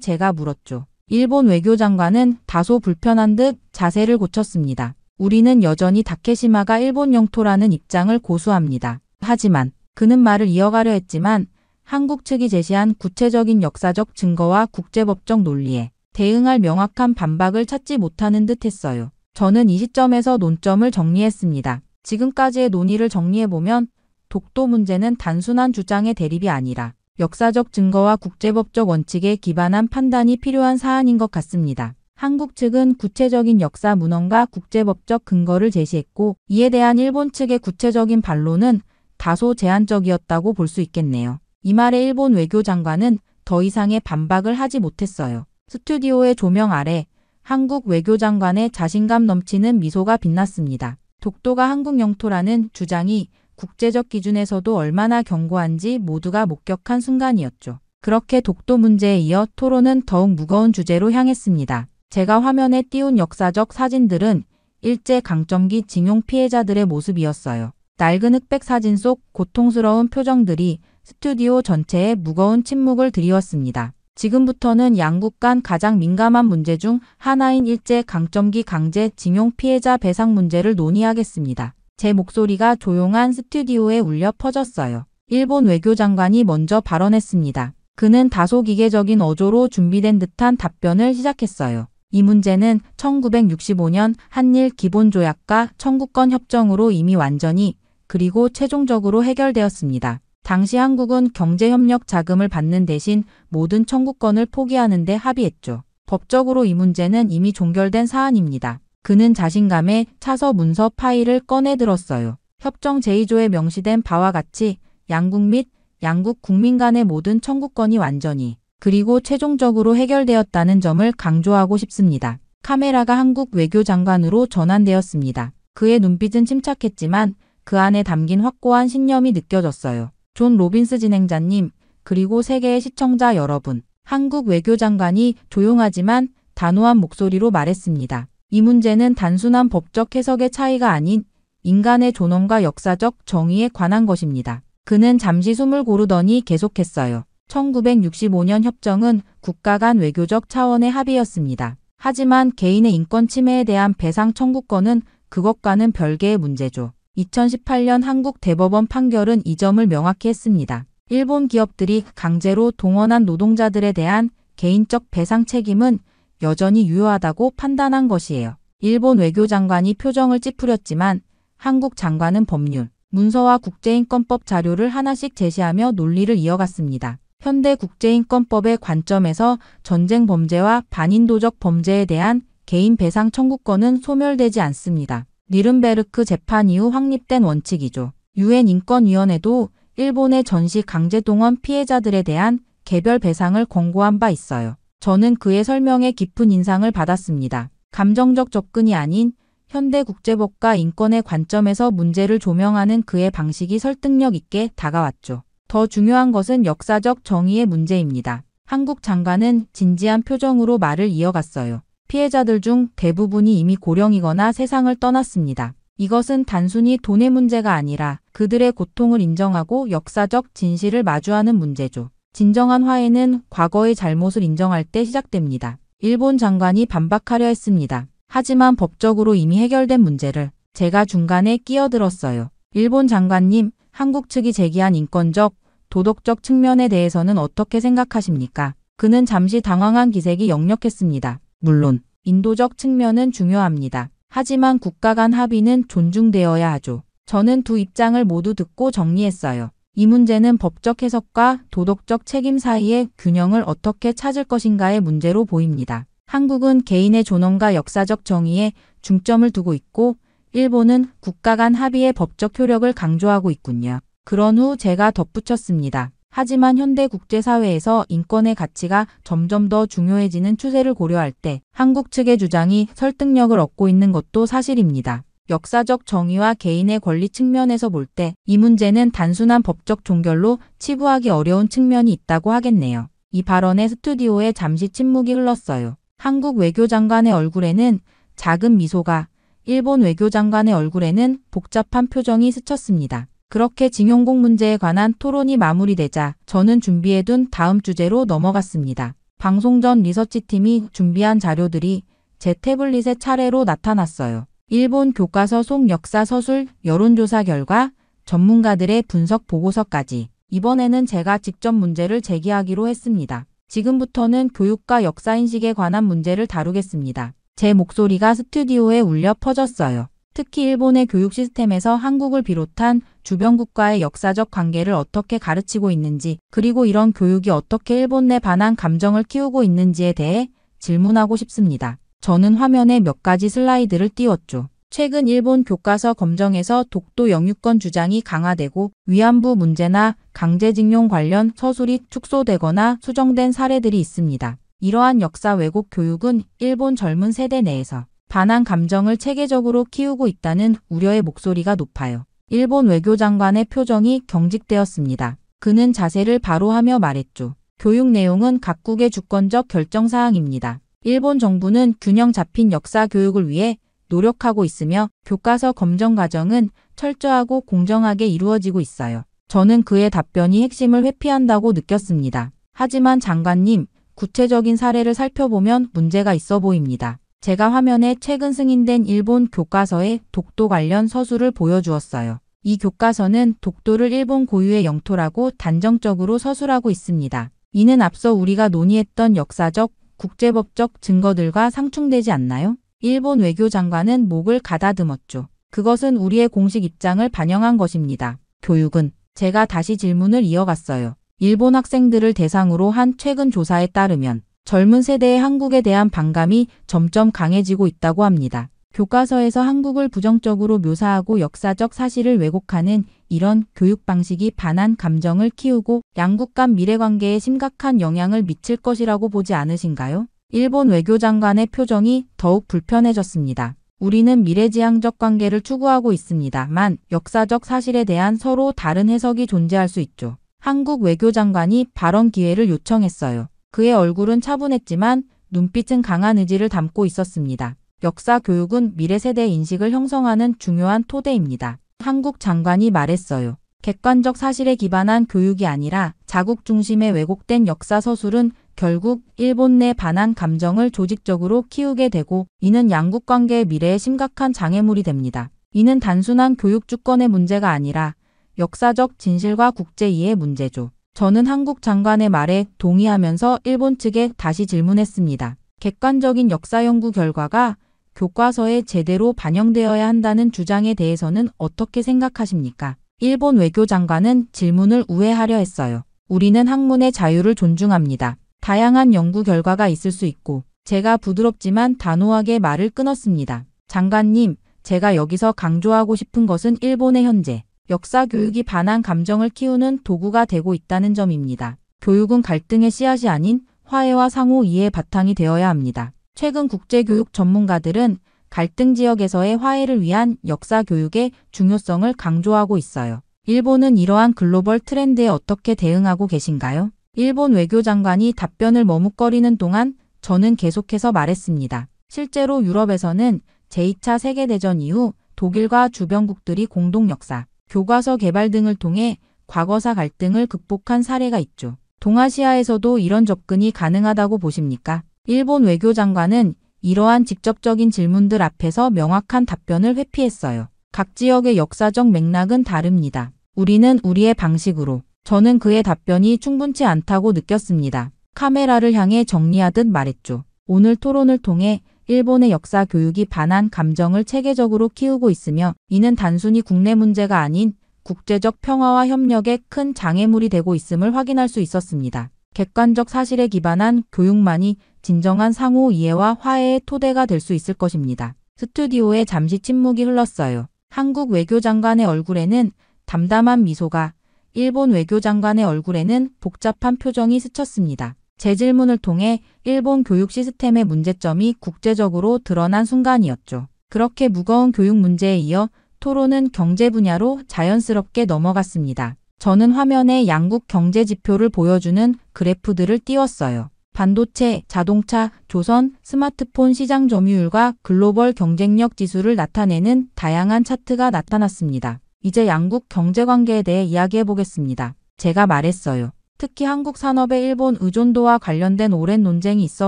제가 물었죠. 일본 외교장관은 다소 불편한 듯 자세를 고쳤습니다. 우리는 여전히 다케시마가 일본 영토라는 입장을 고수합니다. 하지만 그는 말을 이어가려 했지만 한국 측이 제시한 구체적인 역사적 증거와 국제법적 논리에 대응할 명확한 반박을 찾지 못하는 듯 했어요. 저는 이 시점에서 논점을 정리했습니다. 지금까지의 논의를 정리해보면 독도 문제는 단순한 주장의 대립이 아니라 역사적 증거와 국제법적 원칙에 기반한 판단이 필요한 사안인 것 같습니다. 한국 측은 구체적인 역사 문헌과 국제법적 근거를 제시했고 이에 대한 일본 측의 구체적인 반론은 다소 제한적이었다고 볼 수 있겠네요. 이 말에 일본 외교장관은 더 이상의 반박을 하지 못했어요. 스튜디오의 조명 아래 한국 외교장관의 자신감 넘치는 미소가 빛났습니다. 독도가 한국 영토라는 주장이 국제적 기준에서도 얼마나 견고한지 모두가 목격한 순간이었죠. 그렇게 독도 문제에 이어 토론은 더욱 무거운 주제로 향했습니다. 제가 화면에 띄운 역사적 사진들은 일제 강점기 징용 피해자들의 모습이었어요. 낡은 흑백 사진 속 고통스러운 표정들이 스튜디오 전체에 무거운 침묵을 드리웠습니다. 지금부터는 양국 간 가장 민감한 문제 중 하나인 일제 강점기 강제 징용 피해자 배상 문제를 논의하겠습니다. 제 목소리가 조용한 스튜디오에 울려 퍼졌어요. 일본 외교장관이 먼저 발언했습니다. 그는 다소 기계적인 어조로 준비된 듯한 답변을 시작했어요. 이 문제는 1965년 한일 기본조약과 청구권 협정으로 이미 완전히 그리고 최종적으로 해결되었습니다. 당시 한국은 경제협력 자금을 받는 대신 모든 청구권을 포기하는 데 합의했죠. 법적으로 이 문제는 이미 종결된 사안입니다. 그는 자신감에 차서 문서 파일을 꺼내들었어요. 협정 제2조에 명시된 바와 같이 양국 및 양국 국민 간의 모든 청구권이 완전히 그리고 최종적으로 해결되었다는 점을 강조하고 싶습니다. 카메라가 한국 외교장관으로 전환되었습니다. 그의 눈빛은 침착했지만 그 안에 담긴 확고한 신념이 느껴졌어요. 존 로빈스 진행자님, 그리고 세계의 시청자 여러분, 한국 외교장관이 조용하지만 단호한 목소리로 말했습니다. 이 문제는 단순한 법적 해석의 차이가 아닌 인간의 존엄과 역사적 정의에 관한 것입니다. 그는 잠시 숨을 고르더니 계속했어요. 1965년 협정은 국가 간 외교적 차원의 합의였습니다. 하지만 개인의 인권 침해에 대한 배상 청구권은 그것과는 별개의 문제죠. 2018년 한국 대법원 판결은 이 점을 명확히 했습니다. 일본 기업들이 강제로 동원한 노동자들에 대한 개인적 배상 책임은 여전히 유효하다고 판단한 것이에요. 일본 외교장관이 표정을 찌푸렸지만 한국 장관은 법률, 문서와 국제인권법 자료를 하나씩 제시하며 논리를 이어갔습니다. 현대 국제인권법의 관점에서 전쟁 범죄와 반인도적 범죄에 대한 개인 배상 청구권은 소멸되지 않습니다. 니른베르크 재판 이후 확립된 원칙이죠. 유엔 인권위원회도 일본의 전시 강제동원 피해자들에 대한 개별 배상을 권고한 바 있어요. 저는 그의 설명에 깊은 인상을 받았습니다. 감정적 접근이 아닌 현대 국제법과 인권의 관점에서 문제를 조명하는 그의 방식이 설득력 있게 다가왔죠. 더 중요한 것은 역사적 정의의 문제입니다. 한국 장관은 진지한 표정으로 말을 이어갔어요. 피해자들 중 대부분이 이미 고령이거나 세상을 떠났습니다. 이것은 단순히 돈의 문제가 아니라 그들의 고통을 인정하고 역사적 진실을 마주하는 문제죠. 진정한 화해는 과거의 잘못을 인정할 때 시작됩니다. 일본 장관이 반박하려 했습니다. 하지만 법적으로 이미 해결된 문제를 제가 중간에 끼어들었어요. 일본 장관님, 한국 측이 제기한 인권적, 도덕적 측면에 대해서는 어떻게 생각하십니까? 그는 잠시 당황한 기색이 역력했습니다. 물론 인도적 측면은 중요합니다. 하지만 국가 간 합의는 존중되어야 하죠. 저는 두 입장을 모두 듣고 정리했어요. 이 문제는 법적 해석과 도덕적 책임 사이의 균형을 어떻게 찾을 것인가의 문제로 보입니다. 한국은 개인의 존엄과 역사적 정의에 중점을 두고 있고 일본은 국가 간 합의의 법적 효력을 강조하고 있군요. 그런 후 제가 덧붙였습니다. 하지만 현대 국제사회에서 인권의 가치가 점점 더 중요해지는 추세를 고려할 때 한국 측의 주장이 설득력을 얻고 있는 것도 사실입니다. 역사적 정의와 개인의 권리 측면에서 볼 때 이 문제는 단순한 법적 종결로 치부하기 어려운 측면이 있다고 하겠네요. 이 발언에 스튜디오에 잠시 침묵이 흘렀어요. 한국 외교장관의 얼굴에는 작은 미소가, 일본 외교장관의 얼굴에는 복잡한 표정이 스쳤습니다. 그렇게 징용공 문제에 관한 토론이 마무리되자 저는 준비해둔 다음 주제로 넘어갔습니다. 방송 전 리서치팀이 준비한 자료들이 제 태블릿에 차례로 나타났어요. 일본 교과서 속 역사 서술 여론조사 결과, 전문가들의 분석 보고서까지. 이번에는 제가 직접 문제를 제기하기로 했습니다. 지금부터는 교육과 역사인식에 관한 문제를 다루겠습니다. 제 목소리가 스튜디오에 울려 퍼졌어요. 특히 일본의 교육 시스템에서 한국을 비롯한 주변 국가의 역사적 관계를 어떻게 가르치고 있는지, 그리고 이런 교육이 어떻게 일본 내 반한 감정을 키우고 있는지에 대해 질문하고 싶습니다. 저는 화면에 몇 가지 슬라이드를 띄웠죠. 최근 일본 교과서 검정에서 독도 영유권 주장이 강화되고 위안부 문제나 강제징용 관련 서술이 축소되거나 수정된 사례들이 있습니다. 이러한 역사 왜곡 교육은 일본 젊은 세대 내에서 반한 감정을 체계적으로 키우고 있다는 우려의 목소리가 높아요. 일본 외교장관의 표정이 경직되었습니다. 그는 자세를 바로 하며 말했죠. 교육 내용은 각국의 주권적 결정사항입니다. 일본 정부는 균형 잡힌 역사 교육을 위해 노력하고 있으며 교과서 검정 과정은 철저하고 공정하게 이루어지고 있어요. 저는 그의 답변이 핵심을 회피한다고 느꼈습니다. 하지만 장관님, 구체적인 사례를 살펴보면 문제가 있어 보입니다. 제가 화면에 최근 승인된 일본 교과서의 독도 관련 서술을 보여주었어요. 이 교과서는 독도를 일본 고유의 영토라고 단정적으로 서술하고 있습니다. 이는 앞서 우리가 논의했던 역사적, 국제법적 증거들과 상충되지 않나요? 일본 외교장관은 목을 가다듬었죠. 그것은 우리의 공식 입장을 반영한 것입니다. 교육은, 제가 다시 질문을 이어갔어요. 일본 학생들을 대상으로 한 최근 조사에 따르면 젊은 세대의 한국에 대한 반감이 점점 강해지고 있다고 합니다. 교과서에서 한국을 부정적으로 묘사하고 역사적 사실을 왜곡하는 이런 교육 방식이 반한 감정을 키우고 양국 간 미래관계에 심각한 영향을 미칠 것이라고 보지 않으신가요? 일본 외교장관의 표정이 더욱 불편해졌습니다. 우리는 미래지향적 관계를 추구하고 있습니다만 역사적 사실에 대한 서로 다른 해석이 존재할 수 있죠. 한국 외교장관이 발언 기회를 요청했어요. 그의 얼굴은 차분했지만 눈빛은 강한 의지를 담고 있었습니다. 역사 교육은 미래 세대 인식을 형성하는 중요한 토대입니다. 한국 장관이 말했어요. 객관적 사실에 기반한 교육이 아니라 자국 중심의 왜곡된 역사 서술은 결국 일본 내 반한 감정을 조직적으로 키우게 되고 이는 양국 관계의 미래에 심각한 장애물이 됩니다. 이는 단순한 교육 주권의 문제가 아니라 역사적 진실과 국제이해의 문제죠. 저는 한국 장관의 말에 동의하면서 일본 측에 다시 질문했습니다. 객관적인 역사 연구 결과가 교과서에 제대로 반영되어야 한다는 주장에 대해서는 어떻게 생각하십니까? 일본 외교장관은 질문을 우회하려 했어요. 우리는 학문의 자유를 존중합니다. 다양한 연구 결과가 있을 수 있고 제가 부드럽지만 단호하게 말을 끊었습니다. 장관님, 제가 여기서 강조하고 싶은 것은 일본의 현재 역사 교육이 반한 감정을 키우는 도구가 되고 있다는 점입니다. 교육은 갈등의 씨앗이 아닌 화해와 상호 이해의 바탕이 되어야 합니다. 최근 국제교육 전문가들은 갈등 지역에서의 화해를 위한 역사 교육의 중요성을 강조하고 있어요. 일본은 이러한 글로벌 트렌드에 어떻게 대응하고 계신가요? 일본 외교장관이 답변을 머뭇거리는 동안 저는 계속해서 말했습니다. 실제로 유럽에서는 제2차 세계대전 이후 독일과 주변국들이 공동 역사, 교과서 개발 등을 통해 과거사 갈등을 극복한 사례가 있죠. 동아시아에서도 이런 접근이 가능하다고 보십니까? 일본 외교장관은 이러한 직접적인 질문들 앞에서 명확한 답변을 회피했어요. 각 지역의 역사적 맥락은 다릅니다. 우리는 우리의 방식으로. 저는 그의 답변이 충분치 않다고 느꼈습니다. 카메라를 향해 정리하듯 말했죠. 오늘 토론을 통해 일본의 역사 교육이 반한 감정을 체계적으로 키우고 있으며 이는 단순히 국내 문제가 아닌 국제적 평화와 협력에 큰 장애물이 되고 있음을 확인할 수 있었습니다. 객관적 사실에 기반한 교육만이 진정한 상호 이해와 화해의 토대가 될 수 있을 것입니다. 스튜디오에 잠시 침묵이 흘렀어요. 한국 외교장관의 얼굴에는 담담한 미소가, 일본 외교장관의 얼굴에는 복잡한 표정이 스쳤습니다. 제 질문을 통해 일본 교육 시스템의 문제점이 국제적으로 드러난 순간이었죠. 그렇게 무거운 교육 문제에 이어 토론은 경제 분야로 자연스럽게 넘어갔습니다. 저는 화면에 양국 경제 지표를 보여주는 그래프들을 띄웠어요. 반도체, 자동차, 조선, 스마트폰 시장 점유율과 글로벌 경쟁력 지수를 나타내는 다양한 차트가 나타났습니다. 이제 양국 경제관계에 대해 이야기해 보겠습니다. 제가 말했어요. 특히 한국 산업의 일본 의존도와 관련된 오랜 논쟁이 있어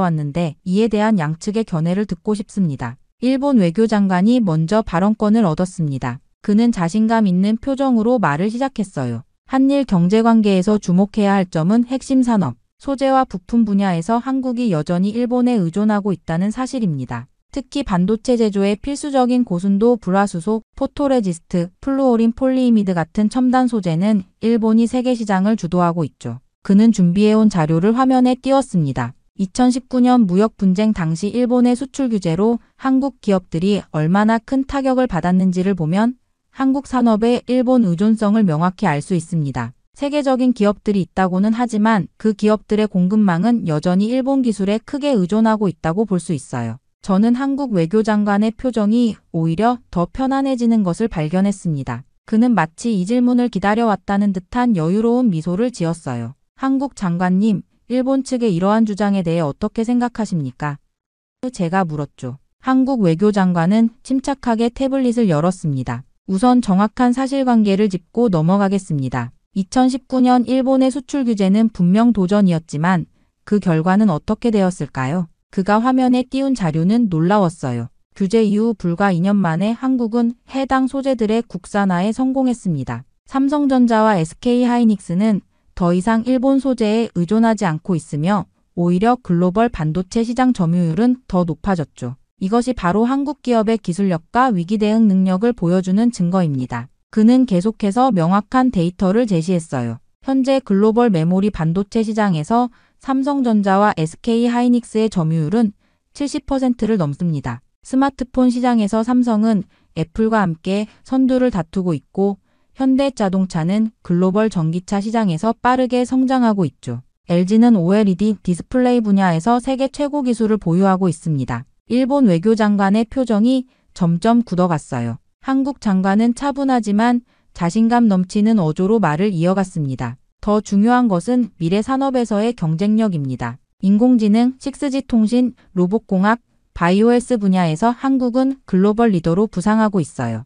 왔는데 이에 대한 양측의 견해를 듣고 싶습니다. 일본 외교장관이 먼저 발언권을 얻었습니다. 그는 자신감 있는 표정으로 말을 시작했어요. 한일 경제관계에서 주목해야 할 점은 핵심 산업, 소재와 부품 분야에서 한국이 여전히 일본에 의존하고 있다는 사실입니다. 특히 반도체 제조에 필수적인 고순도 불화수소, 포토레지스트, 플루오린 폴리이미드 같은 첨단 소재는 일본이 세계 시장을 주도하고 있죠. 그는 준비해온 자료를 화면에 띄웠습니다. 2019년 무역 분쟁 당시 일본의 수출 규제로 한국 기업들이 얼마나 큰 타격을 받았는지를 보면 한국 산업의 일본 의존성을 명확히 알 수 있습니다. 세계적인 기업들이 있다고는 하지만 그 기업들의 공급망은 여전히 일본 기술에 크게 의존하고 있다고 볼 수 있어요. 저는 한국 외교장관의 표정이 오히려 더 편안해지는 것을 발견했습니다. 그는 마치 이 질문을 기다려왔다는 듯한 여유로운 미소를 지었어요. 한국 장관님, 일본 측의 이러한 주장에 대해 어떻게 생각하십니까? 제가 물었죠. 한국 외교장관은 침착하게 태블릿을 열었습니다. 우선 정확한 사실관계를 짚고 넘어가겠습니다. 2019년 일본의 수출 규제는 분명 도전이었지만 그 결과는 어떻게 되었을까요? 그가 화면에 띄운 자료는 놀라웠어요. 규제 이후 불과 2년 만에 한국은 해당 소재들의 국산화에 성공했습니다. 삼성전자와 SK하이닉스는 더 이상 일본 소재에 의존하지 않고 있으며 오히려 글로벌 반도체 시장 점유율은 더 높아졌죠. 이것이 바로 한국 기업의 기술력과 위기 대응 능력을 보여주는 증거입니다. 그는 계속해서 명확한 데이터를 제시했어요. 현재 글로벌 메모리 반도체 시장에서 삼성전자와 SK하이닉스의 점유율은 70%를 넘습니다. 스마트폰 시장에서 삼성은 애플과 함께 선두를 다투고 있고 현대자동차는 글로벌 전기차 시장에서 빠르게 성장하고 있죠. LG는 OLED 디스플레이 분야에서 세계 최고 기술을 보유하고 있습니다. 일본 외교장관의 표정이 점점 굳어갔어요. 한국 장관은 차분하지만 자신감 넘치는 어조로 말을 이어갔습니다. 더 중요한 것은 미래 산업에서의 경쟁력입니다. 인공지능, 6G 통신, 로봇공학, 바이오헬스 분야에서 한국은 글로벌 리더로 부상하고 있어요.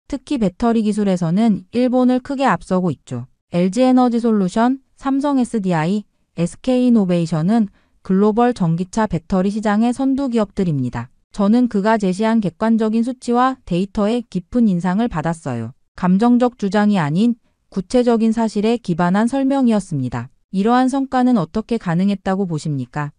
특히 배터리 기술에서는 일본을 크게 앞서고 있죠. LG에너지솔루션, 삼성 SDI, SK이노베이션은 글로벌 전기차 배터리 시장의 선두 기업들입니다. 저는 그가 제시한 객관적인 수치와 데이터에 깊은 인상을 받았어요. 감정적 주장이 아닌 구체적인 사실에 기반한 설명이었습니다. 이러한 성과는 어떻게 가능했다고 보십니까?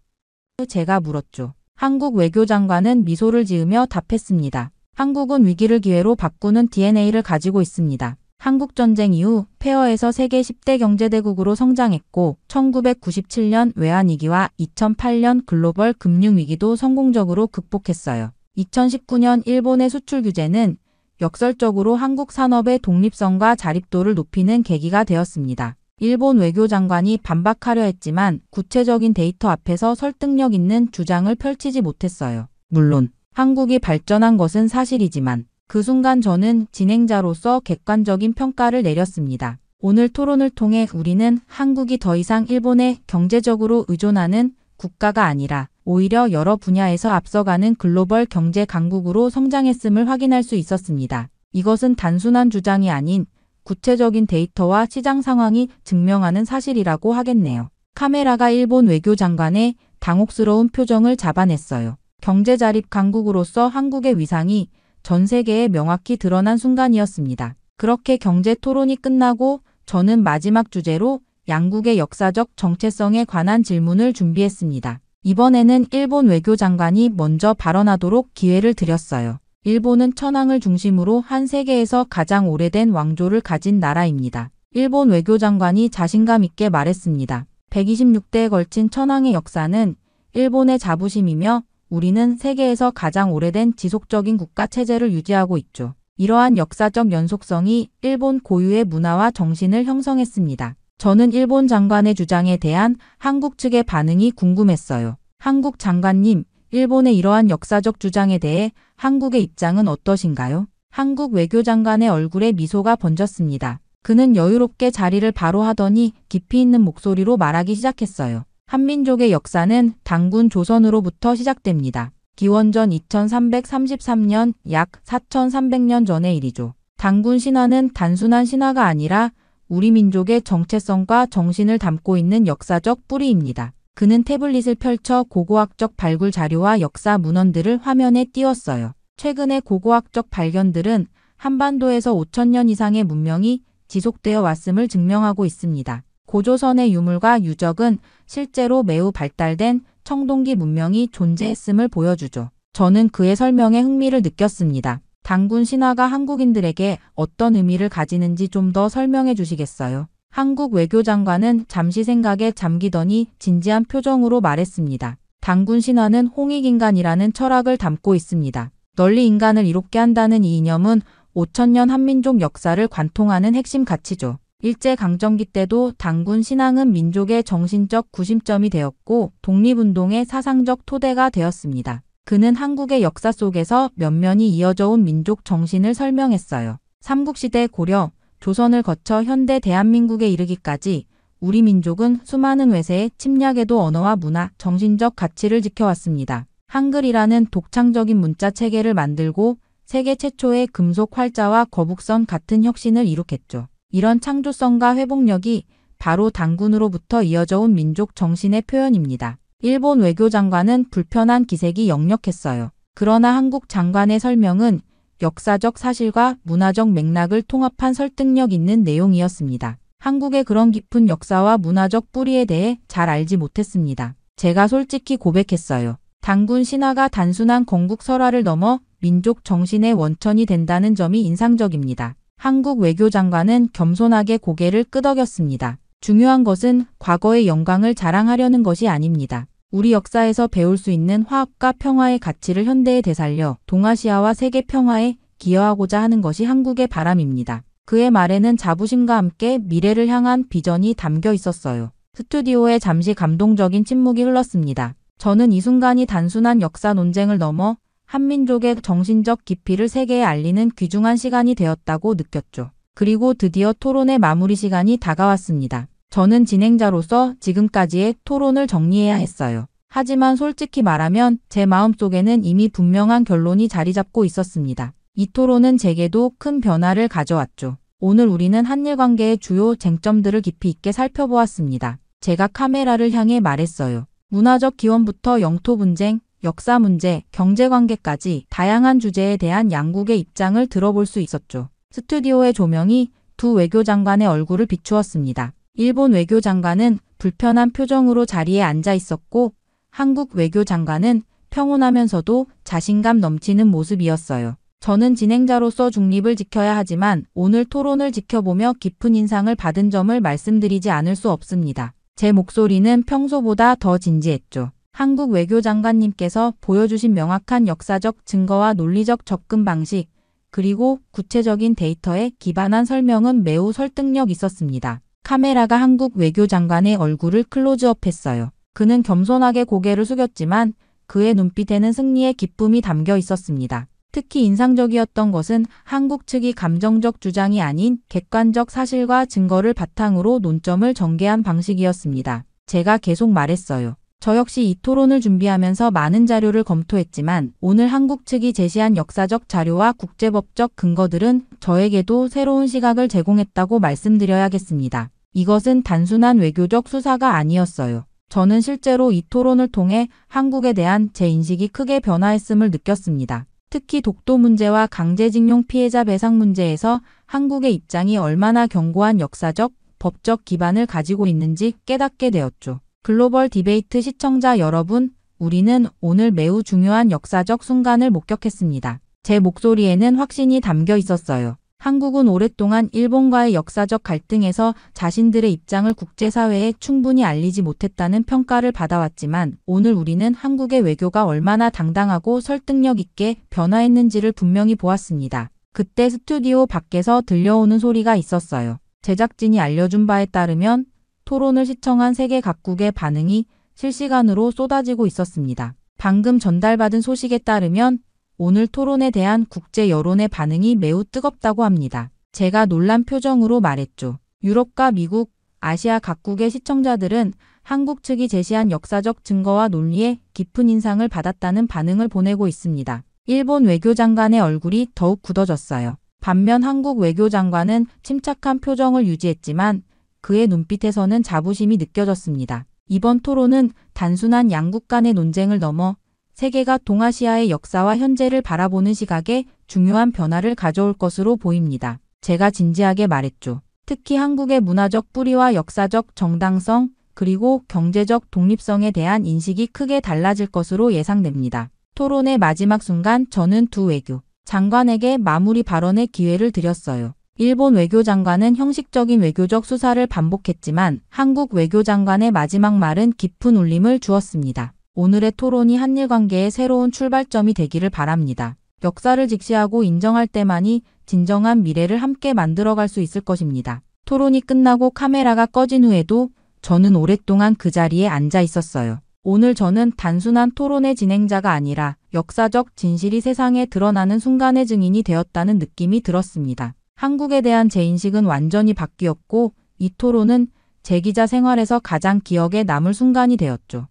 제가 물었죠. 한국 외교장관은 미소를 지으며 답했습니다. 한국은 위기를 기회로 바꾸는 DNA를 가지고 있습니다. 한국전쟁 이후 폐허에서 세계 10대 경제대국으로 성장했고 1997년 외환위기와 2008년 글로벌 금융위기도 성공적으로 극복했어요. 2019년 일본의 수출 규제는 역설적으로 한국 산업의 독립성과 자립도를 높이는 계기가 되었습니다. 일본 외교장관이 반박하려 했지만 구체적인 데이터 앞에서 설득력 있는 주장을 펼치지 못했어요. 물론 한국이 발전한 것은 사실이지만 그 순간 저는 진행자로서 객관적인 평가를 내렸습니다. 오늘 토론을 통해 우리는 한국이 더 이상 일본에 경제적으로 의존하는 국가가 아니라 오히려 여러 분야에서 앞서가는 글로벌 경제 강국으로 성장했음을 확인할 수 있었습니다. 이것은 단순한 주장이 아닌 구체적인 데이터와 시장 상황이 증명하는 사실이라고 하겠네요. 카메라가 일본 외교장관의 당혹스러운 표정을 잡아냈어요. 경제 자립 강국으로서 한국의 위상이 전 세계에 명확히 드러난 순간이었습니다. 그렇게 경제 토론이 끝나고 저는 마지막 주제로 양국의 역사적 정체성에 관한 질문을 준비했습니다. 이번에는 일본 외교장관이 먼저 발언하도록 기회를 드렸어요. 일본은 천황을 중심으로 한 세계에서 가장 오래된 왕조를 가진 나라입니다. 일본 외교장관이 자신감 있게 말했습니다. 126대에 걸친 천황의 역사는 일본의 자부심이며 우리는 세계에서 가장 오래된 지속적인 국가 체제를 유지하고 있죠. 이러한 역사적 연속성이 일본 고유의 문화와 정신을 형성했습니다. 저는 일본 장관의 주장에 대한 한국 측의 반응이 궁금했어요. 한국 장관님, 일본의 이러한 역사적 주장에 대해 한국의 입장은 어떠신가요? 한국 외교장관의 얼굴에 미소가 번졌습니다. 그는 여유롭게 자리를 바로 하더니 깊이 있는 목소리로 말하기 시작했어요. 한민족의 역사는 단군 조선으로부터 시작됩니다. 기원전 2333년 약 4300년 전의 일이죠. 단군 신화는 단순한 신화가 아니라 우리 민족의 정체성과 정신을 담고 있는 역사적 뿌리입니다. 그는 태블릿을 펼쳐 고고학적 발굴 자료와 역사 문헌들을 화면에 띄웠어요. 최근의 고고학적 발견들은 한반도에서 5000년 이상의 문명이 지속되어 왔음을 증명하고 있습니다. 고조선의 유물과 유적은 실제로 매우 발달된 청동기 문명이 존재했음을 보여주죠. 저는 그의 설명에 흥미를 느꼈습니다. 단군 신화가 한국인들에게 어떤 의미를 가지는지 좀 더 설명해 주시겠어요? 한국 외교장관은 잠시 생각에 잠기더니 진지한 표정으로 말했습니다. 단군 신화는 홍익인간이라는 철학을 담고 있습니다. 널리 인간을 이롭게 한다는 이 이념은 5000년 한민족 역사를 관통하는 핵심 가치죠. 일제강점기 때도 단군 신앙은 민족의 정신적 구심점이 되었고 독립운동의 사상적 토대가 되었습니다. 그는 한국의 역사 속에서 면면이 이어져 온 민족 정신을 설명했어요. 삼국시대 고려, 조선을 거쳐 현대 대한민국에 이르기까지 우리 민족은 수많은 외세의 침략에도 언어와 문화, 정신적 가치를 지켜왔습니다. 한글이라는 독창적인 문자 체계를 만들고 세계 최초의 금속 활자와 거북선 같은 혁신을 이룩했죠. 이런 창조성과 회복력이 바로 단군으로부터 이어져 온 민족 정신의 표현입니다. 일본 외교장관은 불편한 기색이 역력했어요. 그러나 한국 장관의 설명은 역사적 사실과 문화적 맥락을 통합한 설득력 있는 내용이었습니다. 한국의 그런 깊은 역사와 문화적 뿌리에 대해 잘 알지 못했습니다. 제가 솔직히 고백했어요. 단군 신화가 단순한 건국 설화를 넘어 민족 정신의 원천이 된다는 점이 인상적입니다. 한국 외교장관은 겸손하게 고개를 끄덕였습니다. 중요한 것은 과거의 영광을 자랑하려는 것이 아닙니다. 우리 역사에서 배울 수 있는 화합과 평화의 가치를 현대에 되살려 동아시아와 세계 평화에 기여하고자 하는 것이 한국의 바람입니다. 그의 말에는 자부심과 함께 미래를 향한 비전이 담겨 있었어요. 스튜디오에 잠시 감동적인 침묵이 흘렀습니다. 저는 이 순간이 단순한 역사 논쟁을 넘어 한민족의 정신적 깊이를 세계에 알리는 귀중한 시간이 되었다고 느꼈죠. 그리고 드디어 토론의 마무리 시간이 다가왔습니다. 저는 진행자로서 지금까지의 토론을 정리해야 했어요. 하지만 솔직히 말하면 제 마음속에는 이미 분명한 결론이 자리 잡고 있었습니다. 이 토론은 제게도 큰 변화를 가져왔죠. 오늘 우리는 한일 관계의 주요 쟁점들을 깊이 있게 살펴보았습니다. 제가 카메라를 향해 말했어요. 문화적 기원부터 영토 분쟁, 역사 문제, 경제 관계까지 다양한 주제에 대한 양국의 입장을 들어볼 수 있었죠. 스튜디오의 조명이 두 외교장관의 얼굴을 비추었습니다. 일본 외교장관은 불편한 표정으로 자리에 앉아 있었고 한국 외교장관은 평온하면서도 자신감 넘치는 모습이었어요. 저는 진행자로서 중립을 지켜야 하지만 오늘 토론을 지켜보며 깊은 인상을 받은 점을 말씀드리지 않을 수 없습니다. 제 목소리는 평소보다 더 진지했죠. 한국 외교장관님께서 보여주신 명확한 역사적 증거와 논리적 접근 방식, 그리고 구체적인 데이터에 기반한 설명은 매우 설득력 있었습니다. 카메라가 한국 외교장관의 얼굴을 클로즈업했어요. 그는 겸손하게 고개를 숙였지만 그의 눈빛에는 승리의 기쁨이 담겨 있었습니다. 특히 인상적이었던 것은 한국 측이 감정적 주장이 아닌 객관적 사실과 증거를 바탕으로 논점을 전개한 방식이었습니다. 제가 계속 말했어요. 저 역시 이 토론을 준비하면서 많은 자료를 검토했지만 오늘 한국 측이 제시한 역사적 자료와 국제법적 근거들은 저에게도 새로운 시각을 제공했다고 말씀드려야겠습니다. 이것은 단순한 외교적 수사가 아니었어요. 저는 실제로 이 토론을 통해 한국에 대한 제 인식이 크게 변화했음을 느꼈습니다. 특히 독도 문제와 강제징용 피해자 배상 문제에서 한국의 입장이 얼마나 견고한 역사적, 법적 기반을 가지고 있는지 깨닫게 되었죠. 글로벌 디베이트 시청자 여러분, 우리는 오늘 매우 중요한 역사적 순간을 목격했습니다. 제 목소리에는 확신이 담겨 있었어요. 한국은 오랫동안 일본과의 역사적 갈등에서 자신들의 입장을 국제사회에 충분히 알리지 못했다는 평가를 받아왔지만 오늘 우리는 한국의 외교가 얼마나 당당하고 설득력 있게 변화했는지를 분명히 보았습니다. 그때 스튜디오 밖에서 들려오는 소리가 있었어요. 제작진이 알려준 바에 따르면 토론을 시청한 세계 각국의 반응이 실시간으로 쏟아지고 있었습니다. 방금 전달받은 소식에 따르면 오늘 토론에 대한 국제 여론의 반응이 매우 뜨겁다고 합니다. 제가 놀란 표정으로 말했죠. 유럽과 미국, 아시아 각국의 시청자들은 한국 측이 제시한 역사적 증거와 논리에 깊은 인상을 받았다는 반응을 보내고 있습니다. 일본 외교장관의 얼굴이 더욱 굳어졌어요. 반면 한국 외교장관은 침착한 표정을 유지했지만 그의 눈빛에서는 자부심이 느껴졌습니다. 이번 토론은 단순한 양국 간의 논쟁을 넘어 세계가 동아시아의 역사와 현재를 바라보는 시각에 중요한 변화를 가져올 것으로 보입니다. 제가 진지하게 말했죠. 특히 한국의 문화적 뿌리와 역사적 정당성, 그리고 경제적 독립성에 대한 인식이 크게 달라질 것으로 예상됩니다. 토론의 마지막 순간 저는 두 외교 장관에게 마무리 발언의 기회를 드렸어요. 일본 외교장관은 형식적인 외교적 수사를 반복했지만 한국 외교장관의 마지막 말은 깊은 울림을 주었습니다. 오늘의 토론이 한일 관계의 새로운 출발점이 되기를 바랍니다. 역사를 직시하고 인정할 때만이 진정한 미래를 함께 만들어갈 수 있을 것입니다. 토론이 끝나고 카메라가 꺼진 후에도 저는 오랫동안 그 자리에 앉아 있었어요. 오늘 저는 단순한 토론의 진행자가 아니라 역사적 진실이 세상에 드러나는 순간의 증인이 되었다는 느낌이 들었습니다. 한국에 대한 제 인식은 완전히 바뀌었고 이 토론은 제 기자 생활에서 가장 기억에 남을 순간이 되었죠.